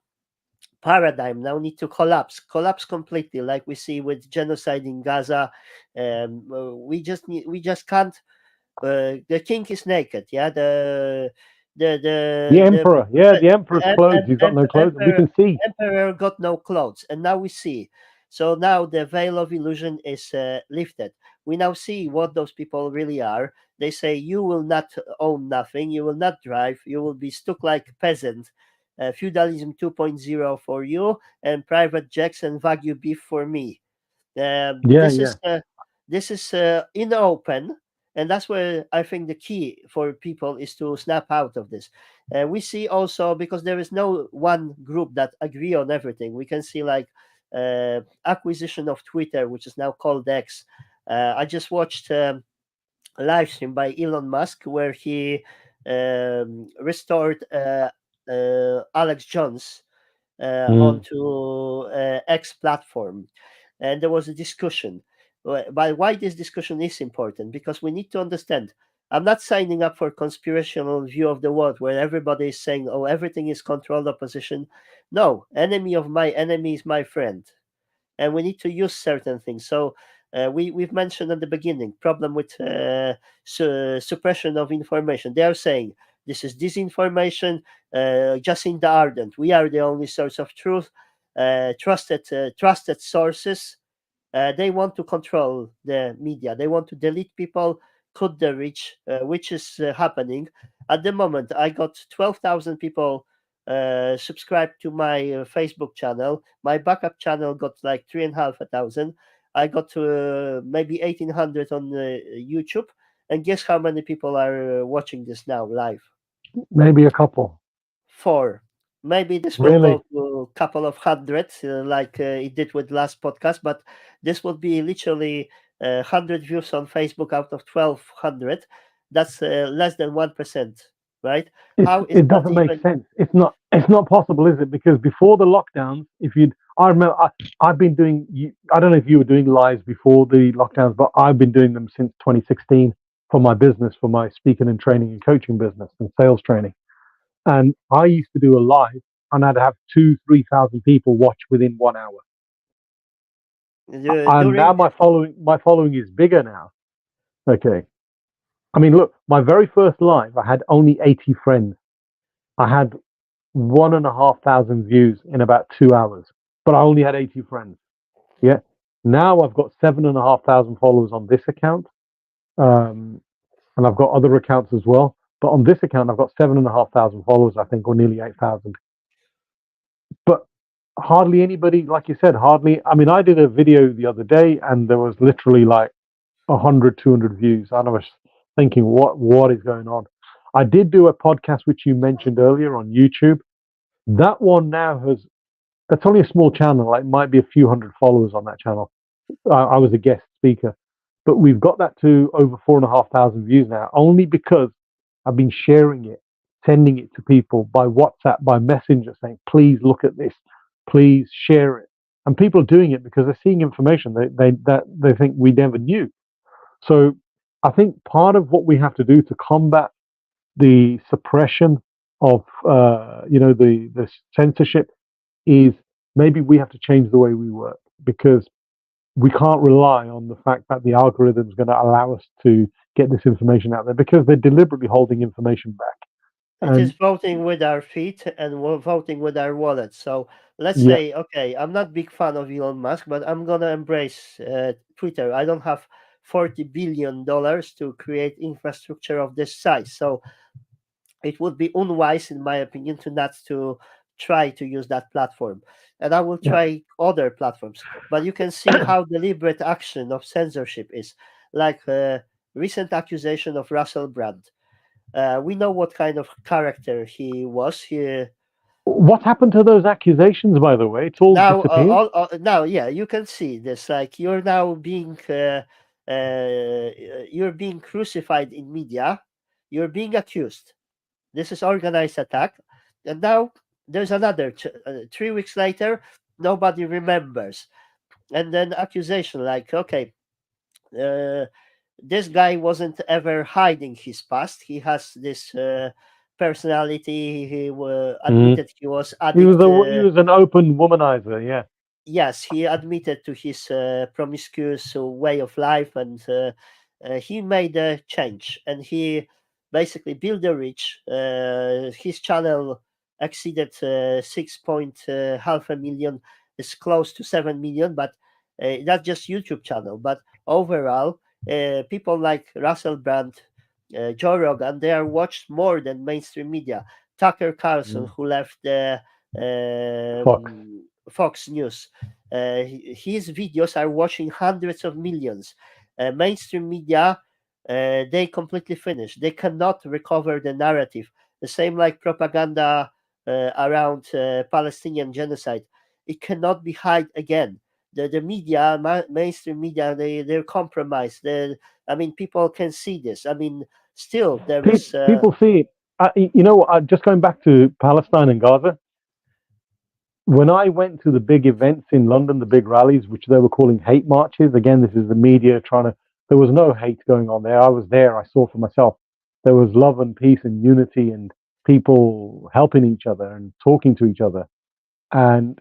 paradigm now need to collapse completely, like we see with genocide in Gaza. We just can't. The king is naked. Yeah, the The the the emperor, yeah, the emperor's clothes. He's got no clothes. We emperor can see. got no clothes, and now we see. So now the veil of illusion is lifted. We now see what those people really are. They say you will not own nothing, you will not drive, you will be stuck like a peasant. Feudalism 2.0 for you, and private jets and wagyu beef for me. Um, Yeah, this yeah. is uh, this is in the open, and that's where I think the key for people is to snap out of this. We see also, because there is no one group that agree on everything. We can see like acquisition of Twitter, which is now called X. I just watched a live stream by Elon Musk where he restored Alex Jones Mm. onto X platform, and there was a discussion. But why this discussion is important? Because we need to understand. I'm not signing up for conspirational view of the world where everybody is saying, "Oh, everything is controlled opposition." No, enemy of my enemy is my friend, and we need to use certain things. So we've mentioned at the beginning problem with suppression of information. They are saying this is disinformation. Jacinda Ardern, we are the only source of truth. Trusted sources. They want to control the media. They want to delete people, cut the reach, which is happening at the moment. I got 12,000 people subscribed to my Facebook channel. My backup channel got like 3,500. I got maybe 1,800 on YouTube. And guess how many people are watching this now live? Maybe a couple. Four. Maybe this will go Really? to a couple of hundred, like it did with last podcast, but this would be literally 100 views on Facebook out of 1,200. That's less than 1%, right? How is It that doesn't make even? sense. It's not possible, is it? Because before the lockdowns, if you'd I remember I've been doing I don't know if you were doing lives before the lockdowns, but I've been doing them since 2016 for my business, for my speaking and training and coaching business and sales training. And I used to do a live and I'd have 3,000 people watch within 1 hour. And now During my following is bigger now. Okay. I mean, look, my very first live, I had only 80 friends. I had 1,500 views in about 2 hours, but I only had 80 friends. Yeah. Now I've got 7,500 followers on this account, um, and I've got other accounts as well. But on this account, I've got 7,500 followers, I think, or nearly 8,000. But hardly anybody, like you said, hardly. I mean, I did a video the other day, and there was literally like 100, 200 views. And I was thinking, what is going on? I did do a podcast which you mentioned earlier on YouTube. That one now has that's only a small channel. Like, it might be a few hundred followers on that channel. I was a guest speaker, but we've got that to over 4,500 views now, only because I've been sharing it, sending it to people by WhatsApp, by Messenger, saying, "Please look at this, please share it." And people are doing it because they're seeing information that they think we never knew. So I think part of what we have to do to combat the suppression of the censorship is maybe we have to change the way we work, because we can't rely on the fact that the algorithm is going to allow us to get this information out there, because they're deliberately holding information back. it is And voting with our feet and we're voting with our wallets. So let's yeah, say, okay, I'm not big fan of Elon Musk, but I'm gonna embrace Twitter. I don't have $40 billion to create infrastructure of this size, so it would be unwise, in my opinion, to not to try to use that platform. And I will yeah. try other platforms. But you can see how deliberate action of censorship is, like recent accusation of Russell Brand. We know what kind of character he was. What happened to those accusations, by the way? It's all disappeared. Now, yeah, you can see this. Like you're now you're being crucified in media. You're being accused. This is organized attack. And now there's another 3 weeks later, nobody remembers. And then accusation like, okay, uh, this guy wasn't ever hiding his past. He has this personality. He Mhm. admitted he was addict. He was an open womanizer. Yeah. Yes, he admitted to his promiscuous way of life, and he made a change. And he basically built a reach. His channel exceeded 6.5 million, is close to 7 million, but that's just YouTube channel. But overall, people like Russell Brand, Joe Rogan, they are watched more than mainstream media. Tucker Carlson, Mm. who left the Fox. Fox News. His videos are watching hundreds of millions. Mainstream media, they completely finished. They cannot recover the narrative. The same like propaganda around Palestinian genocide. It cannot be hid again. The media, mainstream media, they're compromised. I mean, people can see this. I mean, still there is. People see it. You know, just going back to Palestine and Gaza, when I went to the big events in London, the big rallies, which they were calling hate marches, again, this is the media trying to, there was no hate going on there. I was there, I saw for myself. There was love and peace and unity and people helping each other and talking to each other. And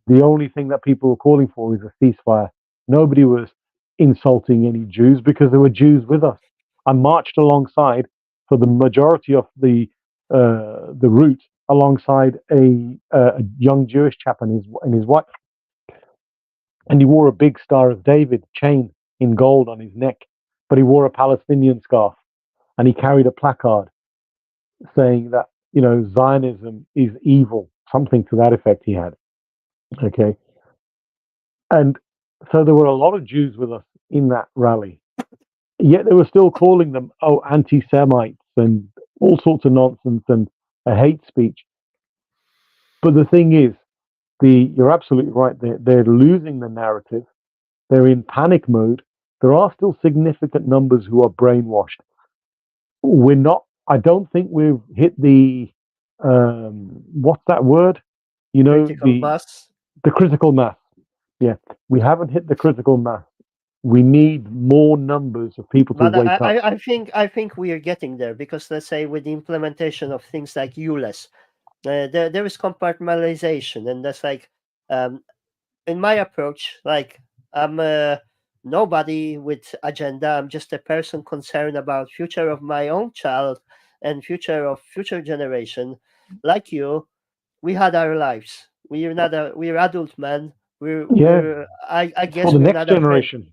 the only thing that people were calling for is a ceasefire. Nobody was insulting any Jews because there were Jews with us. I marched alongside for the majority of the route alongside a young Jewish chap and his wife, and he wore a big Star of David chain in gold on his neck, but he wore a Palestinian scarf, and he carried a placard saying that Zionism is evil, something to that effect. He had okay. And so there were a lot of Jews with us in that rally. Yet they were still calling them, oh, anti Semites and all sorts of nonsense and a hate speech. But the thing is, you're absolutely right. They're losing the narrative. They're in panic mode. There are still significant numbers who are brainwashed. We're not, I don't think we've hit what's that word? You know, Critical mass. the critical mass. Yeah, we haven't hit the critical mass. We need more numbers of people to But wake up. I think we are getting there, because let's say with the implementation of things like ULES, there is compartmentalization, and that's like, um, in my approach, like, I'm nobody with agenda. I'm just a person concerned about future of my own child and future of future generation. Like you, we had our lives. We're adult men. Yeah, I it's for guess the we're next not afraid. generation.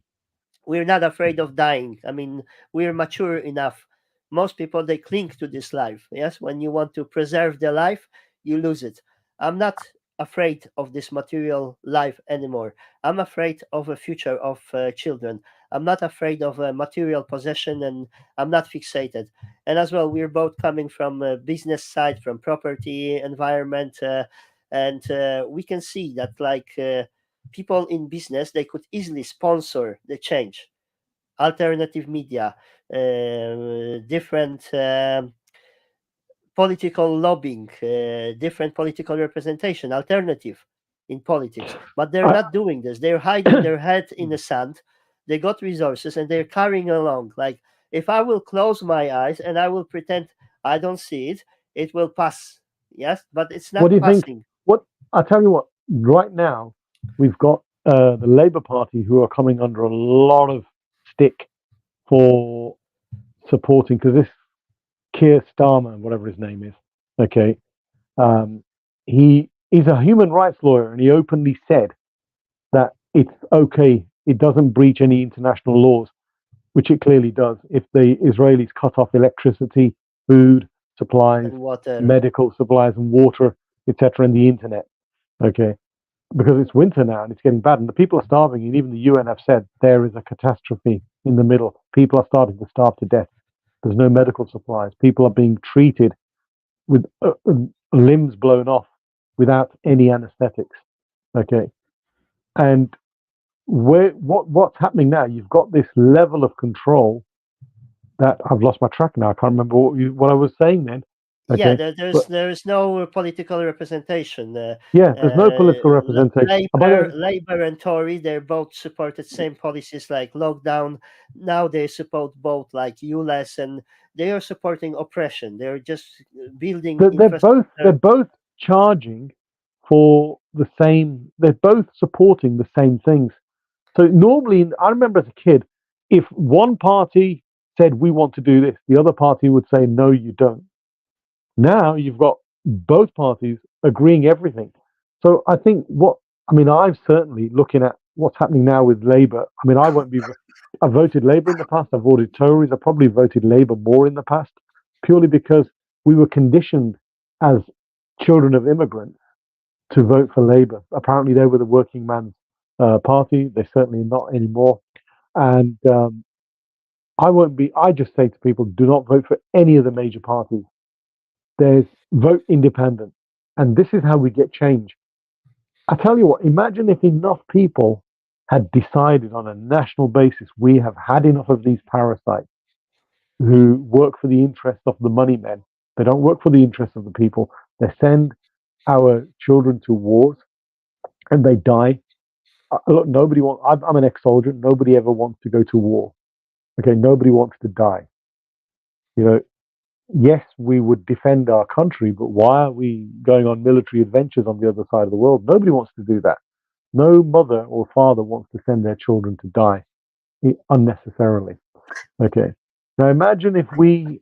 We're not afraid of dying. I mean, we're mature enough. Most people, they cling to this life. Yes, when you want to preserve the life, you lose it. I'm not afraid of this material life anymore. I'm afraid of a future of children. I'm not afraid of material possession, and I'm not fixated. And as well, we're both coming from a business side, from property environment, and we can see that, like, people in business, they could easily sponsor the change. Alternative media, different political lobbying, different political representation, alternative in politics. But they're I, not doing this. They're hiding their head in the sand. They got resources and they're carrying along. Like, if I will close my eyes and I will pretend I don't see it, it will pass. Yes, but it's what do not you think? passing. What I tell you what, right now we've got the Labour Party who are coming under a lot of stick for supporting because this Keir Starmer, whatever his name is, okay, um, he is a human rights lawyer and he openly said that it's okay, it doesn't breach any international laws, which it clearly does, if the Israelis cut off electricity, food supplies, And water. medical supplies, and water, etc., and the internet. Okay, because it's winter now and it's getting bad, and the people are starving. And even the UN have said there is a catastrophe in the middle. People are starting to starve to death. There's no medical supplies. People are being treated with limbs blown off without any anesthetics. Okay, and what's happening now? You've got this level of control that I've lost my track now. I can't remember what I was saying then. Yeah, Okay, but there is no political representation. yeah, there's no political representation. And by the way, Labour and Tory, they both supported same policies like lockdown. Now they support both like ULEZ, and they are supporting oppression. They're just building they're infrastructure. both charging for the same. They're both supporting the same things. So normally, I remember as a kid, if one party said we want to do this, the other party would say no, you don't. Now you've got both parties agreeing everything. So I think I'm certainly looking at what's happening now with Labour. I mean, I won't be. I've voted Labour in the past. I've voted Tories. I've probably voted Labour more in the past, purely because we were conditioned as children of immigrants to vote for Labour. Apparently, they were the working man's party. They're certainly not anymore. And I won't be. I just say to people, do not vote for any of the major parties. There's vote independent. And this is how we get change. I tell you what, imagine if enough people had decided on a national basis, we have had enough of these parasites who work for the interests of the money men. They don't work for the interests of the people. They send our children to wars and they die. Look, nobody wants, I'm an ex soldier. Nobody ever wants to go to war. Okay, nobody wants to die. You know, yes, we would defend our country, but why are we going on military adventures on the other side of the world? Nobody wants to do that. No mother or father wants to send their children to die unnecessarily. Okay. Now imagine if we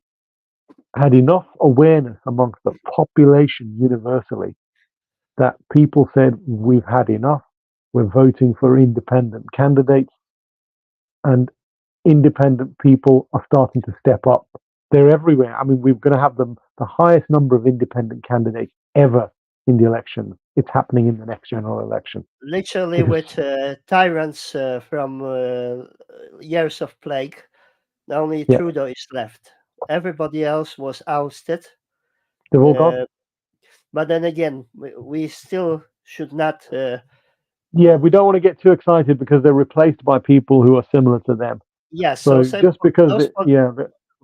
had enough awareness amongst the population universally that people said, we've had enough. We're voting for independent candidates, and independent people are starting to step up. They're everywhere. I mean, we're going to have the highest number of independent candidates ever in the elections. It's happening in the next general election. Literally, It is, with tyrants from years of plague, only yeah, Trudeau is left. Everybody else was ousted. they're all gone. Uh, but then again, we still should not. Yeah, we don't want to get too excited because they're replaced by people who are similar to them. Yeah, so So same, just because,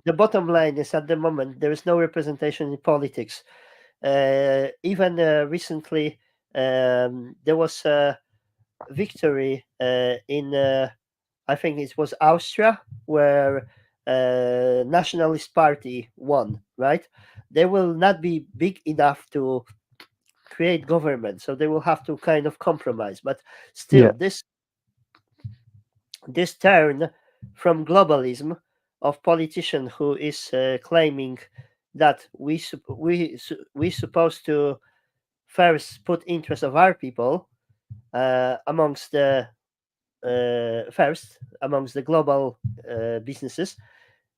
the bottom line is at the moment there is no representation in politics. Even recently, there was a victory in I think it was Austria where nationalist party won. Right, they will not be big enough to create government, so they will have to kind of compromise. But yeah, still, this turn from globalism of politician who is claiming that we supposed to first put interest of our people amongst the first amongst the global businesses.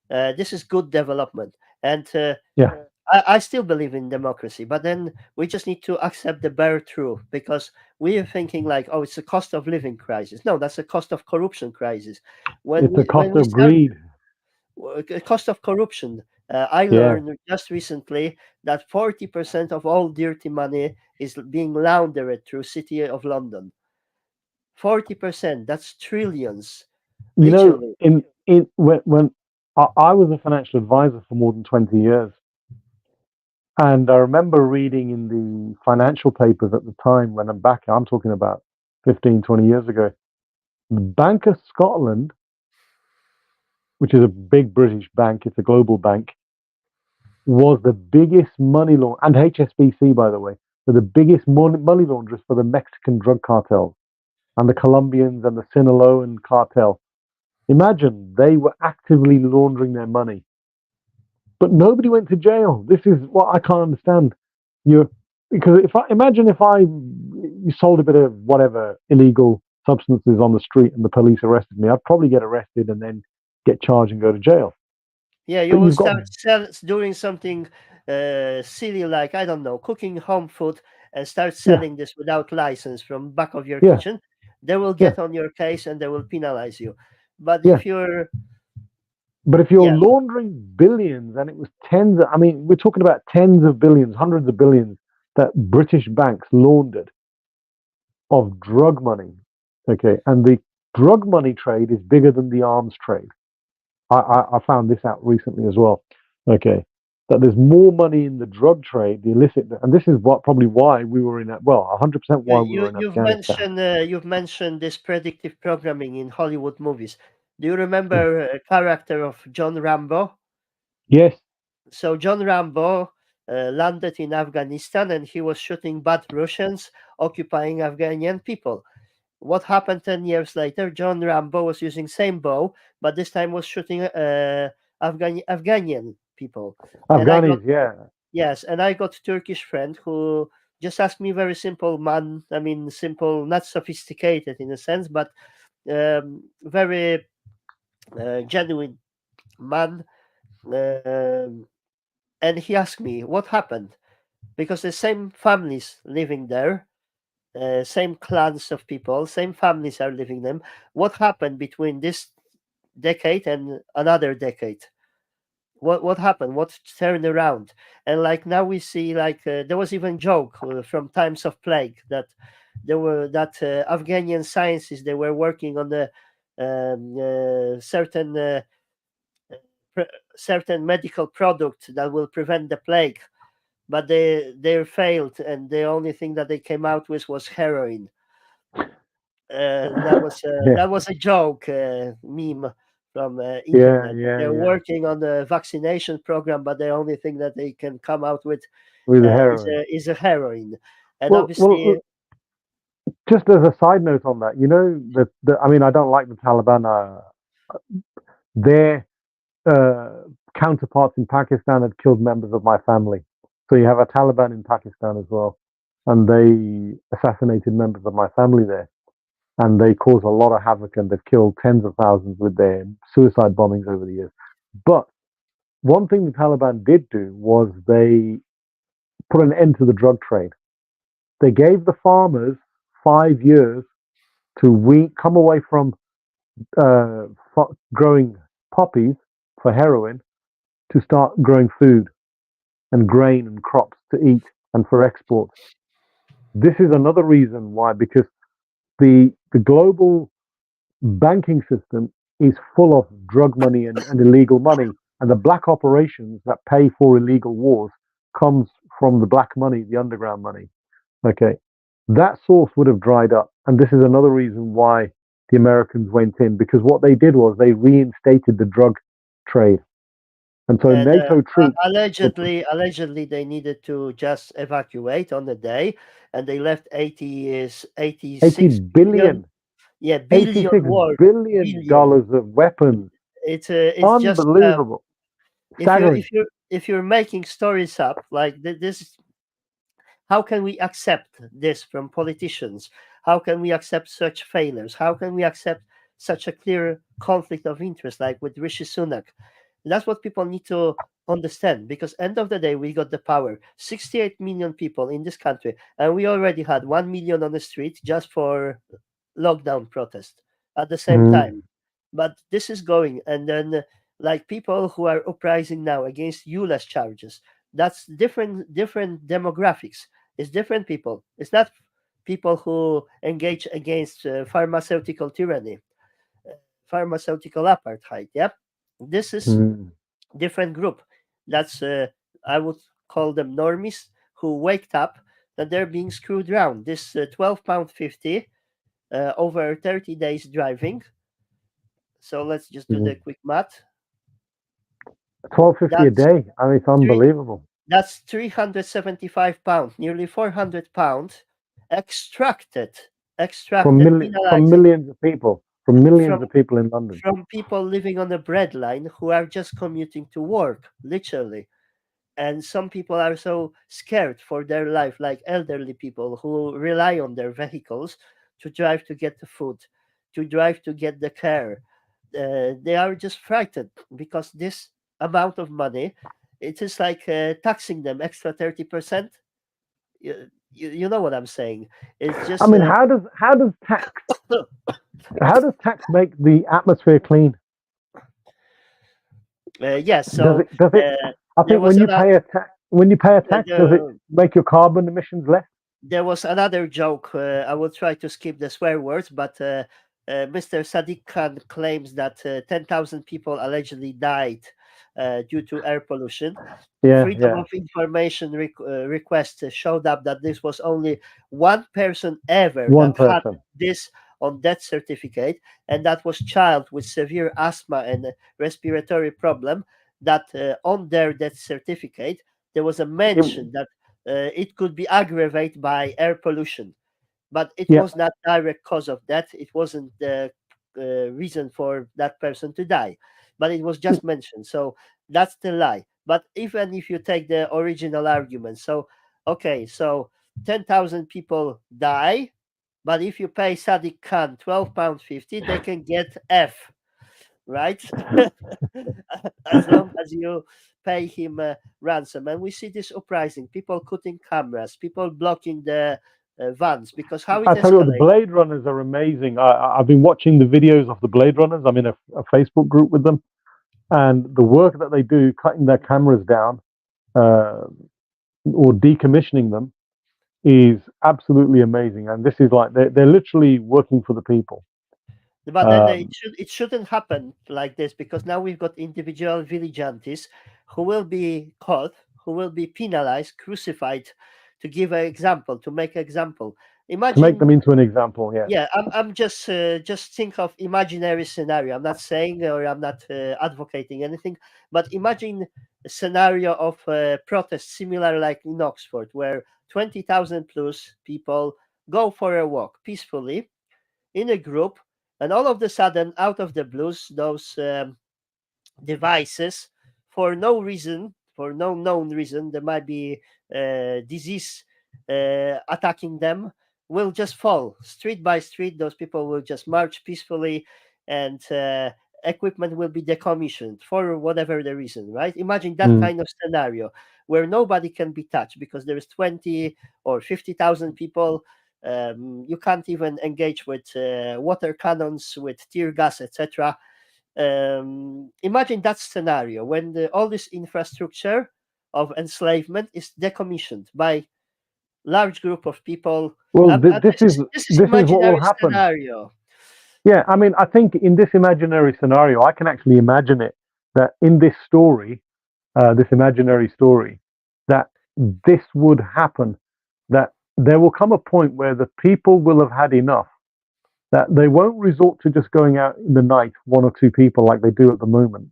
This is good development, and yeah. I still believe in democracy, but then we just need to accept the bare truth because we are thinking like, oh, it's a cost of living crisis. No, that's a cost of corruption crisis. It's a When cost we of start greed. cost of corruption, I Yeah. learned just recently that 40% of all dirty money is being laundered through City of London. 40%, that's trillions, You know, literally. in when I was a financial advisor for more than 20 years, and I remember reading in the financial papers at the time when I'm talking about 15, 20 years ago, the Bank of Scotland, which is a big British bank, it's a global bank, was the biggest money launderer, and HSBC, by the way, were the biggest money launderers for the Mexican drug cartels and the Colombians and the Sinaloan cartel. Imagine they were actively laundering their money, but nobody went to jail. This is what I can't understand. You because if I imagine if I you sold a bit of whatever illegal substances on the street and the police arrested me, I'd probably get arrested and then get charged and go to jail. Yeah, you But will you've got start doing something silly like, I don't know, cooking home food and start yeah, selling this without license from back of your yeah, kitchen. They will yeah, get on your case and they will penalize you. But yeah. if you're, But if you're yeah, laundering billions, and it was I mean, we're talking about tens of billions, hundreds of billions that British banks laundered of drug money. Okay. And the drug money trade is bigger than the arms trade. I found this out recently as well. Okay. that there's more money in the drug trade, the illicit, and this is what probably why we were in, well, 100% why we were in Afghanistan. You've mentioned this predictive programming in Hollywood movies. Do you remember a character of John Rambo? Yes. So John Rambo landed in Afghanistan and he was shooting bad Russians occupying Afghanian people. What happened 10 years later? John Rambo was using same bow, but this time was shooting Afghanian people. And I got Afghanis, yeah. yes, and I got Turkish friend who just asked me very simple man. I mean, simple, not sophisticated in a sense, but very genuine man. Um, and he asked me what happened because the same families living there, same clans of people, same families are living them. What happened between this decade and another decade? What happened? What turned around? And like now we see, like there was even joke from times of plague that there were that Afghanian scientists they were working on the certain certain medical product that will prevent the plague, but they failed, and the only thing that they came out with was heroin. Yeah, That was a joke meme from yeah, internet. yeah, They're yeah. working on the vaccination program, but the only thing that they can come out with With the heroin. is a heroin, and Well, obviously, just as a side note on that, you know, I mean, I don't like the Taliban. Their counterparts in Pakistan had killed members of my family. So you have a Taliban in Pakistan as well, and they assassinated members of my family there, and they cause a lot of havoc, and they've killed tens of thousands with their suicide bombings over the years. But one thing the Taliban did do was they put an end to the drug trade. They gave the farmers 5 years to come away from uh, growing poppies for heroin to start growing food and grain and crops to eat and for export. This is another reason why, because the global banking system is full of drug money and illegal money, and the black operations that pay for illegal wars comes from the black money, the underground money. Okay, that source would have dried up, and this is another reason why the Americans went in, because what they did was they reinstated the drug trade, and so and NATO troops were allegedly they needed to just evacuate on the day, and they left 80 86 billion, billion, yeah, billion 86 word, billion billion. dollars of weapons. It's just Unbelievable, staggering. if you're making stories up like this, how can we accept this from politicians? How can we accept such failures? How can we accept such a clear conflict of interest like with Rishi Sunak? That's what people need to understand, because end of the day we got the power, 68 million people in this country, and we already had 1 million on the street just for lockdown protest at the same Mm. time. But this is going, and then like people who are uprising now against ULES charges, that's different demographics. It's different people. It's not people who engage against pharmaceutical tyranny, pharmaceutical apartheid. Yeah, this is Mm. different group. That's I would call them normies who waked up that they're being screwed around. This £12.50 over 30 days driving. So let's just do Mm. the quick math. 12.50 a That's day. I mean, it's three. unbelievable. That's £375, nearly £400 extracted, From penalizing millions of people, from millions from of people in London. people living on the breadline who are just commuting to work, literally. And some people are so scared for their life, like elderly people who rely on their vehicles to drive to get the food, to drive to get the care. They are just frightened because this amount of money, it is like taxing them extra 30%. You know what I'm saying? It's I just mean, how does tax make the atmosphere clean? yes. Does So it? Does it? uh, I there think was when you pay a tax, does it the make your carbon emissions less? there was another joke. I will try to skip the swear words, but Mr. Sadiq Khan claims that 10,000 people allegedly died due to air pollution. Yeah, Freedom yeah. of information request showed up that this was only one person ever One that had person. this on death certificate, and that was child with severe asthma and respiratory problem. That on their death certificate there was a It- mention that it could be aggravated by air pollution, but it yeah. was not direct cause of death. It wasn't the reason for that person to die, but it was just mentioned. So that's the lie. But even if you take the original argument, so okay, so 10,000 people die, but if you pay Sadiq Khan £12.50, they can get F, right? As long as you pay him ransom. And we see this uprising, people cutting cameras, people blocking the vans, because how it I tell you what, the escalates. Blade Runners are amazing. I've been watching the videos of the Blade Runners. I'm in a Facebook group with them, and the work that they do, cutting their cameras down uh, or decommissioning them, is absolutely amazing. And this is like they're literally working for the people. But then Um, it shouldn't happen like this, because now we've got individual vigilantes who will be caught, who will be penalized, crucified, to give an example, to make an example. to make them Imagine, into an example, yeah. yeah, I'm just think of imaginary scenario. I'm not saying, or I'm not advocating anything, but imagine a scenario of protest similar like in Oxford, where 20,000 plus people go for a walk peacefully in a group, and all of a sudden, out of the blues, those devices, for no reason, for no known reason, there might be disease attacking them, will just fall street by street. Those people will just march peacefully, and equipment will be decommissioned for whatever the reason, right? Imagine that Mm. kind of scenario where nobody can be touched because there is 20 or 50,000 people. You can't even engage with water cannons, with tear gas, etc. Imagine that scenario when all this infrastructure of enslavement is decommissioned by large group of people. Well, This is this is what will imaginary happen. scenario. Yeah, I mean, I think in this imaginary scenario, I can actually imagine it that in this story, this imaginary story, that this would happen, that there will come a point where the people will have had enough, that they won't resort to just going out in the night, one or two people like they do at the moment.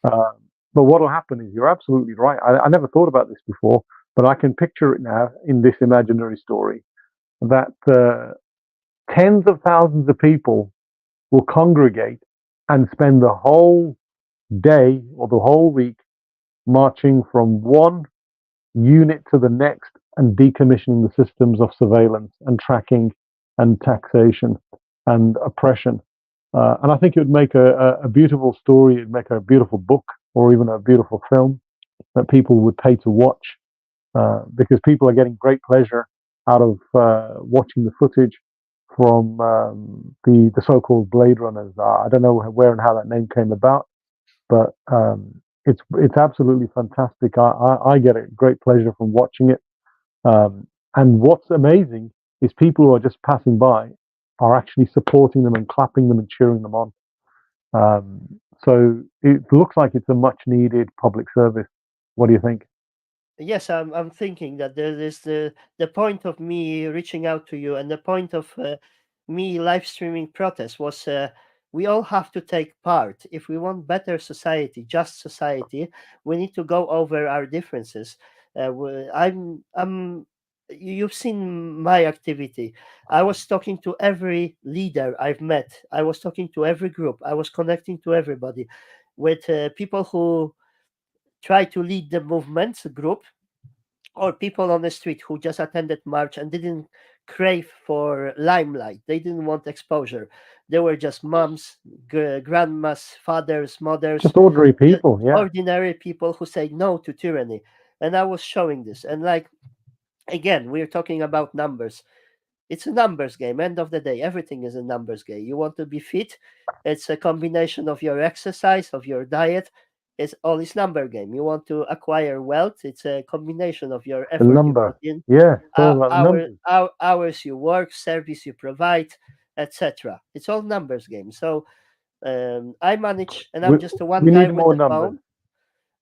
Uh, but what will happen is you're absolutely right. I never thought about this before, but I can picture it now in this imaginary story that tens of thousands of people will congregate and spend the whole day or the whole week marching from one unit to the next and decommissioning the systems of surveillance and tracking and taxation and oppression. And I think it would make a beautiful story, it'd make a beautiful book or even a beautiful film that people would pay to watch because people are getting great pleasure out of watching the footage from the so-called Blade Runners. I don't know where and how that name came about, but it's absolutely fantastic. I get a great pleasure from watching it. And what's amazing is people who are just passing by are actually supporting them and clapping them and cheering them on. So it looks like it's a much needed public service. What do you think? Yes, I'm thinking that there is the point of me reaching out to you, and the point of me live streaming protest was we all have to take part. If we want better society, just society, we need to go over our differences. You've seen my activity. I was talking to every leader I've met. I was talking to every group. I was connecting to everybody, with people who try to lead the movements group, or people on the street who just attended march and didn't crave for limelight. They didn't want exposure. They were just moms, grandmas, fathers, mothers, Just ordinary just people, yeah. ordinary people who say no to tyranny. And I was showing this, and like, again, we're talking about numbers. It's a numbers game. End of the day, everything is a numbers game. You want to be fit, it's a combination of your exercise, of your diet. It's all is number game. You want to acquire wealth, it's a combination of your The effort you put number, in, yeah, it's all about the numbers. hours you work, service you provide, etc. It's all numbers game. So I manage, and I'm We, just a one we guy need with more the numbers. phone.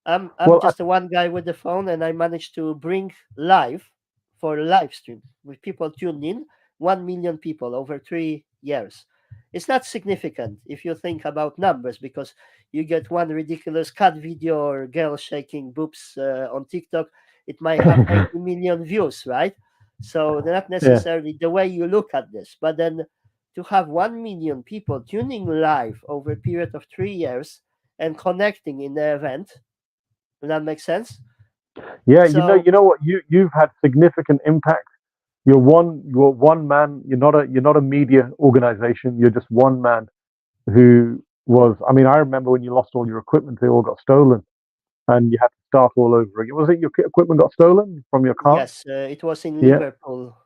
I'm Well, just the one guy with the phone, and I managed to bring live for a live stream with people tuned in, 1 million people over 3 years. It's not significant if you think about numbers, because you get one ridiculous cat video or girl shaking boobs on TikTok, it might have 80 million views, right? So they're not yeah, necessarily the way you look at this, but then to have 1 million people tuning live over a period of 3 years and connecting in the event, does that make sense? yeah. So You know what? You've had significant impact. You're one man. You're not a media organization. You're just one man who was. I mean, I remember when you lost all your equipment, they all got stolen, and you had to start all over again. Was it your equipment got stolen from your car? yes, it was in Yeah, Liverpool.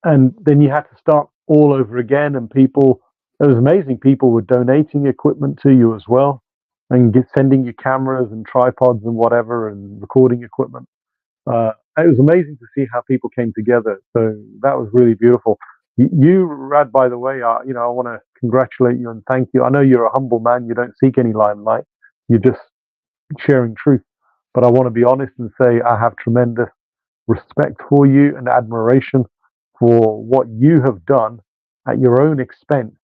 and then you had to start all over again. And people, it was amazing. People were donating equipment to you as well, and sending you cameras and tripods and whatever, and recording equipment. It was amazing to see how people came together. So that was really beautiful. You, Rad, by the way, I want to congratulate you and thank you. I know you're a humble man. You don't seek any limelight. You're just sharing truth. But I want to be honest and say I have tremendous respect for you and admiration for what you have done at your own expense.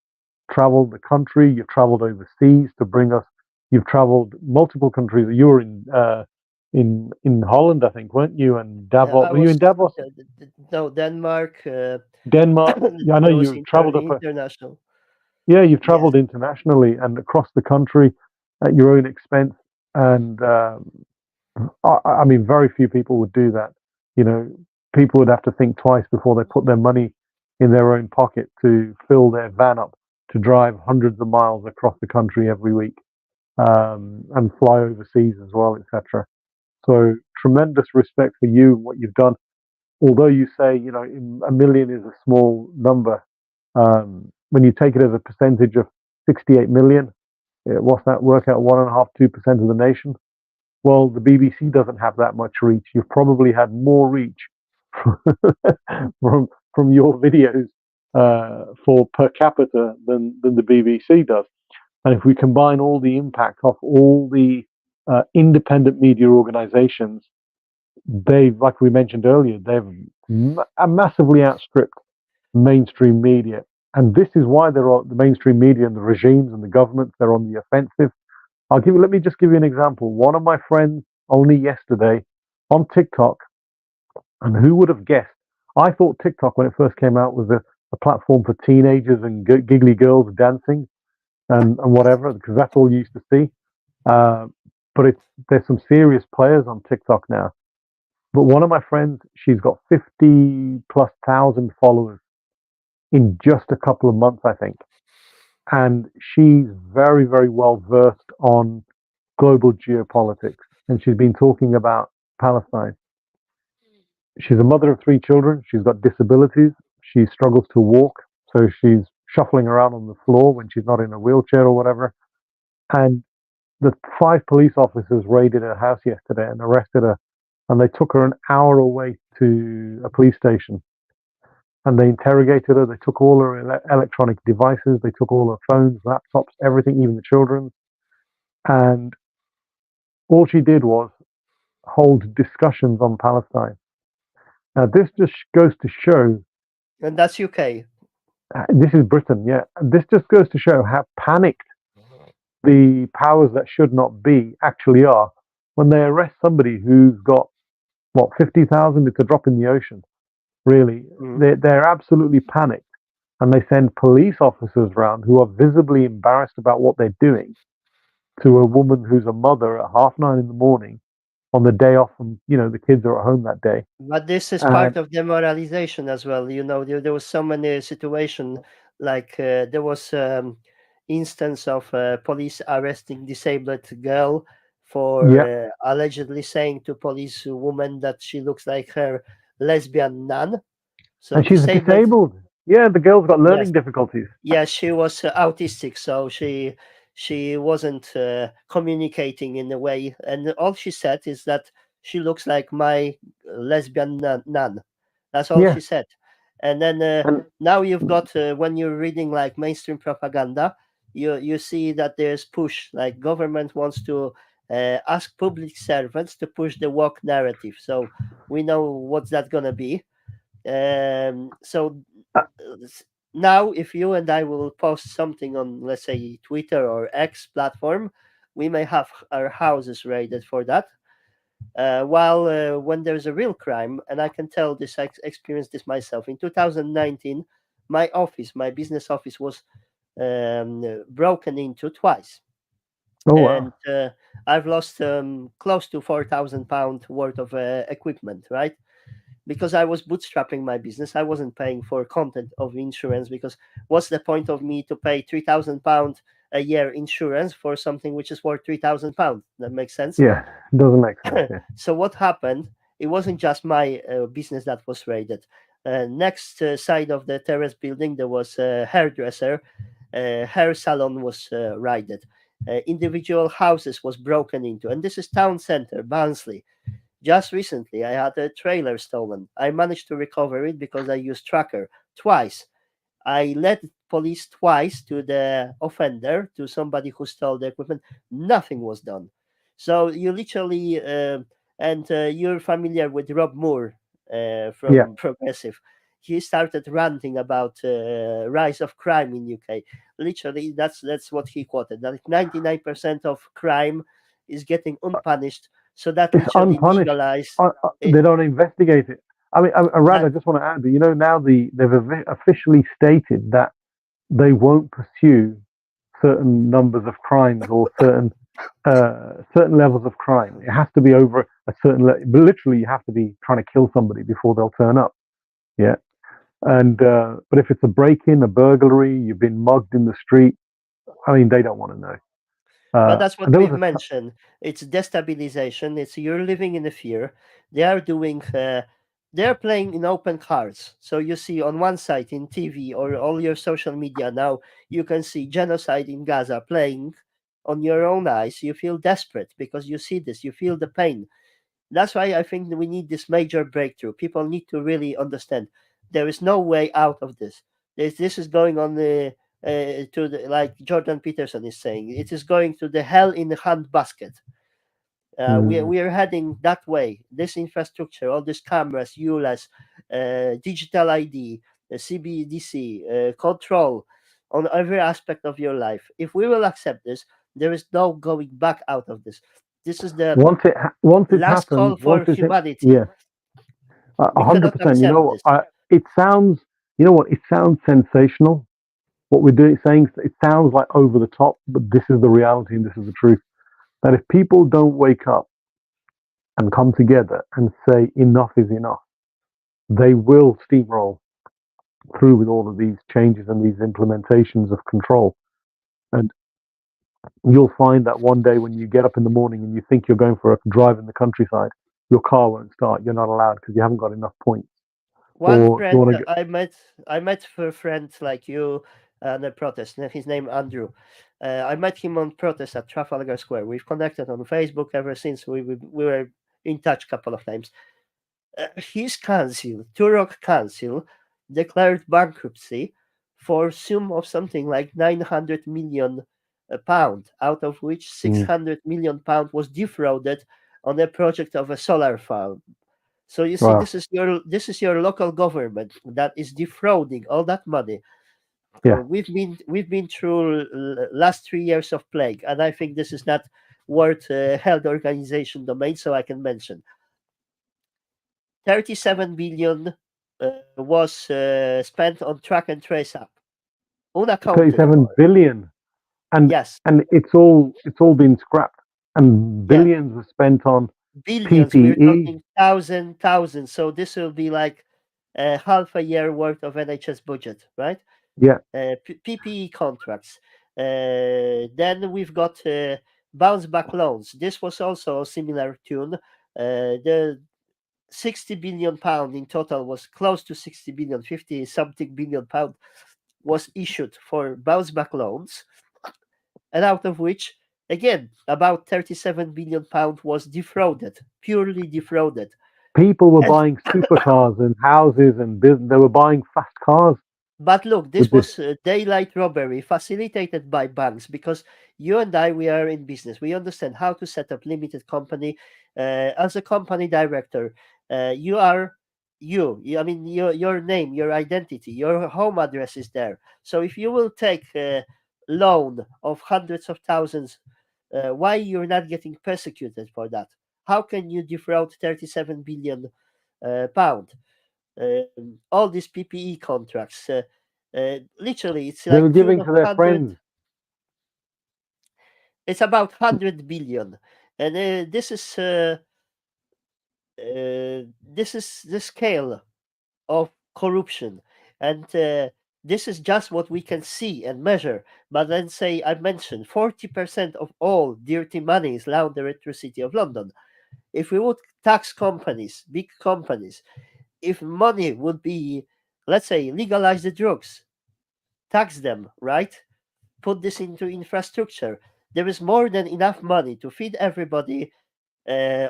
Traveled the country, you've traveled overseas to bring us. You've traveled multiple countries. You were in Holland, I think, weren't you? And Davos. I Were you was in Davos? no Denmark. Denmark. Yeah, I know There was you traveled up. international. Yeah, you've Yes, traveled internationally and across the country at your own expense. And I mean, very few people would do that. You know, people would have to think twice before they put their money in their own pocket to fill their van up to drive hundreds of miles across the country every week, and fly overseas as well, etc. So tremendous respect for you and what you've done. Although you say, a million is a small number, when you take it as a percentage of 68 million, what's that work out? 1.5, 2% of the nation. Well, the BBC doesn't have that much reach. You've probably had more reach from from your videos for per capita than the BBC does. And if we combine all the impact of all the independent media organizations, they've, like we mentioned earlier, they've massively outstripped mainstream media. And this is why they're the mainstream media and the regimes and the governments, they're on the offensive. Let me just give you an example. One of my friends only yesterday on TikTok, and who would have guessed? I thought TikTok, when it first came out, was a platform for teenagers and giggly girls dancing and whatever, because that's all you used to see. Uh, but there's some serious players on TikTok now. But one of my friends, she's got 50 plus thousand followers in just a couple of months, I think. And she's very, very well versed on global geopolitics. And she's been talking about Palestine. She's a mother of three children. She's got disabilities. She struggles to walk. So she's shuffling around on the floor when she's not in a wheelchair or whatever. And the 5 police officers raided her house yesterday and arrested her. And they took her an hour away to a police station. And they interrogated her. They took all her electronic devices. They took all her phones, laptops, everything, even the children's. And all she did was hold discussions on Palestine. Now, this just goes to show, and that's UK. this is Britain, yeah. This just goes to show how panicked the powers that should not be actually are when they arrest somebody who's got, what, 50,000? It's a drop in the ocean, really. Mm. They're absolutely panicked. And they send police officers around who are visibly embarrassed about what they're doing to a woman who's a mother at 9:30 in the morning on the day off, and the kids are at home that day. But this is And part of demoralization as well. There was so many situation, like there was instance of police arresting disabled girl for yeah, allegedly saying to police woman that she looks like her lesbian nun. So and she's disabled, disabled. Yeah, the girl's got yes, learning difficulties. yeah, she was autistic, so she wasn't communicating in a way, and all she said is that she looks like my lesbian nun. That's all Yeah, she said. And then and now you've got when you're reading like mainstream propaganda, you see that there's push, like government wants to ask public servants to push the woke narrative. So we know what's that gonna be. So Uh, now, if you and I will post something on, let's say, Twitter or X platform, we may have our houses raided for that. While when there's a real crime, and I can tell this, I experienced this myself in 2019, my business office was broken into twice, oh and wow. I've lost close to £4,000 worth of equipment, right? Because I was bootstrapping my business. I wasn't paying for content of insurance, because what's the point of me to pay £3,000 a year insurance for something which is worth £3,000? That makes sense. Yeah, doesn't make sense. Yeah. So what happened? It wasn't just my business that was raided. Next side of the terrace building, there was a hairdresser. Hair salon was raided. Individual houses was broken into, and this is town center, Barnsley. Just recently, I had a trailer stolen. I managed to recover it because I used tracker twice. I led police twice to the offender, to somebody who stole the equipment. Nothing was done. So you literally, and you're familiar with Rob Moore Yeah. from Progressive. He started ranting about rise of crime in UK. Literally, that's what he quoted. That 99% of crime is getting unpunished. So that It's literally unpunished. legalize it. They don't investigate it. I mean, Rad, I That just want to add that now they've officially stated that they won't pursue certain numbers of crimes or certain levels of crime. It has to be over a certain level. But literally, you have to be trying to kill somebody before they'll turn up. Yeah. And but if it's a break-in, a burglary, you've been mugged in the street. I mean, they don't want to know. But that's what And there was we've a mentioned. It's destabilization. It's you're living in a fear. They are doing. They're playing in open cards. So you see on one side in TV or all your social media now, you can see genocide in Gaza playing on your own eyes. You feel desperate because you see this. You feel the pain. That's why I think we need this major breakthrough. People need to really understand there is no way out of this. This is going on to the, like Jordan Peterson is saying, it is going to the hell in the handbasket. mm, We are heading that way. This infrastructure, all these cameras, ULAS, digital ID, CBDC, control on every aspect of your life. If we will accept this, there is no going back out of this. This is the once it's last happened, call for humanity. yeah, We hundred cannot percent. You accept know, this. it sounds. You know what? It sounds sensational. What we're doing, saying it sounds like over the top, but this is the reality and this is the truth. That if people don't wake up and come together and say enough is enough, they will steamroll through with all of these changes and these implementations of control. And you'll find that one day when you get up in the morning and you think you're going for a drive in the countryside, your car won't start. You're not allowed because you haven't got enough points. One Or you friend want to that I met a friend like you on a protest. His name Andrew. I met him on protest at Trafalgar Square. We've connected on Facebook ever since. We were in touch a couple of times. His council, Turok Council, declared bankruptcy for sum of something like 900 million pound, out of which get. 600 million pound was defrauded on a project of a solar farm. So you see, Wow. this is your local government that is defrauding all that money. Yeah. We've been through last 3 years of plague, and I think this is not World Health Organization domain, so I can mention 37 billion was spent on track and trace app, unaccounted 37 for. billion. And Yes, it's all been scrapped. And yeah, billions were spent on billions. We're PPE. talking thousands. So this will be like half a year worth of NHS budget, right? Yeah. PPE contracts. Then we've got bounce back loans. This was also a similar tune. The 60 billion pound in total was close to 60 billion, 50 something billion pound was issued for bounce back loans, and out of which, again, about 37 billion pound was defrauded, purely defrauded. People were And buying supercars and houses and business. They were buying fast cars but look, with this this. was daylight robbery facilitated by banks, because You and I, we are in business. We understand how to set up limited company. As a company director, you are I mean, your name, your identity, your home address is there. So if you will take a loan of hundreds of thousands, why you're not getting persecuted for that? How can you defraud 37 billion pound? All these PPE contracts, literally, it's They were like tune giving of to their 100. friends. It's about 100 billion, and this is the scale of corruption, and this is just what we can see and measure. But then, say I mentioned 40% of all dirty money is laundered through City of London. If we would tax companies, big companies, if money would be, let's say, legalize the drugs, tax them, right? Put this into infrastructure. There is more than enough money to feed everybody.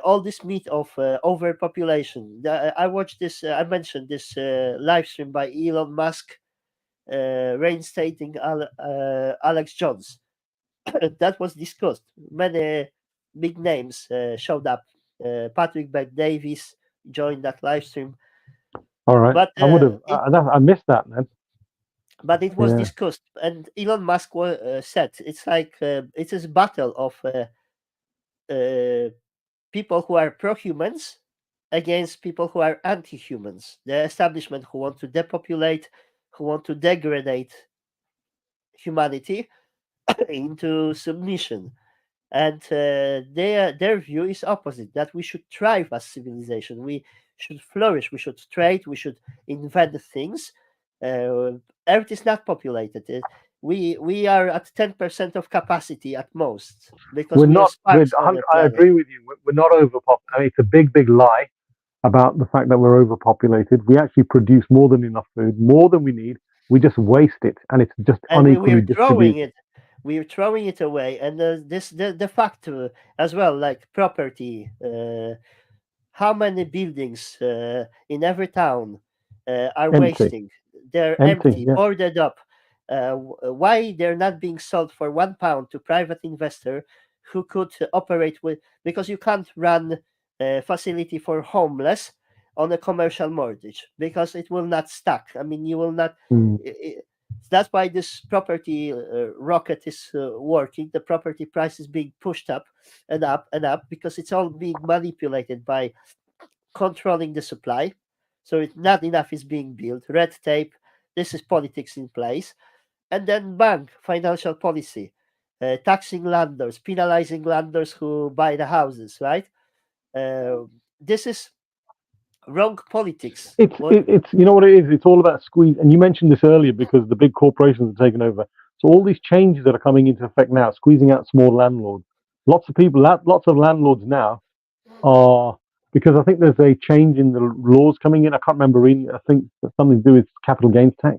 All this myth of overpopulation. I watched this. I mentioned this live stream by Elon Musk, reinstating Alex Jones. That was discussed. Many big names showed up. Patrick Beck Davis joined that live stream, All right, but I would have. it I missed that, man. but it was Yeah, discussed, and Elon Musk said it's like it is a battle of uh, people who are pro-humans against people who are anti-humans. The establishment who want to depopulate, who want to degrade humanity into submission. And their view is opposite, that we should thrive as civilization, we should flourish, we should trade, we should invent things. uh, Earth is not populated. We are at 10% of capacity at most because we're we are not. sparks on a I planet. agree with you. We're not overpopulated. I mean, it's a big, big lie about the fact that we're overpopulated. We actually produce more than enough food, more than we need. We just waste it, and it's just And unequally distributed. we're throwing it away. And the fact as well, like property, how many buildings in every town are Empty, wasting? They're empty. empty, Yeah. boarded up. Why they're not being sold for £1 to private investor who could operate with? Because you can't run a facility for homeless on a commercial mortgage because it will not stack. I mean, you will not. Mm. i- i- that's why this property rocket is working. The property price is being pushed up and up and up because it's all being manipulated by controlling the supply. So not enough is being built. Red tape. This is politics in place, and then bank financial policy, taxing landlords, penalizing landlords who buy the houses. Right. Uh, this is wrong politics. What? It's you know what it is. It's all about squeeze. And you mentioned this earlier because the big corporations are taking over. So all these changes that are coming into effect now, squeezing out small landlords. Lots of people, lots of landlords now are, because I think there's a change in the laws coming in. I can't remember reading. I think that's something to do with capital gains tax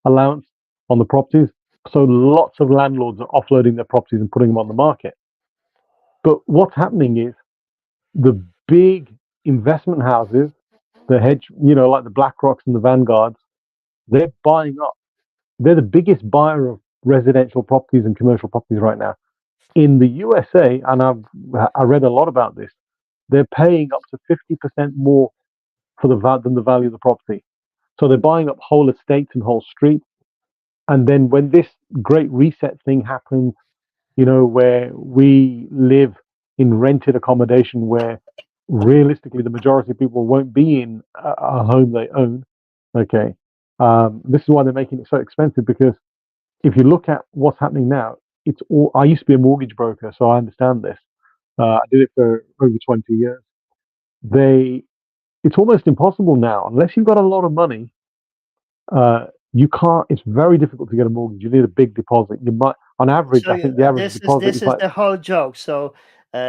allowance on the properties. So lots of landlords are offloading their properties and putting them on the market. But what's happening is the big investment houses, the hedge, like the BlackRocks and the Vanguards, they're buying up. They're the biggest buyer of residential properties and commercial properties right now in the USA. And I read a lot about this. They're paying up to 50% more for than the value of the property. So they're buying up whole estates and whole streets. And then when this great reset thing happens, where we live in rented accommodation, where realistically the majority of people won't be in a home they own. Okay, this is why they're making it so expensive, because if you look at what's happening now, it's all. I used to be a mortgage broker, so I understand this. I did it for over 20 years. They, it's almost impossible now unless you've got a lot of money. You can't. It's very difficult to get a mortgage. You need a big deposit. You might, on average, So I think the average deposit this is is like the whole joke. So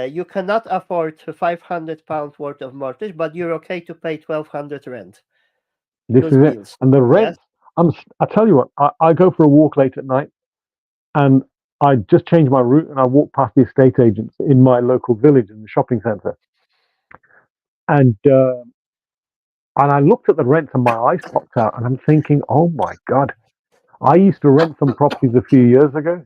you cannot afford £500 worth of mortgage, but you're okay to pay 1,200 rent this plus is it. bills. And the Yes. rent. I tell you what. I go for a walk late at night, and I just changed my route, and I walk past the estate agents in my local village in the shopping centre, and I looked at the rents, and my eyes popped out, and I'm thinking, oh my god. I used to rent some properties a few years ago.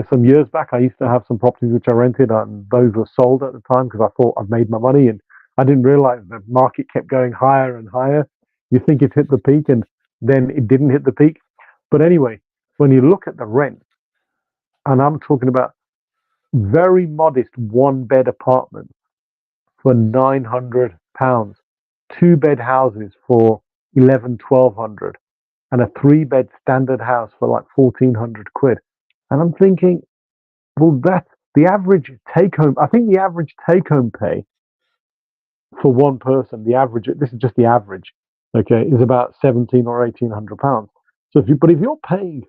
Some years back, I used to have some properties which I rented, and those were sold at the time because I thought I'd made my money, and I didn't realize the market kept going higher and higher. You think it hit the peak, and then it didn't hit the peak. But anyway, when you look at the rent, and I'm talking about very modest one bed apartments for £900, two-bed houses for 1200, and a three-bed standard house for like 1400 quid. And I'm thinking, well, that's the average take home. I think the average take home pay for one person, the average, this is just the average, okay, is about 17 or £1,800. So but if you're paying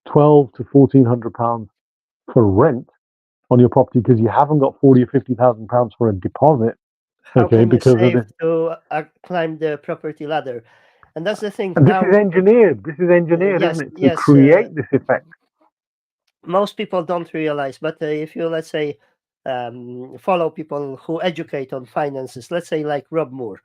12 to £1,400 for rent on your property because you haven't got 40 or £50,000 for a deposit, How okay, can you because of save this. to climb the property ladder? And that's the thing And this now. is engineered. This is engineered, Yes, isn't it, to yes. create this effect? Most people don't realize, but if you, let's say, follow people who educate on finances, let's say like Rob Moore,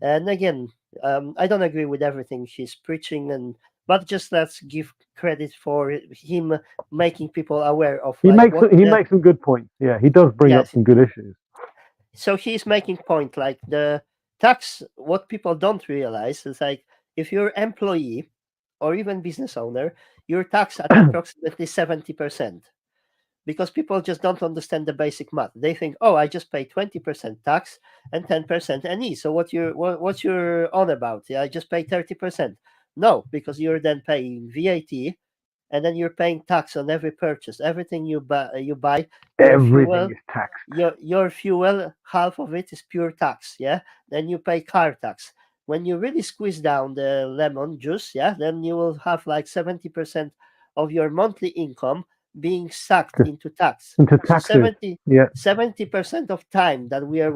and again, I don't agree with everything he's preaching, but just let's give credit for him making people aware of He like makes what he the makes some good points. Yeah, he does bring up yes. some good issues. So he's making point like the tax. What people don't realize is like if you're employee or even business owner, you're taxed at approximately 70%, because people just don't understand the basic math. They think, oh, I just pay 20% tax and 10% NE. So what you're on about? Yeah, I just pay 30%. No, because you're then paying VAT, and then you're paying tax on every purchase, everything you buy, your Everything fuel, is taxed. your fuel, half of it is pure tax. Yeah, then you pay car tax. When you really squeeze down the lemon juice, yeah, then you will have like 70% of your monthly income being sucked Just into tax. into So taxes. Yeah. 70% of time that we are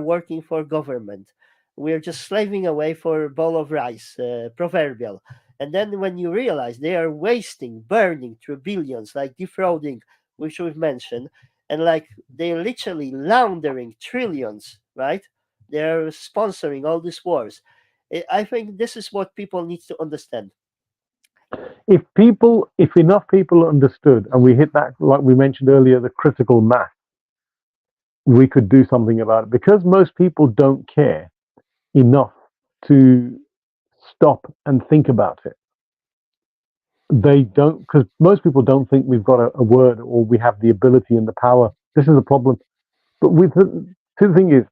working for government. We are just slaving away for a bowl of rice, proverbial. And then when you realize they are wasting, burning through billions, like defrauding, which we've mentioned, and like they're literally laundering trillions, right? They're sponsoring all these wars. I think this is what people need to understand. If enough people understood, and we hit that, like we mentioned earlier, the critical mass, we could do something about it. Because most people don't care enough to stop and think about it. They don't, because most people don't think we've got a word or we have the ability and the power. This is a problem. But the thing is,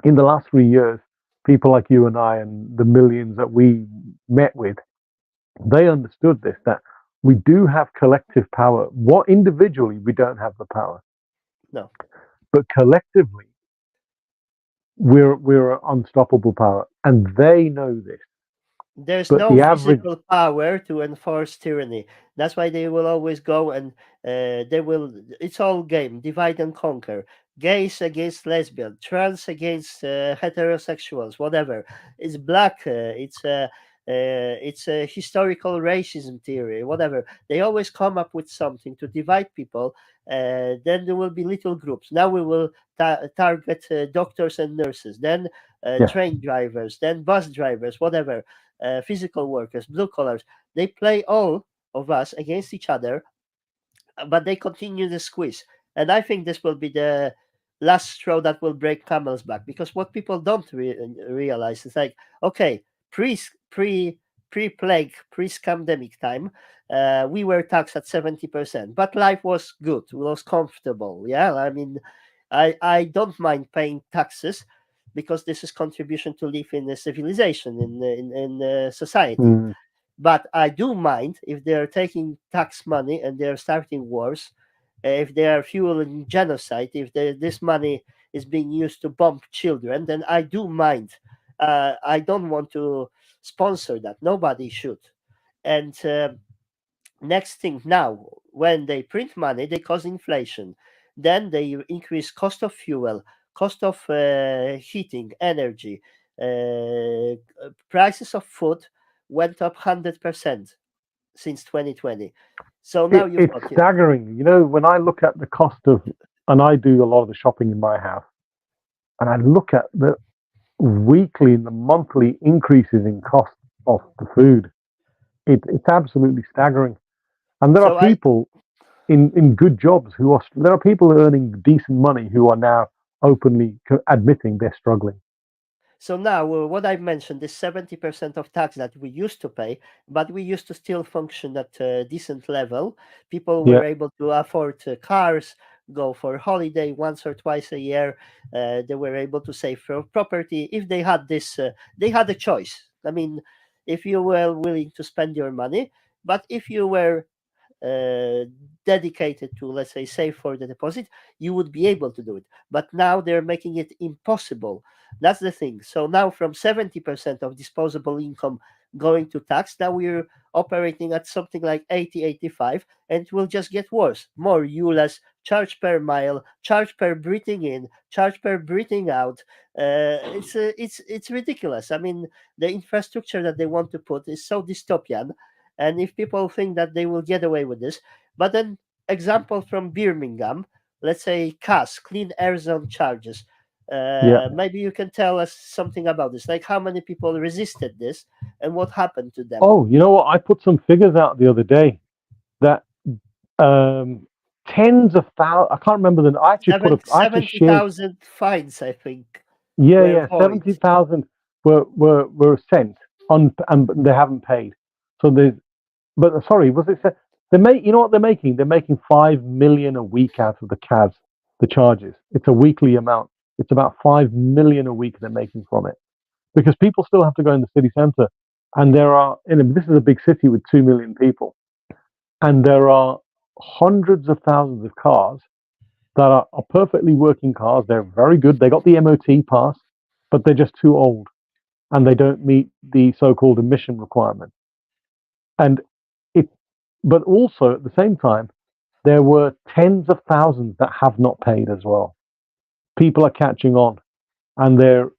in the last 3 years, people like you and I and the millions that we met with, they understood this, that we do have collective power. What individually we don't have the power, No. but collectively we're an unstoppable power, and they know this. There's But no the average, physical power to enforce tyranny. That's why they will always go and they will. It's all game, divide and conquer. Gays against lesbian, trans against heterosexuals, whatever. It's black. It's a historical racism theory, whatever. They always come up with something to divide people. Then there will be little groups. Now we will target doctors and nurses. Then yeah, train drivers. Then bus drivers, whatever, physical workers, blue collars. They play all of us against each other, but they continue the squeeze. And I think this will be the last straw that will break camel's back, because what people don't realize is like, okay, pre-plague, pre-scamdemic time, we were taxed at 70%, but life was good, was comfortable. Yeah, I mean, I don't mind paying taxes because this is contribution to live in a civilization in society. mm, But I do mind if they're taking tax money and they're starting wars, if they are fueling genocide, if this money is being used to bomb children, then I do mind. I don't want to sponsor that. Nobody should. And next thing now, when they print money, they cause inflation. Then they increase cost of fuel, cost of heating, energy, prices of food went up 100% since 2020. So now you've it's got staggering. When I look at the cost of, and I do a lot of the shopping in my house, and I look at the weekly and the monthly increases in cost of the food, it's absolutely staggering. And there are So I people in good jobs there are people earning decent money who are now openly admitting they're struggling. So now, what I mentioned is 70% of tax that we used to pay, but we used to still function at a decent level. People were Yeah, able to afford cars, go for holiday once or twice a year. They were able to save for property. If they had this, they had a choice. I mean, if you were willing to spend your money, but if you were uh, dedicated to, let's say, save for the deposit, you would be able to do it. But now they're making it impossible. That's the thing. So now from 70% of disposable income going to tax, now we're operating at something like 80, 85, and it will just get worse. More ULEZ, charge per mile, charge per breathing in, charge per breathing out. It's ridiculous. I mean, the infrastructure that they want to put is so dystopian, and if people think that they will get away with this, but then example from Birmingham, let's say CAS, clean air zone charges. yeah. Maybe you can tell us something about this, like how many people resisted this and what happened to them. Oh, you know what? I put some figures out the other day that um, tens of thousands. I can't remember the. I actually put. I actually shared. 70,000 fines, I think, Yeah, were yeah. void. 70,000 were sent on, and they haven't paid. So there's. But sorry, was it? They make. You know what they're making? They're making 5 million a week out of the CAS, the charges. It's a weekly amount. It's about 5 million a week they're making from it because people still have to go in the city centre, and there are. This is a big city with 2 million people, and there are hundreds of thousands of cars that are perfectly working cars. They're very good. They got the MOT pass, but they're just too old and they don't meet the so-called emission requirement. And it, but also at the same time, there were tens of thousands that have not paid as well. People are catching on, and they're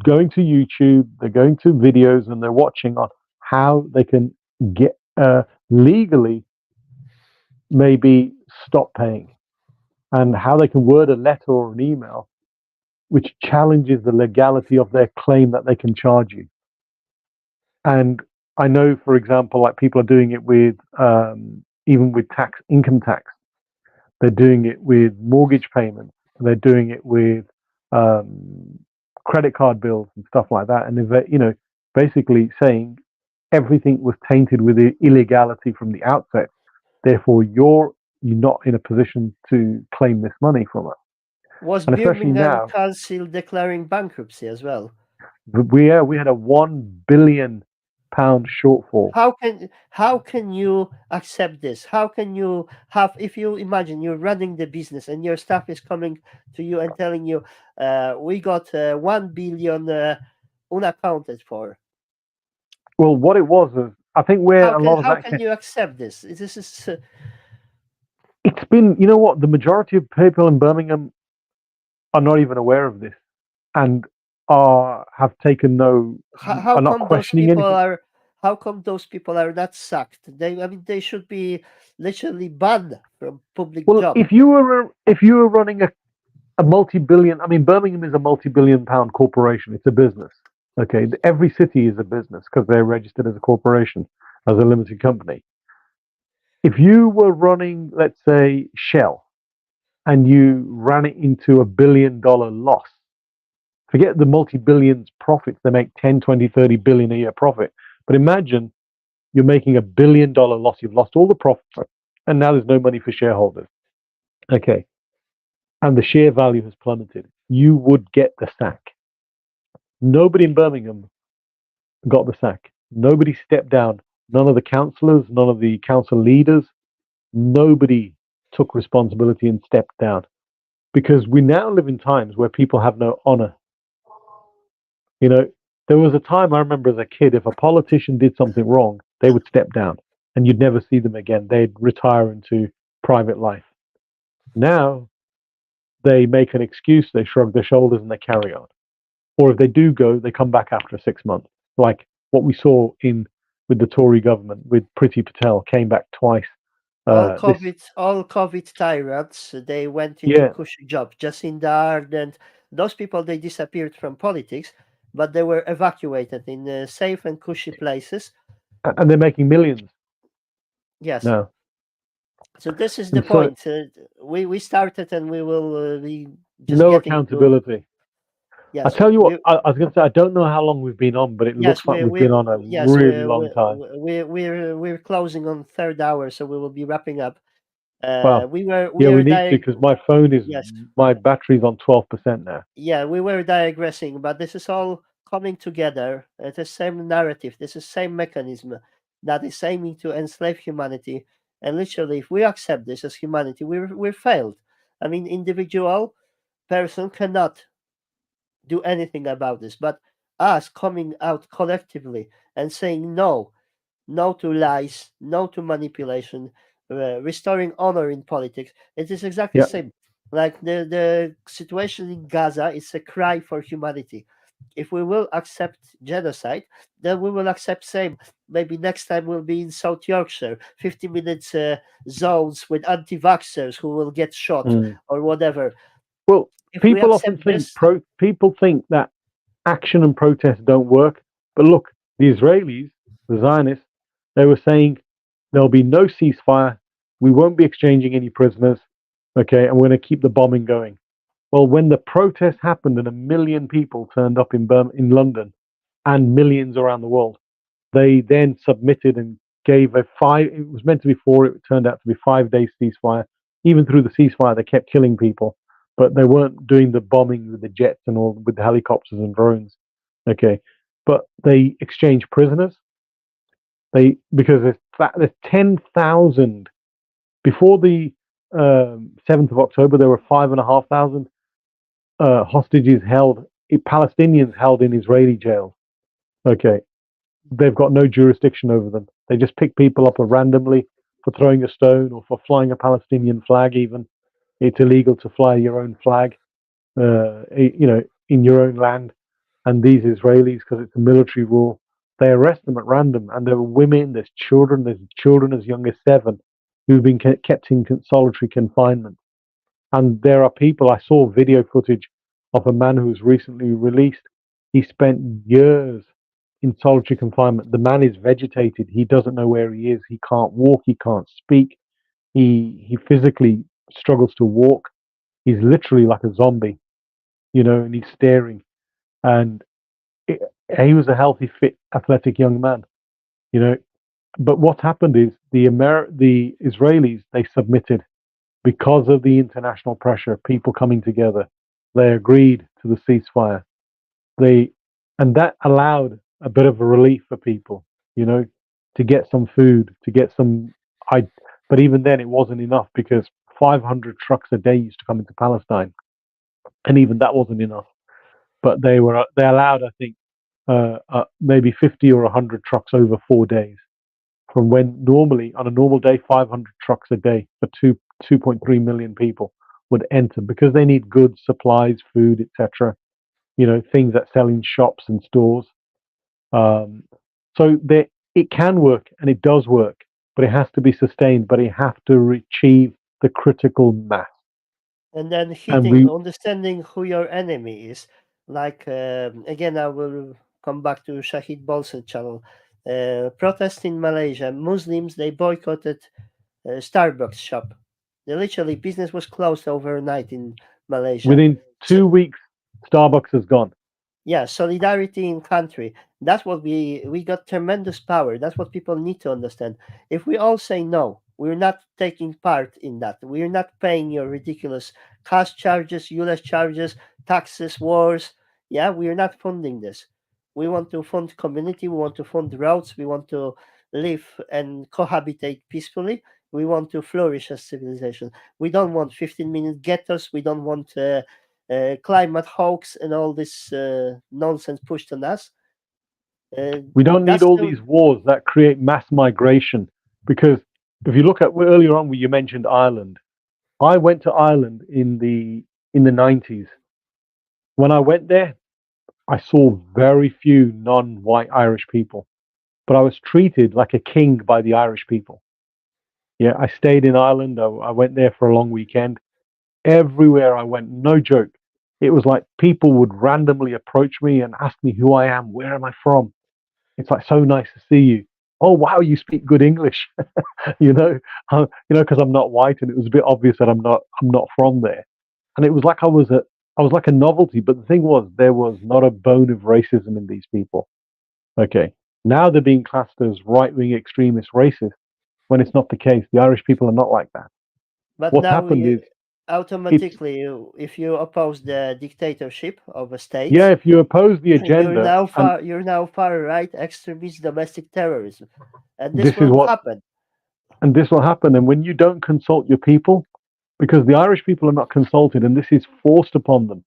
going to YouTube, they're going to videos, and they're watching on how they can get legally maybe stop paying and how they can word a letter or an email which challenges the legality of their claim that they can charge you. And I know, for example, like people are doing it with even with income tax. They're doing it with mortgage payments. They're doing it with um, credit card bills and stuff like that. And basically saying everything was tainted with illegality from the outset. Therefore, you're not in a position to claim this money from us. Was And especially Birmingham now, Council declaring bankruptcy as well? we had a £1 billion shortfall. How can you accept this? How can you have, if you imagine you're running the business and your staff is coming to you and telling you, we got 1 billion unaccounted for. Well, what it was is, I think where How a can lot of how that can you accept this? This is it's been, you know what, the majority of people in Birmingham are not even aware of this and have taken how are not come those questioning people anything. are how come those people are not sacked? I mean, they should be literally banned from public Well, job. if you were running a multi-billion, I mean, Birmingham is a multi-billion pound corporation. It's a business. Okay, every city is a business because they're registered as a corporation, as a limited company. If you were running, let's say, Shell, and you ran it into $1 billion loss, forget the multi-billions profits. They make 10, 20, 30 billion a year profit. But imagine you're making $1 billion loss. You've lost all the profit, and now there's no money for shareholders. Okay, and the share value has plummeted. You would get the sack. Nobody in Birmingham got the sack. Nobody stepped down. None of the councillors, none of the council leaders, nobody took responsibility and stepped down. Because we now live in times where people have no honor. You know, there was a time I remember as a kid, if a politician did something wrong, they would step down and you'd never see them again. They'd retire into private life. Now they make an excuse, they shrug their shoulders and they carry on. Or if they do go, they come back after 6 months. Like what we saw in with the Tory government, with Priti Patel came back twice. This, All COVID tyrants, they went into yeah, cushy jobs. Jacinda Ardern, those people, they disappeared from politics, but they were evacuated in safe and cushy places. and they're making millions Yes, now. So this is the And so point. We started, and we will be just no getting to. accountability. I Yes, tell you what, we I was going to say, I don't know how long we've been on, but it looks yes like we've we been on a yes really long time. we're closing on third hour, so we will be wrapping up. Well, We yeah, we are need to because my phone is, yes, my battery's on 12% now. yeah, we were digressing, but this is all coming together. It's the same narrative. This is same mechanism that is aiming to enslave humanity. And literally, if we accept this as humanity, we're failed. I mean, individual person cannot do anything about this, but us coming out collectively and saying no, no to lies, no to manipulation, restoring honor in politics. It is exactly the Yeah. same. Like the situation in Gaza is a cry for humanity. If we will accept genocide, then we will accept same. Maybe next time we'll be in South Yorkshire, 50 minutes zones with anti-vaxxers who will get shot Mm. or whatever. Well, If we people often accept think this, people think that action and protest don't work, but look, the Israelis, the Zionists, they were saying there'll be no ceasefire, we won't be exchanging any prisoners, okay, and we're going to keep the bombing going. Well, when the protest happened and 1 million people turned up in London and millions around the world, they then submitted and gave a five. It was meant to be four. It turned out to be 5 days ceasefire. Even through the ceasefire, they kept killing people, but they weren't doing the bombing with the jets and all with the helicopters and drones. Okay, but they exchanged prisoners. They because there's 10,000 before the 7th of October. There were 5,500 hostages held, Palestinians held in Israeli jails. Okay, they've got no jurisdiction over them. They just pick people up randomly for throwing a stone or for flying a Palestinian flag. Even it's illegal to fly your own flag, in your own land. And these Israelis, because it's a military rule, they arrest them at random. And there are women, there's children as young as 7 who've been kept in solitary confinement. And there are people, I saw video footage of a man who was recently released. He spent years in solitary confinement. The man is vegetated. He doesn't know where he is. He can't walk. He can't speak. He physically struggles to walk. He's literally like a zombie, and he's staring. And it, he was a healthy, fit, athletic young man, you know. But what happened is the Israelis, they submitted because of the international pressure, people coming together. They agreed to the ceasefire. They and that allowed a bit of a relief for people, you know, to get some food, to get some. I, but even then, it wasn't enough because 500 trucks a day used to come into Palestine, and even that wasn't enough. But they allowed, I think, maybe 50 or 100 trucks over 4 days. From when normally on a normal day, 500 trucks a day for 2.3 million people would enter because they need goods, supplies, food, etc. Things that sell in shops and stores. Um, so it can work and it does work, but it has to be sustained. But it has to achieve the critical mass. and then And hitting, we understanding who your enemy is. Like again, I will come back to Shahid Bolsa channel. Protest in Malaysia. Muslims, they boycotted Starbucks shop. They literally business was closed overnight in Malaysia. within So 2 weeks, Starbucks has gone. yeah, solidarity in country. That's what we got tremendous power. That's what people need to understand. If we all say no, we're not taking part in that. We're not paying your ridiculous cash charges, ULEZ charges, taxes, wars. Yeah, we're not funding this. We want to fund community. We want to fund roads. We want to live and cohabitate peacefully. We want to flourish as civilization. We don't want 15-minute ghettos. We don't want climate hoax and all this nonsense pushed on us. Uh, We don't need that's all the these wars that create mass migration. Because if you look at earlier on, where you mentioned Ireland, I went to Ireland in the 90s. When I went there, I saw very few non-white Irish people, but I was treated like a king by the Irish people. Yeah, I stayed in Ireland. I went there for a long weekend. Everywhere I went, no joke, it was like people would randomly approach me and ask me who I am, where am I from. It's like so nice to see you. "Oh wow, you speak good English," you know, because I'm not white, and it was a bit obvious that I'm not from there, and it was like I was like a novelty. But the thing was, there was not a bone of racism in these people. Okay, now they're being classed as right wing extremist racist when it's not the case. The Irish people are not like that. But What's now happened you is it's automatically, if you oppose the dictatorship of a yeah, state, if you oppose the agenda, and you're now far right extremist domestic terrorism, and this this is will what happen. and this will happen. And when you don't consult your people, because the Irish people are not consulted, and this is forced upon them,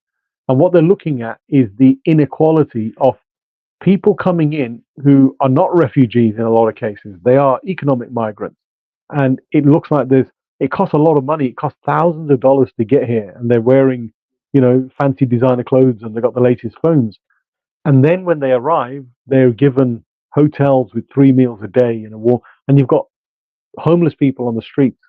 and what they're looking at is the inequality of people coming in who are not refugees in a lot of cases. They are economic migrants, and it looks like it costs a lot of money. It costs thousands of dollars to get here, and they're wearing, fancy designer clothes, and they've got the latest phones. And then when they arrive, they're given hotels with 3 meals a day and a war, and you've got homeless people on the streets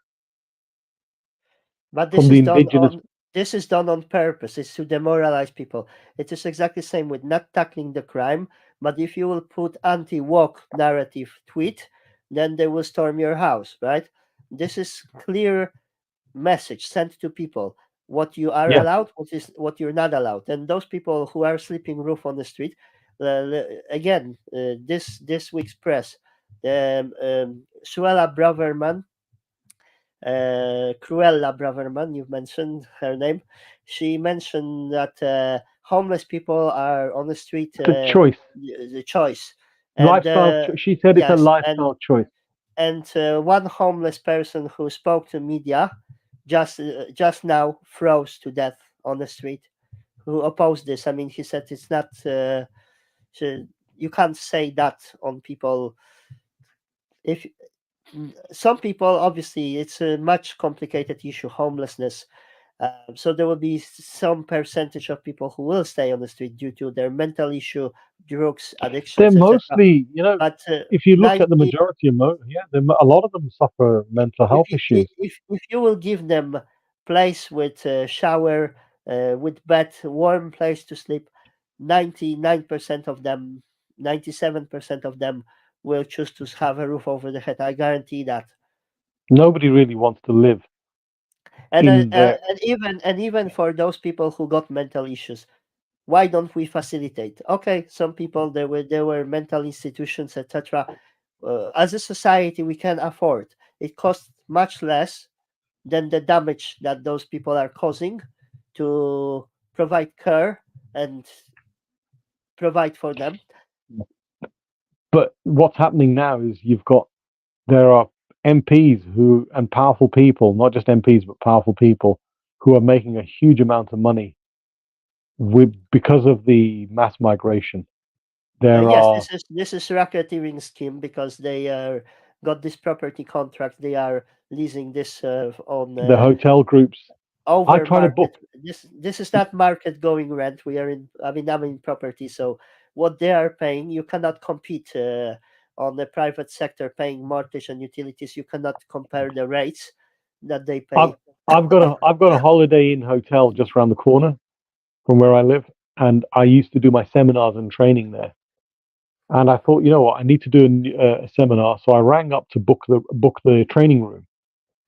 But from the indigenous. this is done on purpose. It's to demoralize people. It is exactly the same with not tackling the crime. But if you will put anti-woke narrative tweet, then they will storm your house, right? This is clear message sent to people what you are Yeah, allowed, what you're not allowed. And those people who are sleeping roof on the street, again, this week's press, Suella Braverman, Cruella Braverman, you've mentioned her name. She mentioned that homeless people are on the street, the choice, the choice, and lifestyle. She said it's a yes, and lifestyle choice. one homeless person who spoke to media just now froze to death on the street. Who opposed this? I mean, he said it's not. You can't say that on people. If some people, obviously, it's a much complicated issue, homelessness. So there will be some percentage of people who will stay on the street due to their mental issue, drugs, They're addictions, etc. mostly, But if you look at the 90 majority of yeah, a lot of them suffer mental if health issues. if you will give them place with a shower, with bed, warm place to sleep, 99% of them, 97% of them will choose to have a roof over the head. I guarantee that. Nobody really wants to live in there. And even for those people who got mental issues, why don't we facilitate? Okay, some people there were mental institutions, etc. As a society, we can afford. It costs much less than the damage that those people are causing to provide care and provide for them. But what's happening now is there are MPs who and powerful people, not just MPs but powerful people, who are making a huge amount of money because of the mass migration. There Yes, are this is racketeering scheme because they got this property contract. They are leasing this on the hotel groups. I over try to market. book. This is not market going rent. We are in. I mean, I'm in property, so what they are paying, you cannot compete on the private sector paying mortgage and utilities. You cannot compare the rates that they I've pay. I've got a Holiday Inn hotel just around the corner from where I live, and I used to do my seminars and training there. And I thought, you know what, I need to do a seminar, so I rang up to book the training room,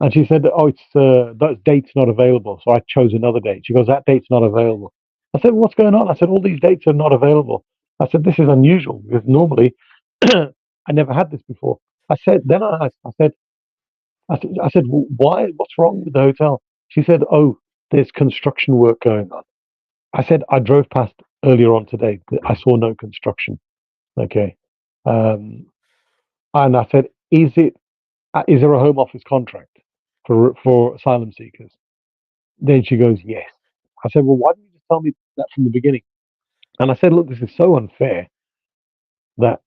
and she said, "Oh, it's that date's not available." So I chose another date. She goes, "That date's not available." I said, "What's going on?" I said, "All these dates are not available." I said, "This is unusual because normally I never had this before." I said, then I asked, I said, why? What's wrong with the hotel? She said, "Oh, there's construction work going on." I said, "I drove past earlier on today. I saw no construction." Okay. Um, and I said, is there a home office contract for asylum seekers?" Then she goes, "Yes." I said, "Well, why didn't you just tell me that from the beginning?" And I said, "Look, this is so unfair that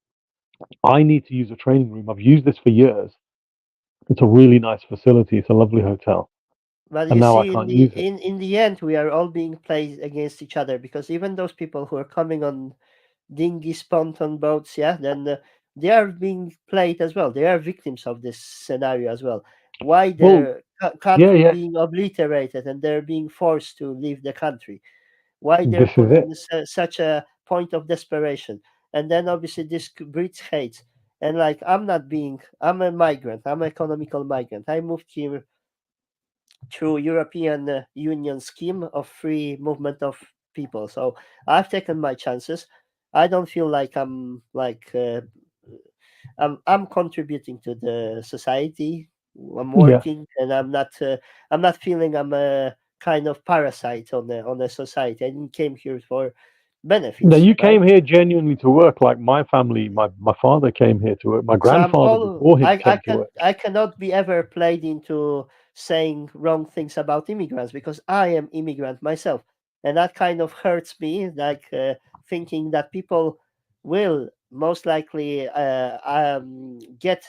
I need to use a training room. I've used this for years. It's a really nice facility. It's a lovely hotel, But and you now I see, can't use it." in the end, we are all being played against each other because even those people who are coming on dinghy pontoon boats, yeah, then they are being played as well. They are victims of this scenario as well. Why Well, their yeah, country yeah. being obliterated and they're being forced to leave the country? Why they're This is put it. in such a point of desperation? And then obviously this breeds hate. And like I'm a migrant, I'm an economical migrant. I moved here through European Union scheme of free movement of people. So I've taken my chances. I don't feel like I'm contributing to the society. I'm Yeah. working, and I'm not feeling I'm a kind of parasite on the society. I didn't came here for Now benefits, you right? came here genuinely to work, like my family. My father came here to work. My So I'm grandfather all before him came to work. I cannot be ever played into saying wrong things about immigrants because I am immigrant myself, and that kind of hurts me. Like thinking that people will most likely get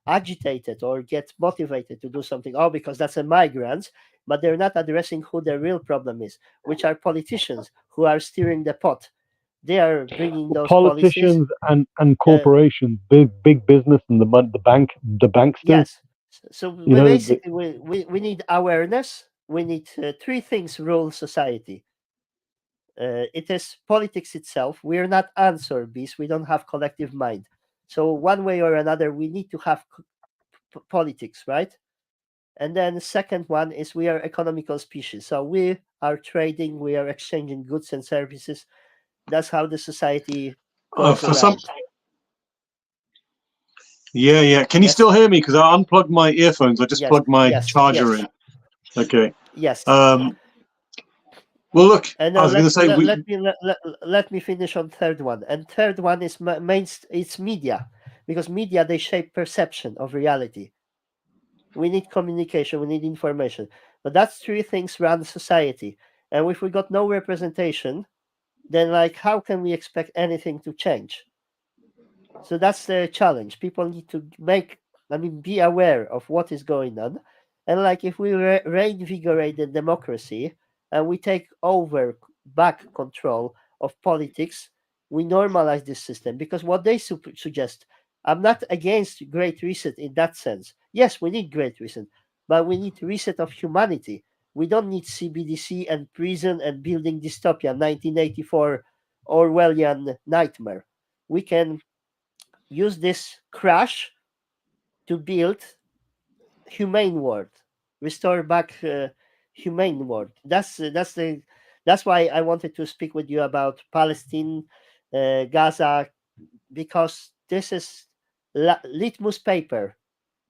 agitated or get motivated to do something. Oh, because that's a migrant, but they're not addressing who the real problem is, which are politicians who are steering the pot. They are bringing those policies. Politicians and Uh, corporations, big business, and the banksters. Yes. So You we know, basically we need awareness. We need three things rule society. It is politics itself. We are not answer beasts. We don't have collective mind. So one way or another, we need to have politics, right? And then the second one is we are economical species. So we are trading. We are exchanging goods and services. That's how the society goes For some, around. yeah, yeah. Can you still Yes. hear me? Because I unplugged my earphones. I just Yes. plugged my Yes. charger Yes. in. Okay. Yes. Um, well, look, And I was going to say let me finish on third one. And third one is it's media, because media they shape perception of reality. We need communication, we need information, but that's three things run society. And if we got no representation, then like how can we expect anything to change? So that's the challenge. People need to be aware of what is going on. And like if we reinvigorate the democracy and we take over back control of politics, we normalize this system because what they suggest, I'm not against great reset in that sense. Yes, we need great reset, but we need reset of humanity. We don't need CBDC and prison and building dystopia, 1984 Orwellian nightmare. We can use this crash to build humane world, restore back humane world. That's why I wanted to speak with you about Palestine, Gaza, because this is litmus paper.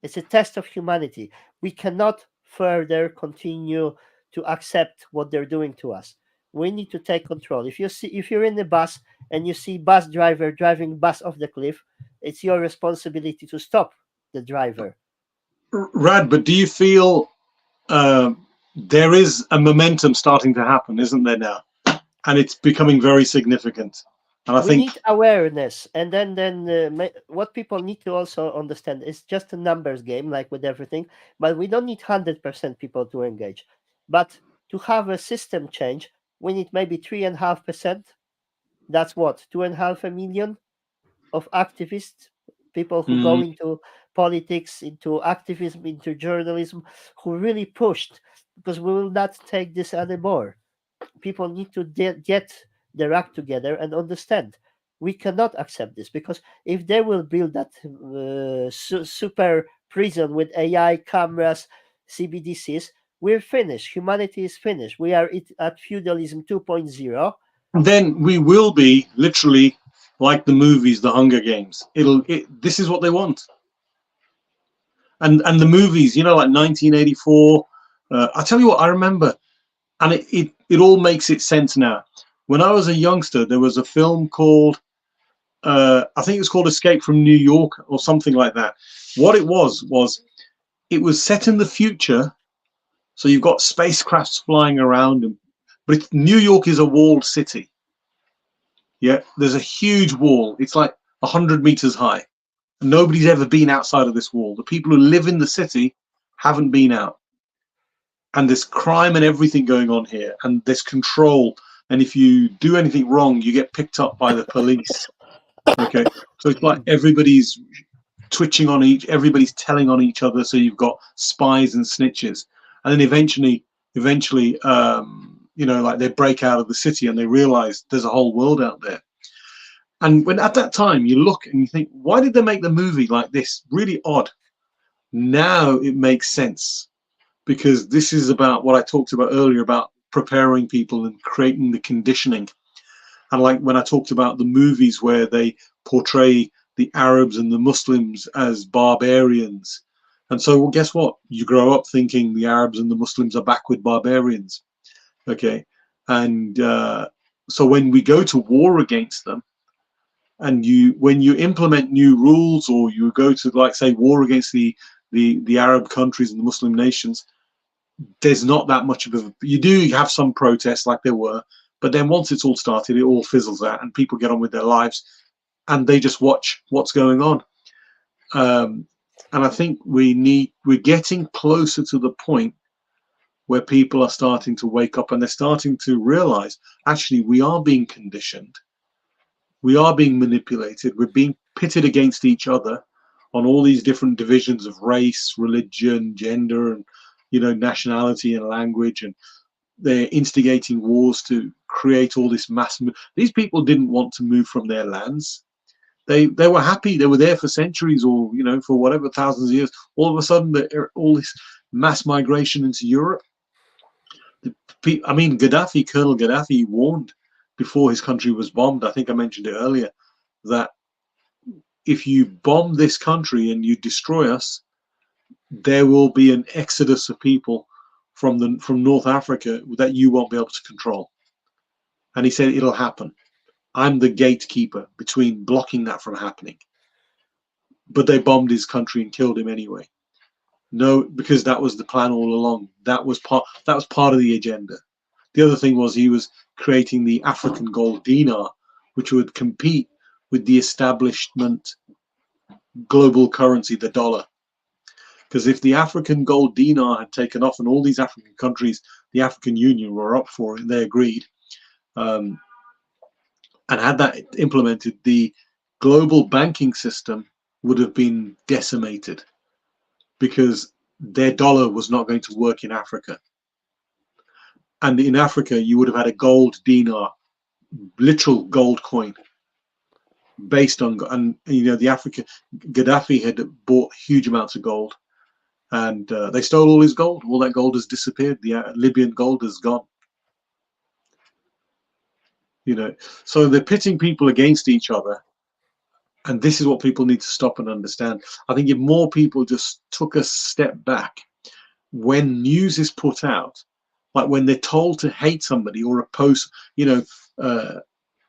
It's a test of humanity. We cannot further continue to accept what they're doing to us. We need to take control. If you're in the bus and you see bus driver driving bus off the cliff, it's your responsibility to stop the driver. Rad, but do you feel there is a momentum starting to happen, isn't there now? And it's becoming very significant. And I We think need awareness, and what people need to also understand is just a numbers game, like with everything. But we don't need 100% people to engage. But to have a system change, we need maybe 3.5%. That's what 2.5 million of activists, people who go mm, into politics, into activism, into journalism, who really pushed, because we will not take this anymore. People need to get their act together and understand we cannot accept this, because if they will build that super prison with AI cameras, CBDCs, we're finished. Humanity is finished. We are at feudalism 2.0. then we will be literally like the movies, the Hunger Games. This is what they want. And the movies, like 1984. I tell you what, I remember, and it all makes it sense now. When I was a youngster, there was a film called I think it was called Escape from New York or something like that. What it was it was set in the future, so you've got spacecrafts flying around, but New York is a walled city. Yeah, there's a huge wall. It's like 100 meters high. Nobody's ever been outside of this wall. The people who live in the city haven't been out. And there's crime and everything going on here, and there's control. And if you do anything wrong, you get picked up by the police. Okay, so it's like everybody's twitching on everybody's telling on each other. So you've got spies and snitches, and then eventually, like they break out of the city and they realize there's a whole world out there. And when at that time you look and you think, why did they make the movie like this? Really odd. Now it makes sense, because this is about what I talked about earlier about preparing people and creating the conditioning. And like when I talked about the movies where they portray the Arabs and the Muslims as barbarians. And so, well, guess what? You grow up thinking the Arabs and the Muslims are backward barbarians. Okay. And so when we go to war against them, and when you implement new rules, or you go to, like, say, war against the Arab countries and the Muslim nations, there's not that much of you do have some protests like there were, but then once it's all started, it all fizzles out and people get on with their lives and they just watch what's going on. And I think we're getting closer to the point where people are starting to wake up and they're starting to realize, actually, we are being conditioned. We are being manipulated. We're being pitted against each other on all these different divisions of race, religion, gender, and nationality and language, and they're instigating wars to create all this mass. These people didn't want to move from their lands. They were happy. They were there for centuries, or for whatever thousands of years. All of a sudden, all this mass migration into Europe. I mean, Colonel Gaddafi warned before his country was bombed. I think I mentioned it earlier, that if you bomb this country and you destroy us, there will be an exodus of people from North Africa that you won't be able to control. And he said it'll happen. I'm the gatekeeper between blocking that from happening. But they bombed his country and killed him anyway. No, because that was the plan all along. That was part of the agenda. The other thing was he was creating the African gold dinar, which would compete with the establishment global currency, the dollar. Because if the African gold dinar had taken off and all these African countries, the African Union, were up for it and they agreed, and had that implemented, the global banking system would have been decimated, because their dollar was not going to work in Africa. And in Africa, you would have had a gold dinar, literal gold coin, based on, and the African Gaddafi had bought huge amounts of gold, and they stole all his gold. All that gold has disappeared. The Libyan gold is gone. So they're pitting people against each other, and this is what people need to stop and understand. I think if more people just took a step back when news is put out, like when they're told to hate somebody or oppose,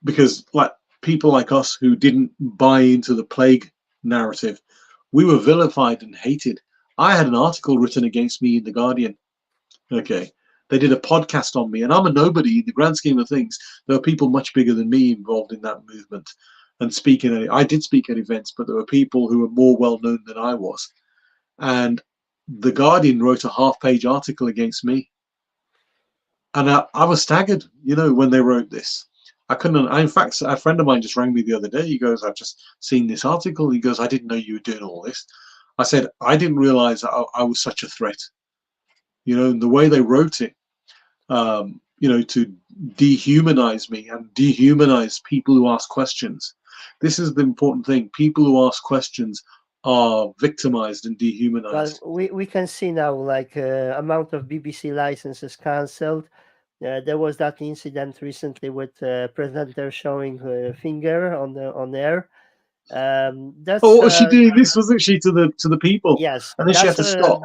because like people like us who didn't buy into the plague narrative, we were vilified and hated. I had an article written against me in The Guardian. Okay. They did a podcast on me, and I'm a nobody in the grand scheme of things. There were people much bigger than me involved in that movement and speaking. I did speak at events, but there were people who were more well known than I was. And The Guardian wrote a half-page article against me. And I was staggered, when they wrote this. I couldn't. In fact, a friend of mine just rang me the other day. He goes, "I've just seen this article." He goes, "I didn't know you were doing all this." I said, "I didn't realize I was such a threat." The way they wrote it, to dehumanize me and dehumanize people who ask questions. This is the important thing. People who ask questions are victimized and dehumanized. Well, we can see now, like, amount of BBC licenses cancelled. There was that incident recently with presenter showing finger on air. That's what was she doing? This wasn't she to the people? yes, And then she had to stop.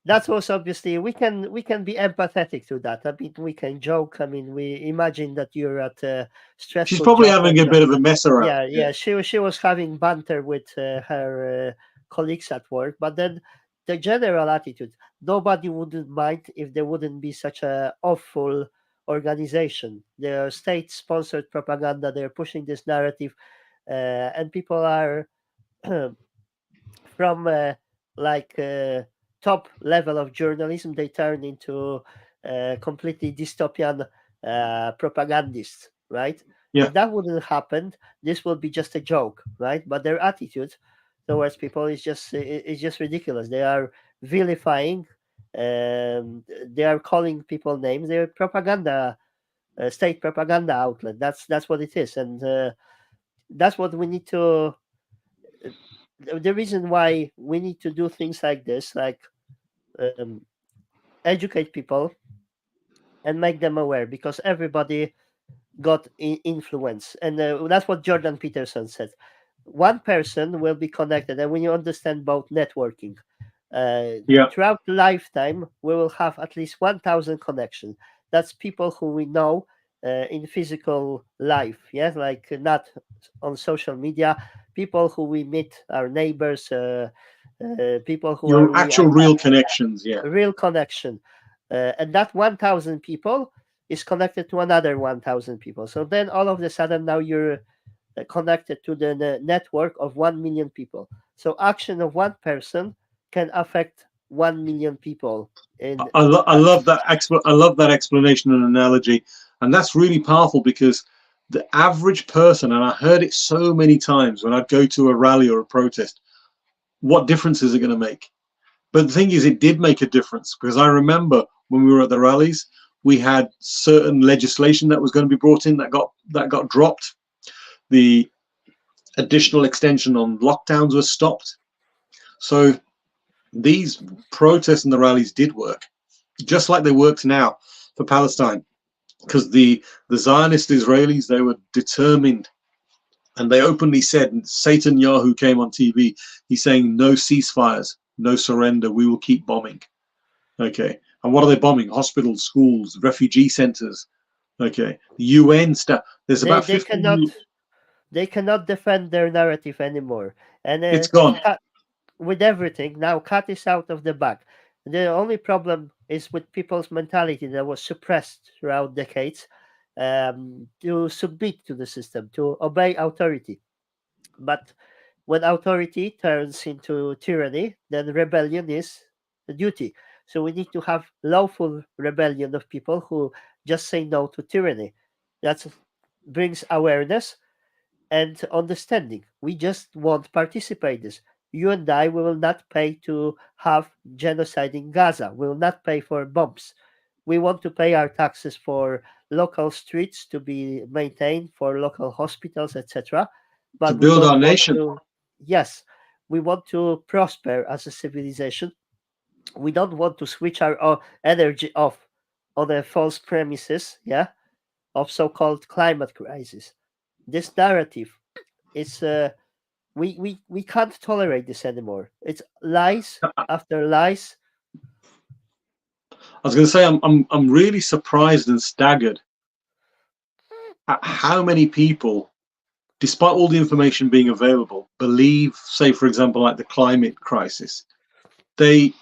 That was obviously, we can be empathetic to that. I mean, we can joke. I mean, we imagine that you're at a stressful. She's probably job having a bit of a mess around. Yeah. She was having banter with her colleagues at work, but then the general attitude, nobody wouldn't mind if there wouldn't be such a awful organization. They're state-sponsored propaganda. They're pushing this narrative, and people are from top level of journalism, they turn into completely dystopian propagandists, right? Yeah. If that wouldn't happen, this would be just a joke, right? But their attitude towards people is just ridiculous. They are vilifying, they are calling people names. They're propaganda, state propaganda outlet. That's what it is, and that's what we need to. The reason why we need to do things like this, like um, educate people and make them aware, because everybody got influence, and that's what Jordan Peterson said. One person will be connected, and when you understand about networking, Yeah. throughout the lifetime, we will have at least 1,000 connections. That's people who we know in physical life, yes, like not on social media. People who we meet, our neighbors, people who are Your we actual real connections. Yeah. real connection, and that 1,000 people is connected to another 1,000 people. So then all of a sudden now you're connected to the network of 1 million people. So action of one person can affect 1 million people in I love that I love that explanation and analogy, and that's really powerful because the average person, and I heard it so many times when I'd go to a rally or a protest, what difference is it going to make? But the thing is, it did make a difference, because I remember when we were at the rallies, we had certain legislation that was going to be brought in that got dropped. The additional extension on lockdowns was stopped. So these protests and the rallies did work, just like they worked now for Palestine, because the Zionist Israelis, they were determined, and they openly said, Satan Yahoo came on TV, he's saying no ceasefires, no surrender, we will keep bombing. Okay, and what are they bombing? Hospitals, schools, refugee centers. Okay, the UN stuff. There's they about they 50 cannot million. they cannot defend their narrative anymore. And It's gone. with everything now, cat is out of the bag. The only problem is with people's mentality that was suppressed throughout decades, to submit to the system, to obey authority. But when authority turns into tyranny, then rebellion is a duty. So we need to have lawful rebellion of people who just say no to tyranny. That brings awareness and understanding. We just won't participate this. You and I, we will not pay to have genocide in Gaza. We will not pay for bombs. We want to pay our taxes for local streets to be maintained, for local hospitals, etc. To But we build don't our want nation. to. Yes, we want to prosper as a civilization. We don't want to switch our energy off on a false premises, yeah, of so-called climate crisis. This narrative is we can't tolerate this anymore. It's lies after lies. I was going to say, I'm really surprised and staggered at how many people, despite all the information being available, believe, say, for example, like the climate crisis. They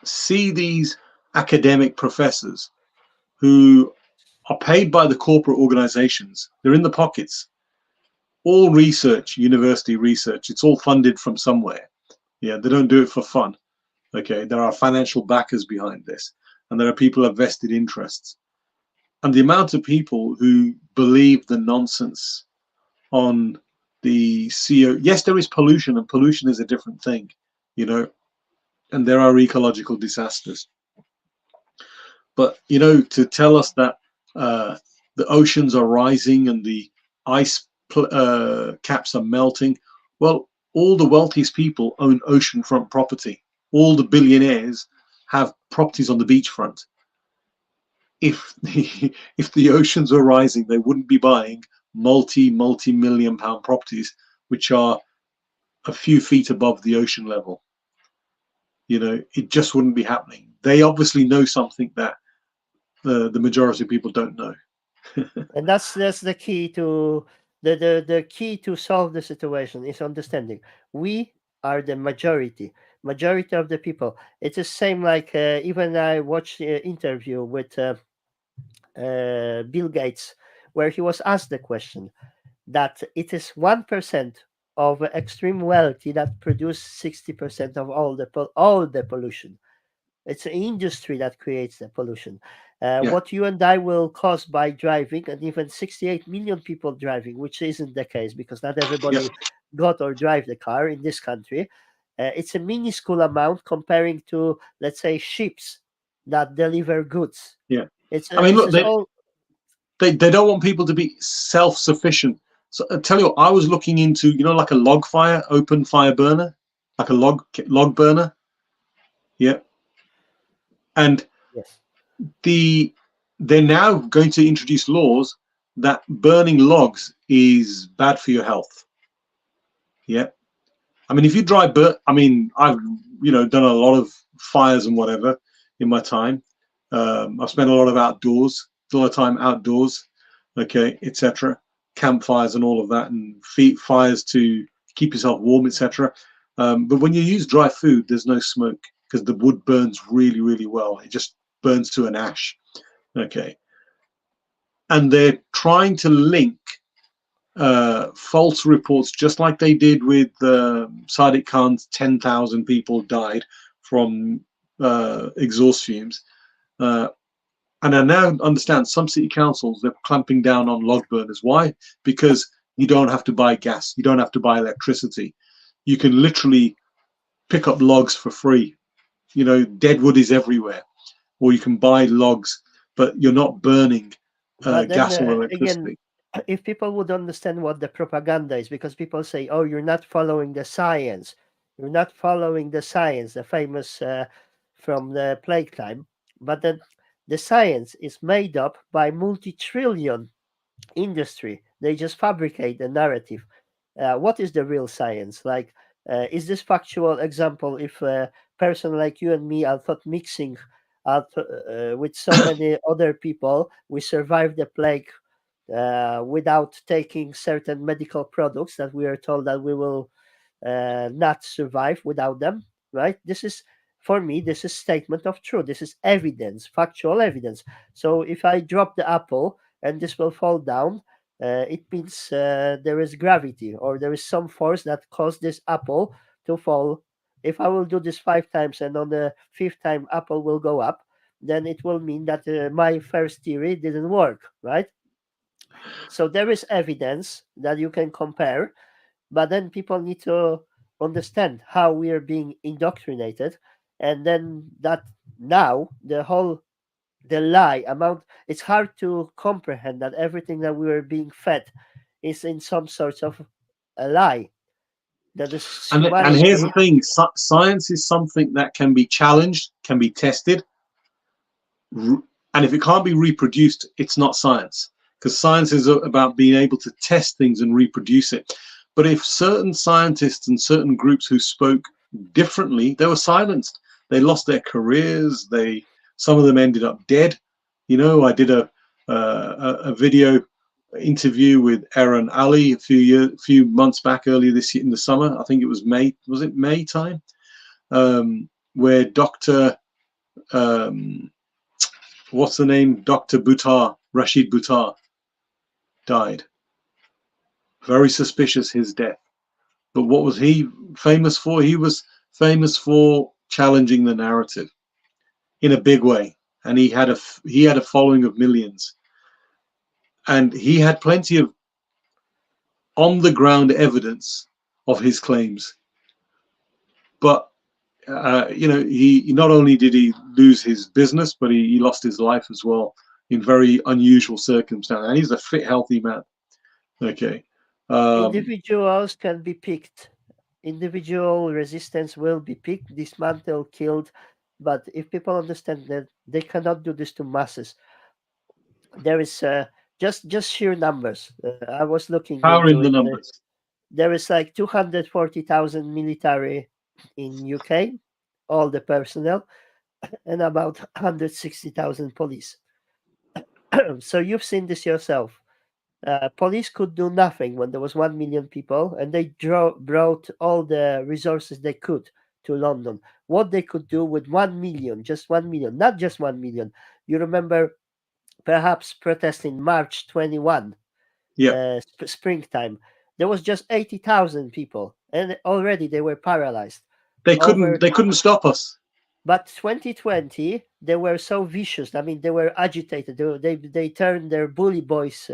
see these academic professors who are paid by the corporate organizations. They're in the pockets. All research, university research, it's all funded from somewhere. Yeah, they don't do it for fun. Okay, there are financial backers behind this, and there are people who have vested interests. And the amount of people who believe the nonsense on the CO. Yes, there is pollution, and pollution is a different thing, you know, and there are ecological disasters. But to tell us that the oceans are rising and the ice caps are melting, well, all the wealthiest people own oceanfront property. All the billionaires have properties on the beachfront. If the oceans were rising, they wouldn't be buying multi-million pound properties, which are a few feet above the ocean level. It just wouldn't be happening. They obviously know something that the majority of people don't know. And that's the key to the key to solve the situation is understanding. We are the majority of the people. It's the same like even I watched an interview with Bill Gates, where he was asked the question that it is 1% of extreme wealthy that produce 60% of all the pollution. It's an industry that creates the pollution. Yeah, What you and I will cause by driving, and even 68 million people driving, which isn't the case because not yeah, everybody got or drive the car in this country. It's a minuscule amount comparing to, let's say, ships that deliver goods. yeah. It's I mean, this look, is all they don't want people to be self-sufficient. So I tell you what, I was looking into, like a log fire, open fire burner, like a log burner. Yeah. And Yes. they're now going to introduce laws that burning logs is bad for your health. Yeah. I mean, if you I've done a lot of fires and whatever in my time. I've spent a lot of time outdoors, okay, etc. Campfires and all of that, and fires to keep yourself warm, etc. But when you use dry food, there's no smoke because the wood burns really, really well. It just burns to an ash, okay. And they're trying to link false reports, just like they did with Sadiq Khan's 10,000 people died from exhaust fumes. And I now understand some city councils, they're clamping down on log burners. Why? Because you don't have to buy gas, you don't have to buy electricity. You can literally pick up logs for free. Dead wood is everywhere, or you can buy logs, but you're not burning But then gas or again, electricity. if people would understand what the propaganda is, because people say, "Oh, you're not following the science. You're not following the science," the famous from the plague time. But then the science is made up by multi-trillion industry. They just fabricate the narrative. What is the real science? Like, is this factual example? If a person like you and me are thought mixing with so many other people, we survived the plague without taking certain medical products that we are told that we will not survive without them, right? This is, for me, this is statement of truth. This is evidence, factual evidence. So if I drop the apple and this will fall down, it means there is gravity, or there is some force that caused this apple to fall. If I will do this 5 times and on the fifth time apple will go up, then it will mean that my first theory didn't work, right? So there is evidence that you can compare, but then people need to understand how we are being indoctrinated, and then that now the lie amount, it's hard to comprehend that everything that we are being fed is in some sort of a lie, that this And here's the humanity. thing, science is something that can be challenged, can be tested, and if it can't be reproduced, it's not science, because science is about being able to test things and reproduce it. But if certain scientists and certain groups who spoke differently, they were silenced, they lost their careers, some of them ended up dead. I did a video interview with Aaron Ali a few months back, earlier this year in the summer. I think it was May time, where Dr. What's the name? Dr. Rashid Buttar died. Very suspicious, his death. But what was he famous for? He was famous for challenging the narrative in a big way, and he had a following of millions, and he had plenty of on the ground evidence of his claims. But he not only did he lose his business, but he lost his life as well in very unusual circumstances. And he's a fit, healthy man. Okay. Individuals can be picked. Individual resistance will be picked, dismantled, killed. But if people understand that they cannot do this to masses, there is just sheer numbers. I was looking Power in into the it. numbers. There is like 240,000 military in UK, all the personnel, and about 160,000 police. So you've seen this yourself. Police could do nothing when there was 1 million people, and they brought all the resources they could to London. What they could do with 1 million, just 1 million, not just 1 million. You remember perhaps protest in March 21, Yeah. springtime. There was just 80,000 people, and already they were paralyzed. They Over, couldn't stop us. but 2020, they were so vicious. I mean, they were agitated. They turned their bully boys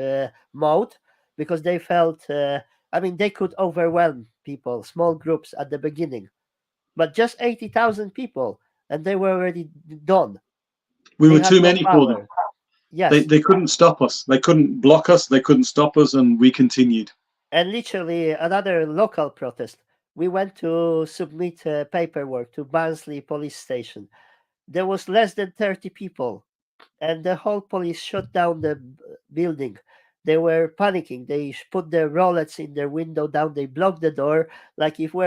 mode, because they felt. I mean, they could overwhelm people, small groups at the beginning, but just 80,000 people, and they were already done. We They were had too no many for them. power. Yes, They couldn't stop us. They couldn't block us. They couldn't stop us, and we continued. And literally another local protest. We went to submit paperwork to Barnsley police station. There was less than 30 people, and the whole police shut down the building. They were panicking. They put their rollets in their window down. They blocked the door, like if we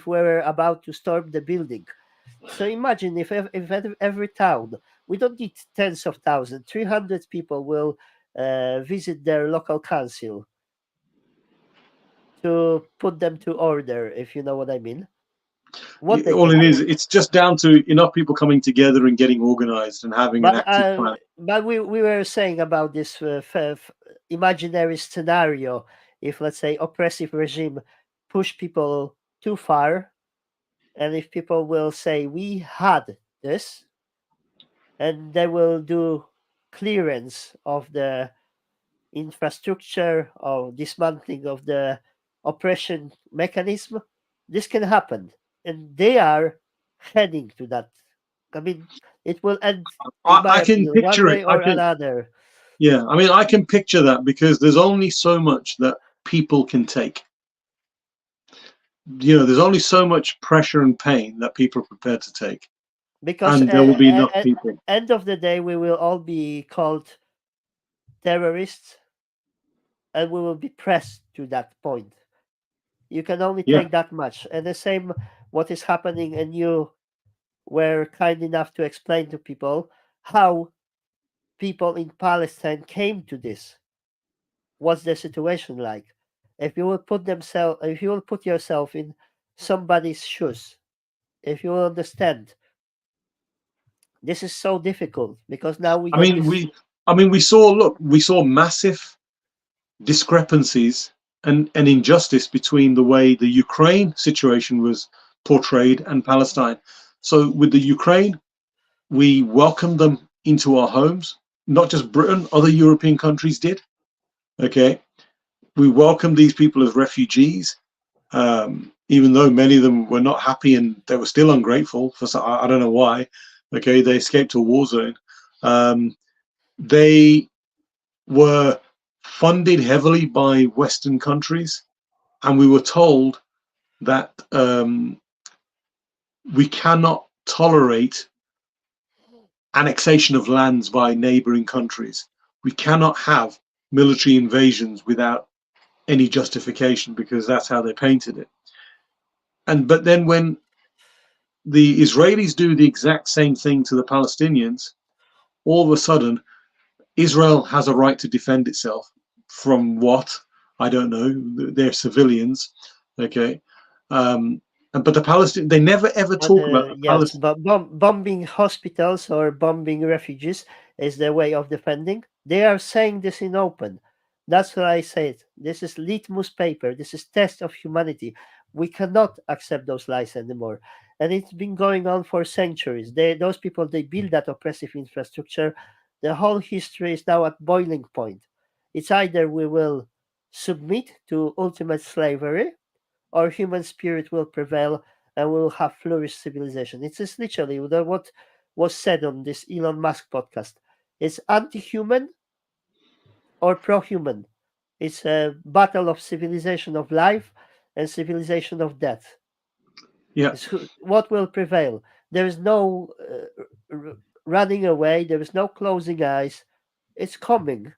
were about to storm the building. So imagine if every town, we don't need tens of thousands, 300 people will visit their local council to put them to order, if you know what I mean. What they All can it is, do. it's just down to enough people coming together and getting organized and having an But active plan. we were saying about this imaginary scenario. If, let's say, oppressive regime push people too far, and if people will say we had this, and they will do clearance of the infrastructure or dismantling of the oppression mechanism, this can happen, and they are heading to that. I mean, it will end, in my I can opinion, one picture it. way or another. Yeah, I mean, I can picture that because there's only so much that people can take. There's only so much pressure and pain that people are prepared to take, Because and there will be enough people. end of the day, we will all be called terrorists, and we will be pressed to that point. You can only Yeah, take that much, and the same what is happening, and you were kind enough to explain to people how people in Palestine came to this. What's the situation like? If you will put yourself in somebody's shoes, if you will understand, this is so difficult because now we I got mean, this. we saw massive discrepancies and injustice between the way the Ukraine situation was portrayed and Palestine. So with the Ukraine, we welcomed them into our homes. Not just Britain, other European countries did. Okay, we welcomed these people as refugees, even though many of them were not happy and they were still ungrateful for I don't know why. Okay, they escaped to a war zone. They were funded heavily by Western countries, and we were told that we cannot tolerate annexation of lands by neighboring countries. We cannot have military invasions without any justification because that's how they painted it. But then when the Israelis do the exact same thing to the Palestinians, all of a sudden Israel has a right to defend itself from what? I don't know. They're civilians, okay. But the Palestinians, they never ever But talk about the yes, Palestinians. but bombing hospitals or bombing refugees is the way of defending. They are saying this in open. That's what I said. This is litmus paper. This is test of humanity. We cannot accept those lies anymore. And it's been going on for centuries. Those people, they build that oppressive infrastructure. The whole history is now at boiling point. It's either we will submit to ultimate slavery, or human spirit will prevail and we will have flourished civilization. It's just literally what was said on this Elon Musk podcast. It's anti-human or pro-human. It's a battle of civilization of life and civilization of death. Yeah. What will prevail? There is no running away. There is no closing eyes. It's coming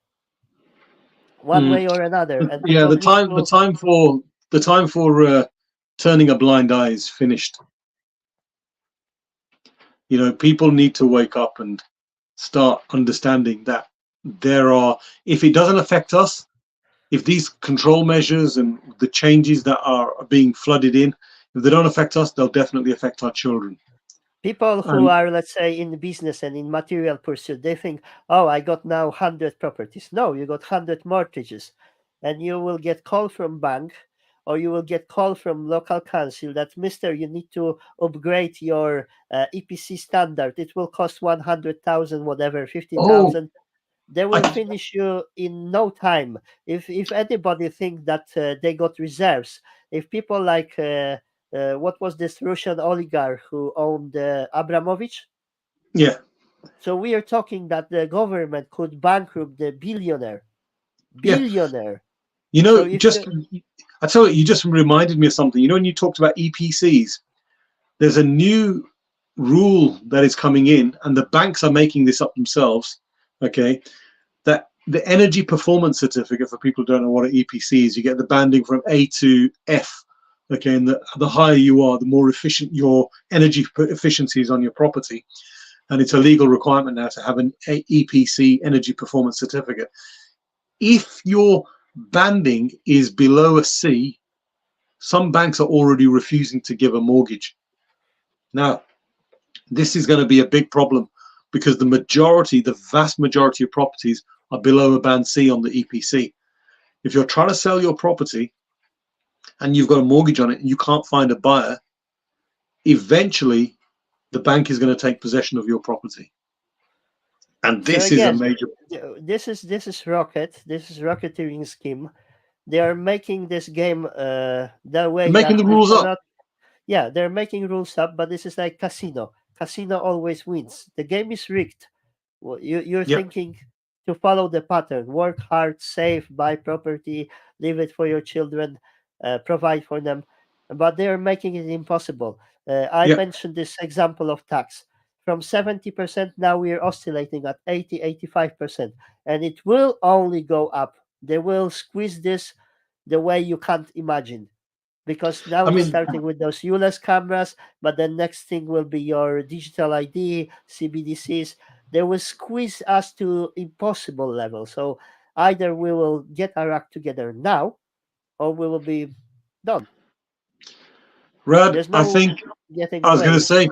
one Mm. way or another, and Yeah, people need to. the time for turning a blind eye is finished. People need to wake up and start understanding that if it doesn't affect us, if these control measures and the changes that are being flooded in, if they don't affect us, they'll definitely affect our children. People who And are, let's say, in business and in material pursuit, they think, oh, I got now 100 properties. No, you got 100 mortgages. And you will get call from bank, or you will get call from local council that, Mister, you need to upgrade your EPC standard. It will cost 100,000, whatever, oh, 50,000. They will I, finish you in no time. If anybody think that they got reserves, if people like what was this Russian oligarch who owned Abramovich? yeah, So we are talking that the government could bankrupt the billionaire, yeah. billionaire. You So know, if just I tell you, you just reminded me of something. You know, when you talked about EPCs, there's a new rule that is coming in, and the banks are making this up themselves. Okay, that the energy performance certificate, for people who don't know what an EPC is, you get the banding from A to F. Okay, and the higher you are, the more efficient your energy efficiency is on your property. And it's a legal requirement now to have an EPC, energy performance certificate. If your banding is below a C, some banks are already refusing to give a mortgage. Now, this is going to be a big problem because the vast majority of properties are below a band C on the EPC. If you're trying to sell your property and you've got a mortgage on it and you can't find a buyer, eventually the bank is going to take possession of your property. And so this is a again, major. this is rocket. This is rocketeering scheme. They are making this game the way Making that the we rules up. cannot. Yeah, they're making rules up, but this is like casino. Casino always wins. The game is rigged. Well, you're Yep. thinking to follow the pattern: work hard, save, buy property, leave it for your children, provide for them. But they are making it impossible. I Yep. mentioned this example of tax. From 70%, now we're oscillating at 80, 85%. And it will only go up. They will squeeze this the way you can't imagine, because now I it's mean, starting with those ULEZ cameras, but the next thing will be your digital ID, CBDCs. They will squeeze us to impossible level. So either we will get our act together now, or we will be done. Rad, There's I no think getting I was going away. to say,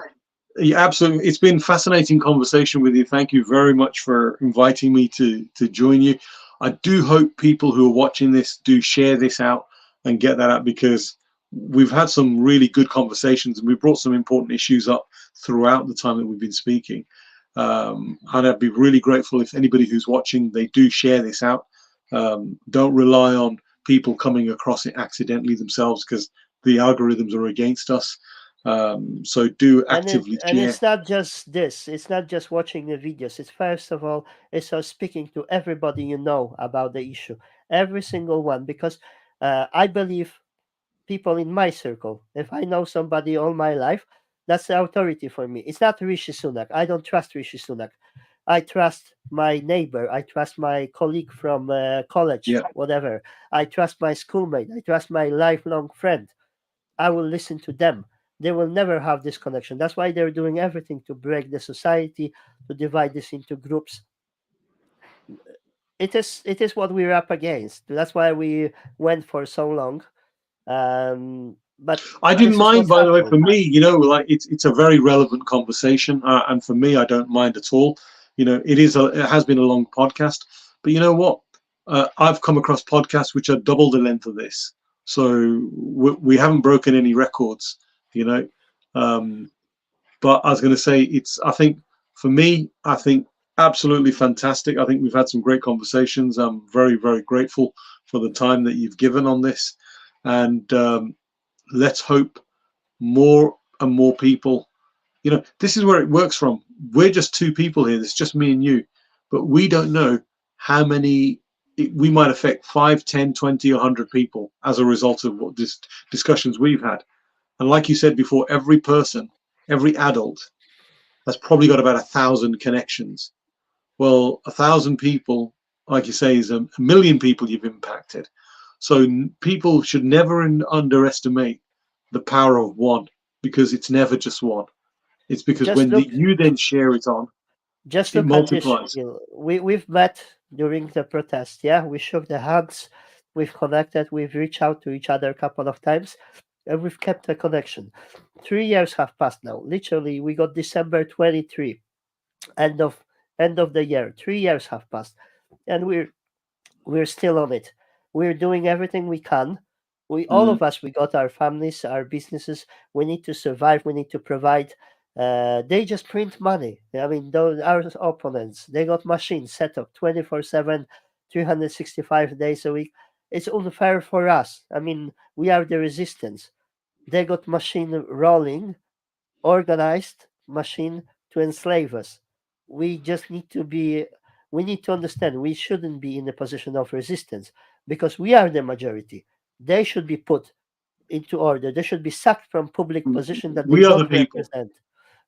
yeah, absolutely. It's been fascinating conversation with you. Thank you very much for inviting me to join you. I do hope people who are watching this do share this out and get that out, because we've had some really good conversations and we brought some important issues up throughout the time that we've been speaking. And I'd be really grateful if anybody who's watching, they do share this out. Don't rely on people coming across it accidentally themselves, because the algorithms are against us. So do actively And share. it's not just this. It's not just watching the videos. It's first of all, it's speaking to everybody you know about the issue, every single one, because I believe people in my circle. If I know somebody all my life, that's the authority for me. It's not Rishi Sunak. I don't trust Rishi Sunak. I trust my neighbor. I trust my colleague from college, Yeah. whatever. I trust my schoolmate. I trust my lifelong friend. I will listen to them. They will never have this connection. That's why they're doing everything to break the society, to divide this into groups. It is what we're up against. That's why we went for so long. But I didn't this is mind, what's by the way. happening. For me, like it's a very relevant conversation, and for me, I don't mind at all. It has been a long podcast, but you know what? I've come across podcasts which are double the length of this, so we haven't broken any records. You know, um, but I was going to say, I think for me, I think absolutely fantastic. I think we've had some great conversations. I'm very, very grateful for the time that you've given on this, and let's hope more and more people. This is where it works from. We're just two people here. It's just me and you, but we don't know how many we might affect: 5, 10, 20, 100 people as a result of what discussions we've had. And like you said before, every person, every adult has probably got about 1,000 connections. Well, 1,000 people, like you say, is a million people you've impacted. So people should never underestimate the power of one, because it's never just one. It's because Just when look, you then share it on, just it look at this, multiplies. Shukeel. We've met during the protest. Yeah, we shook the hands, we've connected, we've reached out to each other a couple of times, and we've kept a connection. 3 years have passed now. Literally, we got December 23, end of end of the year. 3 years have passed, and we're still on it. We're doing everything we can. We all Mm. of us, we got our families, our businesses. We need to survive. We need to provide. They just print money. I mean, those our opponents, they got machines set up 24/7, 365 days a week. It's unfair for us. I mean, we are the resistance. They got machine rolling, organized machine to enslave us. We just need to be, we need to understand we shouldn't be in a position of resistance. because we are the majority. They should be put into order. They should be sacked from public position that they We are the don't people. represent.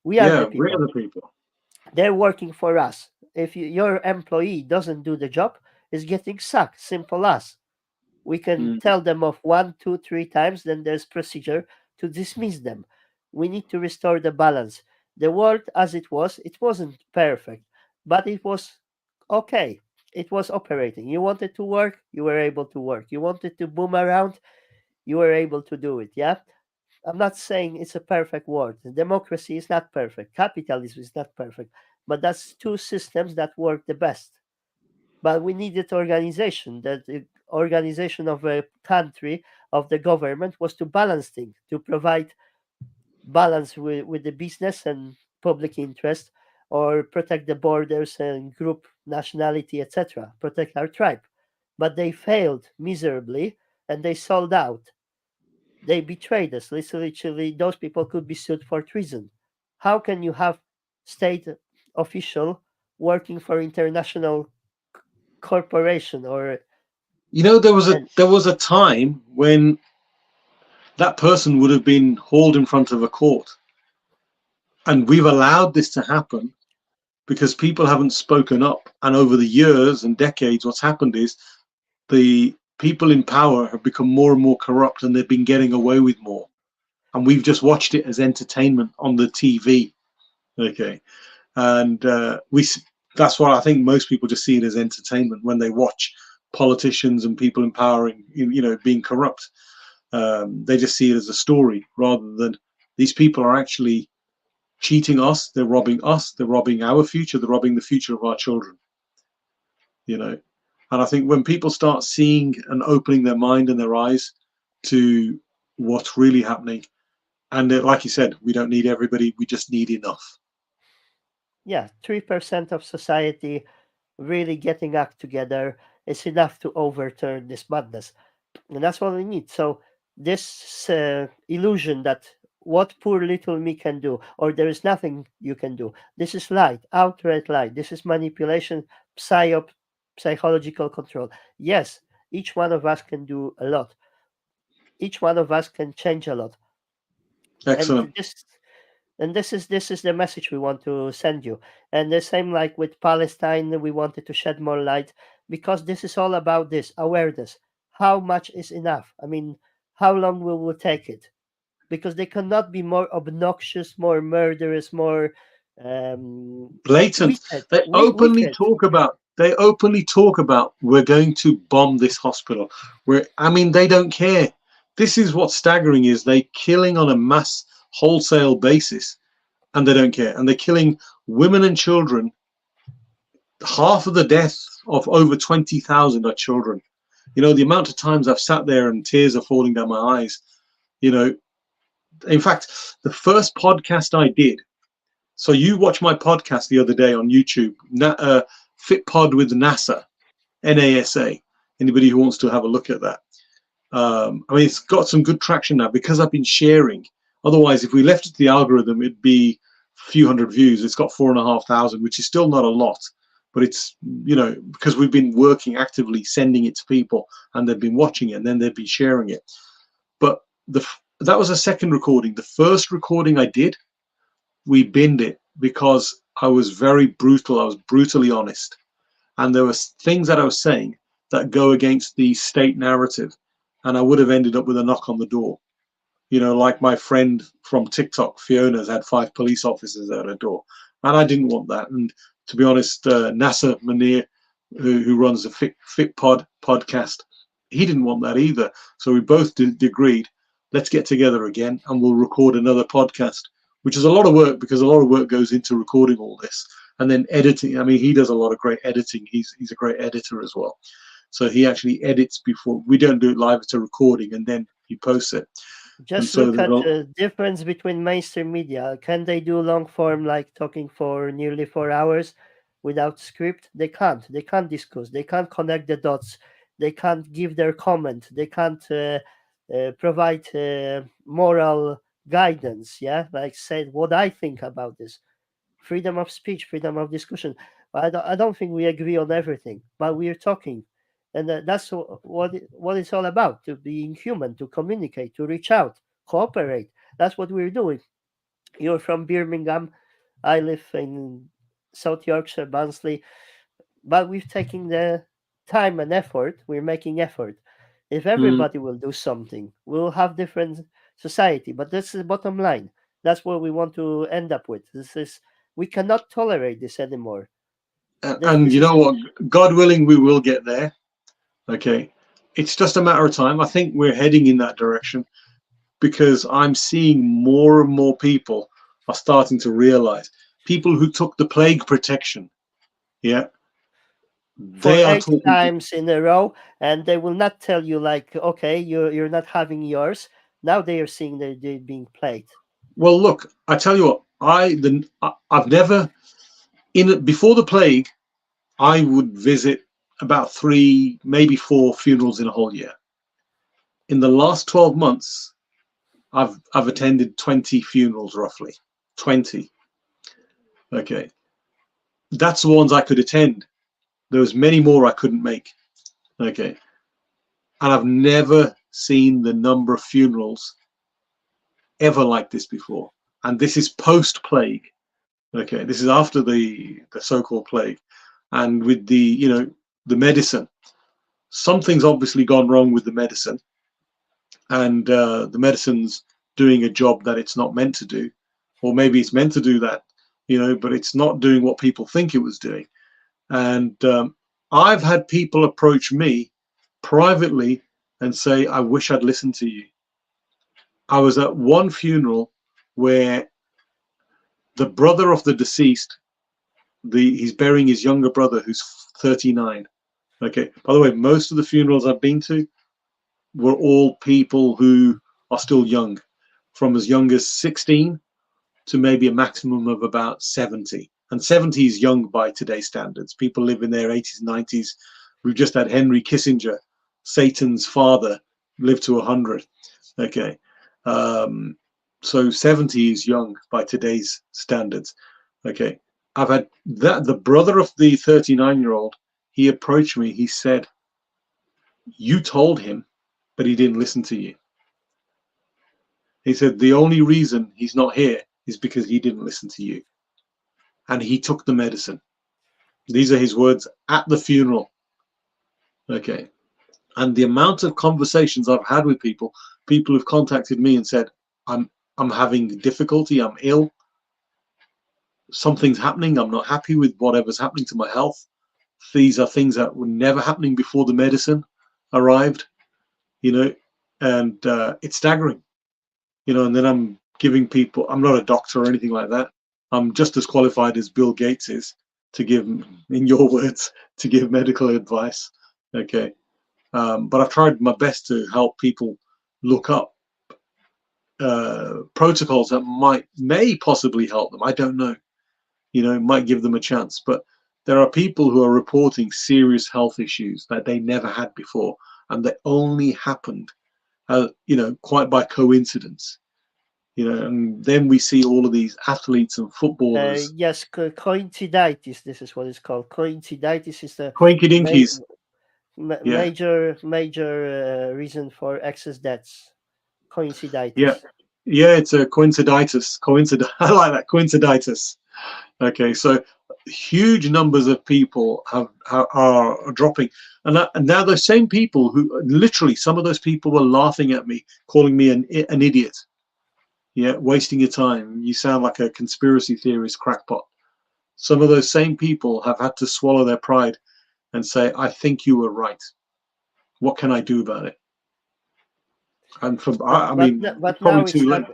We are the Yeah, we're people. the people. They're working for us. If your employee doesn't do the job, is getting sacked. Simple as. We can Mm. tell them off 1, 2, 3 times, then there's procedure to dismiss them. We need to restore the balance. The world as it wasn't perfect, but it was okay. It was operating. You wanted to work, you were able to work. You wanted to boom around, you were able to do it. Yeah. I'm not saying it's a perfect world. Democracy is not perfect. Capitalism is not perfect. But that's two systems that work the best. But we needed organization. That the organization of a country, of the government, was to balance things, to provide balance with the business and public interest, or protect the borders and group nationality, etc. Protect our tribe. But they failed miserably, and they sold out. They betrayed us. Literally, those people could be sued for treason. How can you have state official working for international corporation or You know, and there was a time when that person would have been hauled in front of a court, and we've allowed this to happen because people haven't spoken up. And over the years and decades, what's happened is the people in power have become more and more corrupt, and they've been getting away with more. And we've just watched it as entertainment on the TV. Okay, and that's what I think most people just see it as entertainment when they watch politicians and people in power, being corrupt. They just see it as a story rather than these people are actually cheating us. They're robbing us. They're robbing our future. They're robbing the future of our children. You know, and I think when people start seeing and opening their mind and their eyes to what's really happening, and like you said, we don't need everybody. We just need enough. yeah, 3% of society really getting act together is enough to overturn this madness, and that's what we need. So this illusion that what poor little me can do, or there is nothing you can do, this is light, outright lie. This is manipulation, psyop, psychological control. Yes, each one of us can do a lot. Each one of us can change a lot, and Excellent. this is the message we want to send you. And the same like with Palestine, we wanted to shed more light because this is all about this awareness. How much is enough? I mean, how long will we take it? Because they cannot be more obnoxious, more murderous, more Blatant. wicked, They openly wicked. talk about. They openly talk about we're going to bomb this hospital. They don't care. This is what's staggering: is they killing on a mass wholesale basis, and they don't care, and they're killing women and children. Half of the deaths of over 20,000 are children. You know, the amount of times I've sat there and tears are falling down my eyes. You know, in fact, the first podcast I did. So you watched my podcast the other day on YouTube, Fit Pod with NASA, NASA. Anybody who wants to have a look at that. It's got some good traction now because I've been sharing. Otherwise, if we left it to the algorithm, it'd be a few hundred views. It's got 4,500, which is still not a lot, but it's, because we've been working actively, sending it to people, and they've been watching it, and then they've been sharing it. But that was a second recording. The first recording I did, we binned it because I was very brutal. I was brutally honest. And there were things that I was saying that go against the state narrative. And I would have ended up with a knock on the door. Like my friend from TikTok, Fiona's had 5 police officers at her door. And I didn't want that. And to be honest, Nasser Munir, who runs the Fit podcast, he didn't want that either. So we both agreed, let's get together again and we'll record another podcast, which is a lot of work because a lot of work goes into recording all this and then editing. He does a lot of great editing. He's a great editor as well. So he actually edits before. We don't do it live. It's a recording and then he posts it. And Just so look at the difference between mainstream media. Can they do long form like talking for nearly 4 hours without script? They can't. They can't discuss. They can't connect the dots. They can't give their comment. They can't provide moral guidance. Yeah, like said what I think about this. Freedom of speech, freedom of discussion. I don't think we agree on everything, but we are talking. And that's what it's all about: to being human, to communicate, to reach out, cooperate. That's what we're doing. You're from Birmingham, I live in South Yorkshire, Barnsley, but we've taken the time and effort. We're making effort. If Mm. everybody will do something, we'll have different society. But that's the bottom line. That's what we want to end up with. This is We cannot tolerate this anymore. And This you is know what? God willing, we will get there. Okay. It's just a matter of time. I think we're heading in that direction because I'm seeing more and more people are starting to realize, people who took the plague protection. Yeah. for They are eight talking to, times in a row, and they will not tell you like, okay, you're not having yours. Now they are seeing that they're being played. well, look, I tell you what, I've never, before the plague, I would visit about 3, maybe 4 funerals in a whole year. In the last 12 months, I've attended 20 funerals roughly. 20. Okay. That's the ones I could attend. There was many more I couldn't make. Okay. And I've never seen the number of funerals ever like this before. And this is post plague. Okay. This is after the so-called plague. And with the medicine, something's obviously gone wrong with the medicine, and the medicine's doing a job that it's not meant to do, or maybe it's meant to do that, but it's not doing what people think it was doing. And I've had people approach me privately and say, I wish I'd listened to you. I was at one funeral where the brother of the deceased, he's burying his younger brother who's 39. Okay. By the way, most of the funerals I've been to were all people who are still young, from as young as 16 to maybe a maximum of about 70. And 70 is young by today's standards. People live in their 80s, 90s. We've just had Henry Kissinger, Satan's father, live to 100. Okay. So 70 is young by today's standards. Okay. I've had the brother of the 39-year-old, he approached me. He said, you told him, but he didn't listen to you. He said, the only reason he's not here is because he didn't listen to you. And he took the medicine. These are his words at the funeral. Okay. And the amount of conversations I've had with people who've contacted me and said, I'm having difficulty, I'm ill, something's happening, I'm not happy with whatever's happening to my health. These are things that were never happening before the medicine arrived, and it's staggering. And then I'm giving people, I'm not a doctor or anything like that. I'm just as qualified as Bill Gates is to give, in your words, to give medical advice. Okay. But I've tried my best to help people look up protocols that may possibly help them. I don't know, might give them a chance. But there are people who are reporting serious health issues that they never had before, and they only happened, quite by coincidence. And then we see all of these athletes and footballers. Yes, coinciditis. This is what it's called. Coinciditis is the Coinkydinkies. Yeah, major reason for excess deaths. yeah, Coinciditis. yeah. It's a coinciditis. I like that, coinciditis. Okay, so huge numbers of people are dropping, and now those same people who literally, some of those people were laughing at me, calling me an idiot. Yeah, wasting your time. You sound like a conspiracy theorist crackpot. Some of those same people have had to swallow their pride and say, I think you were right. What can I do about it? And I mean, it's but probably now too late.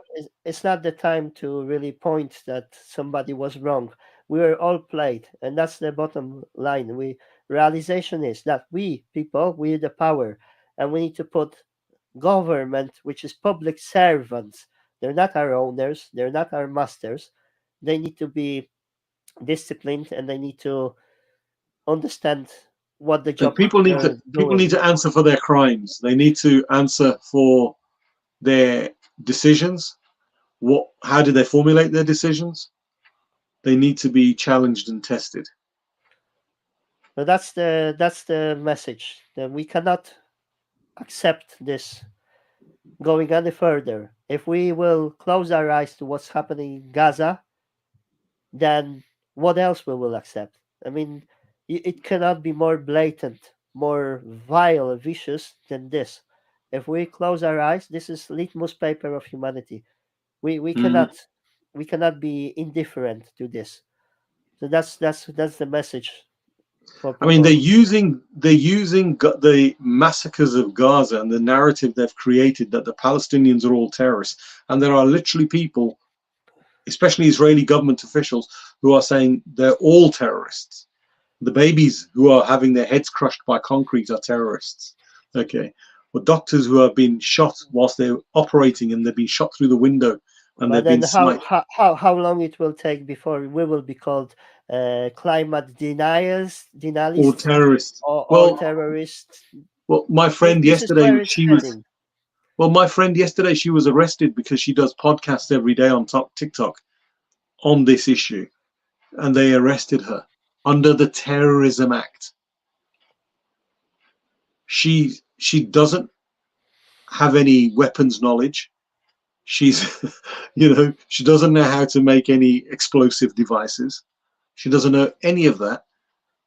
it's not the time to really point that somebody was wrong. We were all played, and that's the bottom line. Realization is that we people, we the power, and we need to put government, which is public servants. They're not our owners. They're not our masters. They need to be disciplined, and they need to understand what the And job people they're need doing. to answer for their crimes. They need to answer for their decisions. How did they formulate their decisions? They need to be challenged and tested. But that's the message that we cannot accept this going any further. If we will close our eyes to what's happening in Gaza, then what else we will accept? I mean, it cannot be more blatant, more vile, vicious than this. If we close our eyes, this is litmus paper of humanity. We Mhm. cannot be indifferent to this. So that's the message for I mean, people. they're using the massacres of Gaza and the narrative they've created that the Palestinians are all terrorists, and there are literally people, especially Israeli government officials, who are saying they're all terrorists. The babies who are having their heads crushed by concrete are terrorists. Okay, or doctors who have been shot whilst they're operating and they've been shot through the window and But they've then been sniped. how long it will take before we will be called climate All denialists, terrorists. or Well, terrorists? my This friend this is yesterday, where it's heading. my friend yesterday, she was arrested because she does podcasts every day on TikTok on this issue, and they arrested her under the Terrorism Act. She doesn't have any weapons knowledge. She's, she doesn't know how to make any explosive devices. She doesn't know any of that.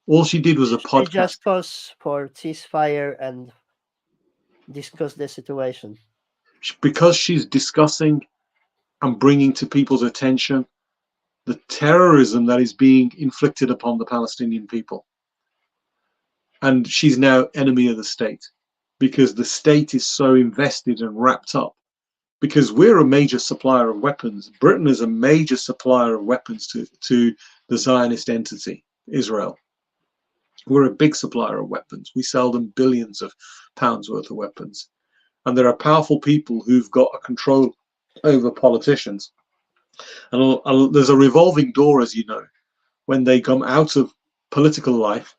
All she did was a She podcast. just calls for ceasefire and discuss the situation. Because she's discussing and bringing to people's attention the terrorism that is being inflicted upon the Palestinian people. And she's now enemy of the state because the state is so invested and wrapped up. Because we're a major supplier of weapons. Britain is a major supplier of weapons to the Zionist entity, Israel. We're a big supplier of weapons. We sell them billions of pounds worth of weapons. And there are powerful people who've got a control over politicians. And there's a revolving door, as you know. When they come out of political life,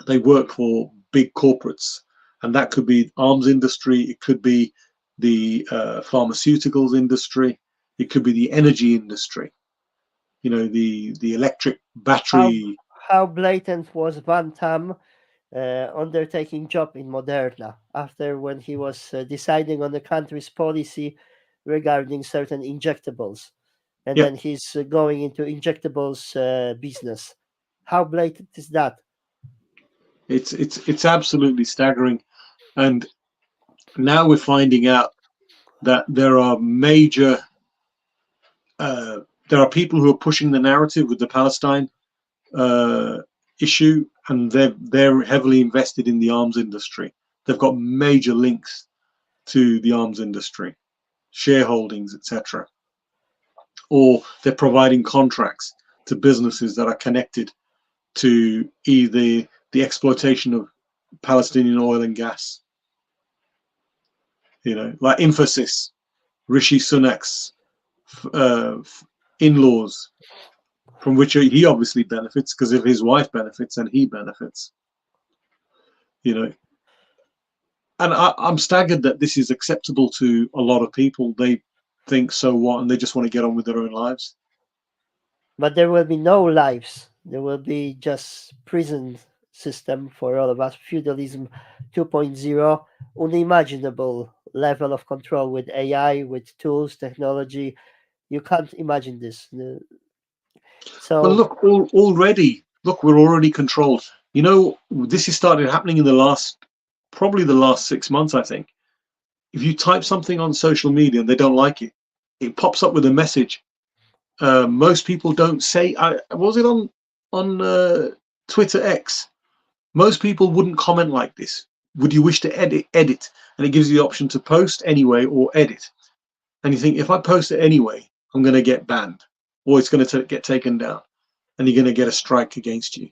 they work for big corporates. And that could be arms industry, it could be the pharmaceuticals industry, it could be the energy industry, the electric How battery. how blatant was Van Tam undertaking job in Moderna after when he was deciding on the country's policy regarding certain injectables, and Yeah, then he's going into injectables business. How blatant is that? it's absolutely staggering. And now we're finding out that uh, there are people who are pushing the narrative with the Palestine uh, issue, and they're heavily invested in the arms industry. They've got major links to the arms industry, shareholdings, etc. Or they're providing contracts to businesses that are connected to either the exploitation of Palestinian oil and gas, like Infosys, Rishi Sunak's uh, in-laws, from which he obviously benefits because if his wife benefits and he benefits, you know. And I'm staggered that this is acceptable to a lot of people. They think so what, and they just want to get on with their own lives. But there will be no lives. There will be just prison system for all of us. Feudalism 2.0, unimaginable level of control with AI, with tools, technology. You can't imagine this. Well, So look, we're already controlled. This has started happening in probably the last 6 months, I think. If you type something on social media and they don't like it, it pops up with a message. Most people don't say. Was it on Twitter X? Most people wouldn't comment like this. Would you wish to edit? Edit, and it gives you the option to post anyway or edit. And you think, if I post it anyway, I'm going to get banned, or it's going to get taken down, and you're going to get a strike against you.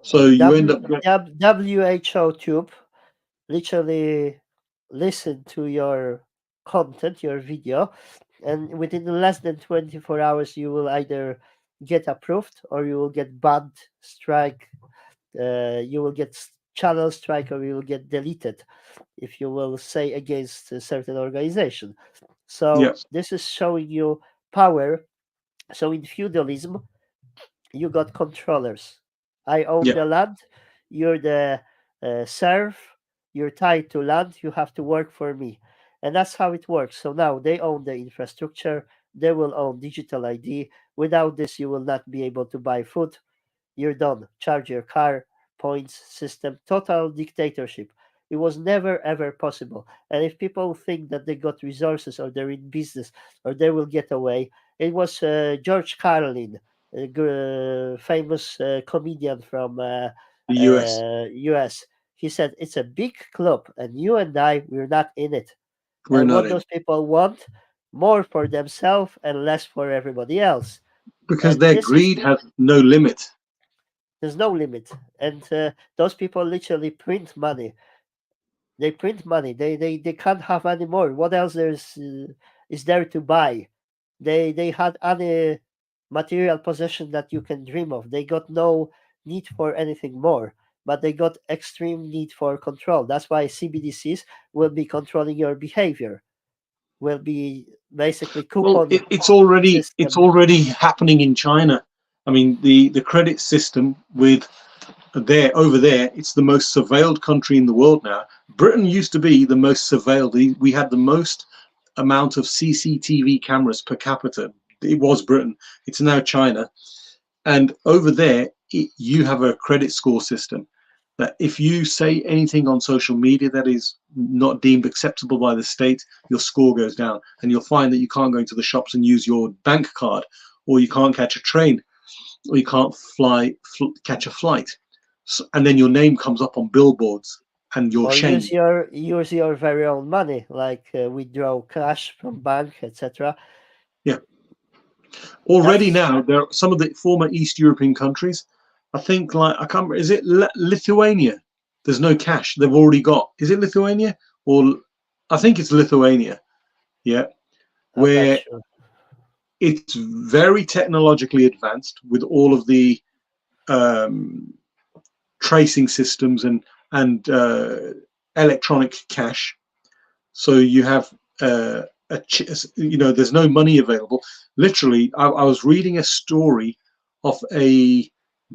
So you end up. WHO tube literally listen to your content, your video, and within less than 24 hours, you will either get approved or you will get banned, strike. You will get channel strike or you will get deleted if you will say against a certain organization. Yeah, So this is showing you power. So in feudalism, you got controllers. I own yeah, the land. you're the serf, you're tied to land, you have to work for me. And that's how it works. So now they own the infrastructure, they will own digital ID. Without this, you will not be able to buy food. You're done. Charge your car, points system, total dictatorship. It was never ever possible. And if people think that they got resources or they're in business or they will get away, it was George Carlin, a famous comedian from The US. US. He said it's a big club, and you and I, we're not in it. We're And not what in those people want, more for themselves and less for everybody else. because And their this is greed has no limit. there's no limit. And those people literally print money. They print money. They can't have any more. What else is there to buy? They had any material possession that you can dream of. They got no need for anything more, but they got extreme need for control. That's why CBDCs will be controlling your behavior. Will be basically Well, coupon it's system. already happening in China. I mean, the credit system with there over there, it's the most surveilled country in the world now. Britain used to be the most surveilled. We had the most amount of CCTV cameras per capita. It was Britain. It's now China. And over there, you have a credit score system that if you say anything on social media that is not deemed acceptable by the state, your score goes down. And you'll find that you can't go into the shops and use your bank card, or you can't catch a train, or you can't catch a flight. So, and then your name comes up on billboards and you're Or shamed. use your very own money, like withdraw cash from bank, etc. Yeah. Already That's now, there are some of the former East European countries. I think, like, I can't remember, is it Lithuania? There's no cash. They've already got. Is it Lithuania? Or I think it's Lithuania. Yeah. I'm not Where sure. it's very technologically advanced with all of the um, tracing systems and electronic cash. So you have there's no money available. Literally, I was reading a story of a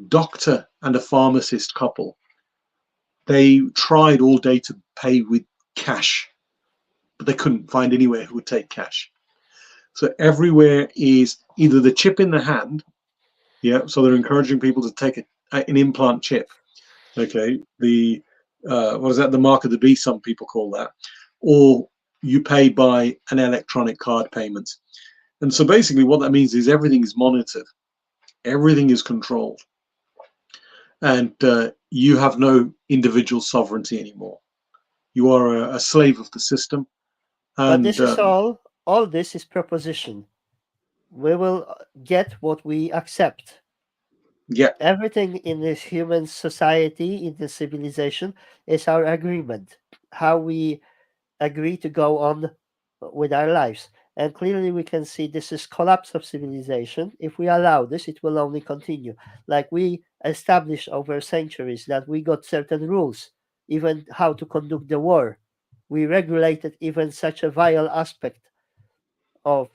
doctor and a pharmacist couple. They tried all day to pay with cash, but they couldn't find anywhere who would take cash. So everywhere is either the chip in the hand, yeah. So they're encouraging people to take an implant chip. Okay, the what is that? The mark of the beast, some people call that, or you pay by an electronic card payment. And so basically, what that means is everything is monitored, everything is controlled, and you have no individual sovereignty anymore. You are a slave of the system, But and this is all this is proposition. We will get what we accept. yeah, Everything in this human society, in this civilization, is our agreement. How we agree to go on with our lives. And clearly we can see this is collapse of civilization. If we allow this, it will only continue. Like we established over centuries that we got certain rules, even how to conduct the war. We regulated even such a vile aspect of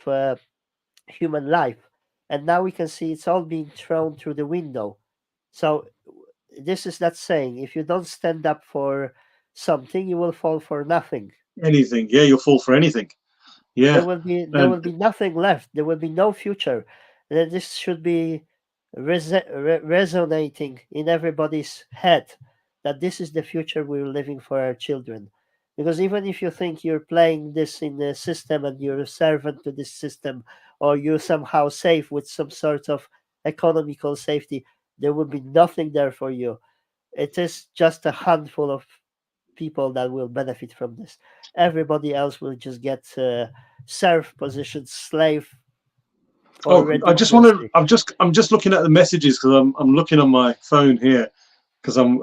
human life. And now we can see it's all being thrown through the window. So this is that saying, if you don't stand up for something, you will fall for nothing. anything. Yeah, you'll fall for anything. Yeah, There will and be nothing left. There will be no future. This should be resonating in everybody's head that this is the future we're living for our children. Because even if you think you're playing this in the system and you're a servant to this system, or you're somehow safe with some sort of economical safety, there will be nothing there for you. It is just a handful of people that will benefit from this. Everybody else will just get serf position, slave for I just want to. redundancy. I'm just looking at the messages because I'm looking on my phone here because I'm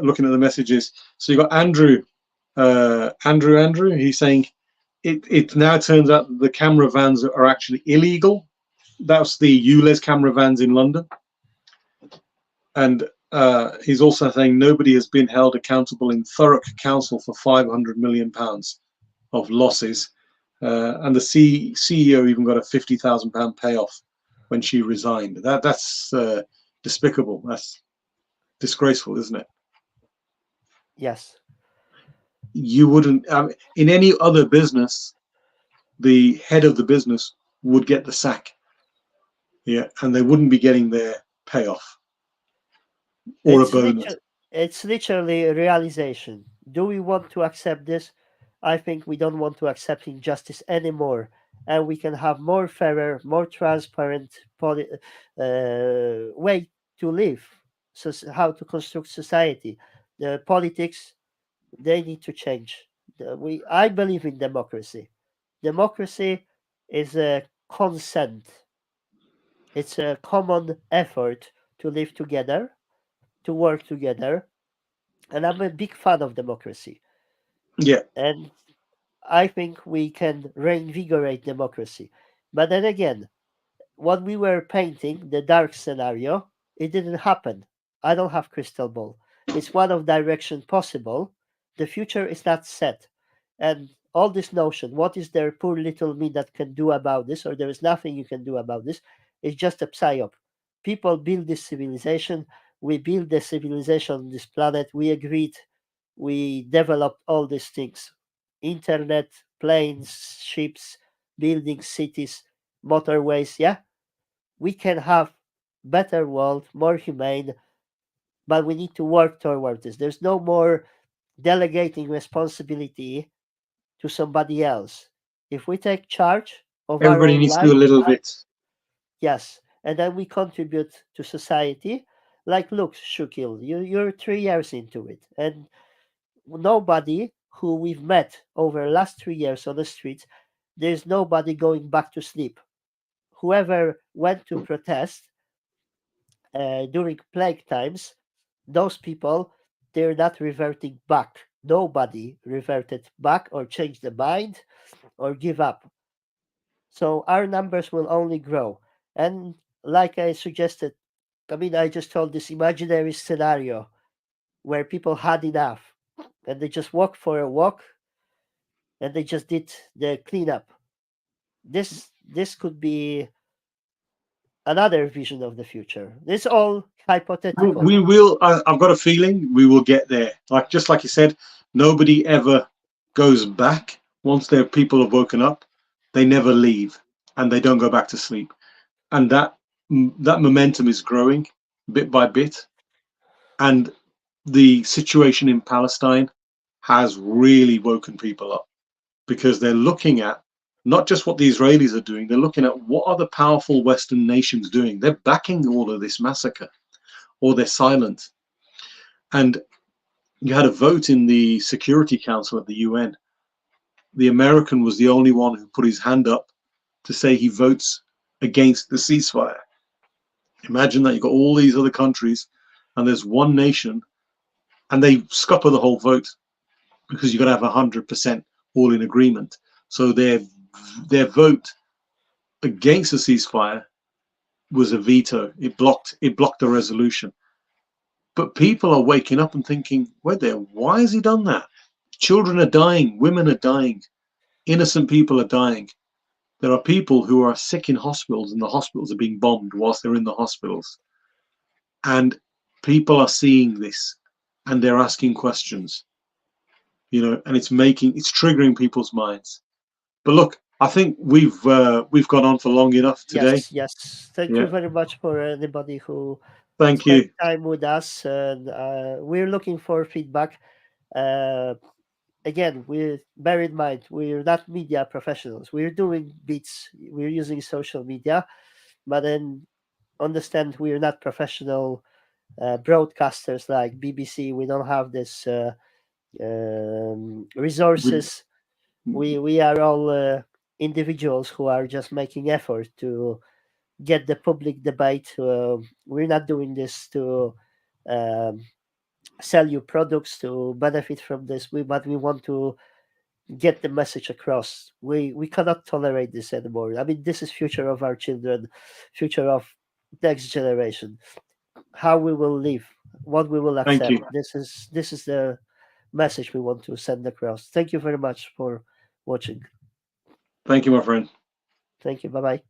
looking at the messages. So you got Andrew. He's saying it now turns out that the camera vans are actually illegal. That's the ULEZ camera vans in London. And he's also saying nobody has been held accountable in Thurrock Council for £500 million of losses. And the CEO even got a £50,000 payoff when she resigned. That's despicable. That's disgraceful, isn't it? Yes. You wouldn't, in any other business, the head of the business would get the sack. Yeah. And they wouldn't be getting their payoff or a It's bonus. literally a realization. Do we want to accept this? I think we don't want to accept injustice anymore, and we can have more fairer, more transparent way to live. So how to construct society? The politics, they need to change. I believe in democracy. Democracy is a consent. It's a common effort to live together, to work together, and I'm a big fan of democracy. Yeah. And I think we can reinvigorate democracy. But then again, what we were painting, the dark scenario, it didn't happen. I don't have crystal ball. It's one of direction possible. The future is not set. And all this notion, what is there poor little me that can do about this, or there is nothing you can do about this, is just a psyop. People build this civilization. We build the civilization on this planet. We agreed. We developed all these things. Internet, planes, ships, buildings, cities, motorways, yeah, we can have better world, more humane, but we need to work toward this. There's no more delegating responsibility to somebody else. If we take charge of our Everybody own needs to do life, a little bit. yes, and then we contribute to society. Like, look, Shukil, you're 3 years into it, and nobody who we've met over the last 3 years on the streets, there's nobody going back to sleep. Whoever went to protest during plague times, those people, they're not reverting back. Nobody reverted back or changed the mind or give up. So our numbers will only grow. And like I suggested, I mean, I just told this imaginary scenario where people had enough and they just walked for a walk and they just did the cleanup. This could be another vision of the future. It's all hypothetical. We will. I've got a feeling we will get there. Like just like you said, nobody ever goes back once their people have woken up. They never leave, and they don't go back to sleep. And that momentum is growing bit by bit. And the situation in Palestine has really woken people up because they're looking at not just what the Israelis are doing. They're looking at what are the powerful Western nations doing. They're backing all of this massacre, or they're silent. And you had a vote in the Security Council at the UN. The American was the only one who put his hand up to say he votes against the ceasefire. Imagine that you've got all these other countries and there's one nation and they scupper the whole vote because you've got to have 100% all in agreement. So their vote against the ceasefire was a veto. It blocked the resolution. But people are waking up and thinking, wait there, why has he done that? Children are dying, women are dying, innocent people are dying. There are people who are sick in hospitals and the hospitals are being bombed whilst they're in the hospitals. And people are seeing this and they're asking questions, and it's triggering people's minds. But look, I think we've gone on for long enough today. Yes, yes. Thank you Yeah, very much for anybody who thank spent you. time with us. And we're looking for feedback. Uh, Again, we bear in mind we're not media professionals. We're doing bits. We're using social media, but then understand we're not professional broadcasters like BBC. We don't have this resources. We are all individuals who are just making effort to get the public debate. We're not doing this to um, sell you products to benefit from this. But we want to get the message across. We cannot tolerate this anymore. I mean, this is future of our children, future of next generation. How we will live, what we will Thank accept. you. This is the message we want to send across. Thank you very much for watching. Thank you, my friend. Thank you. Bye bye.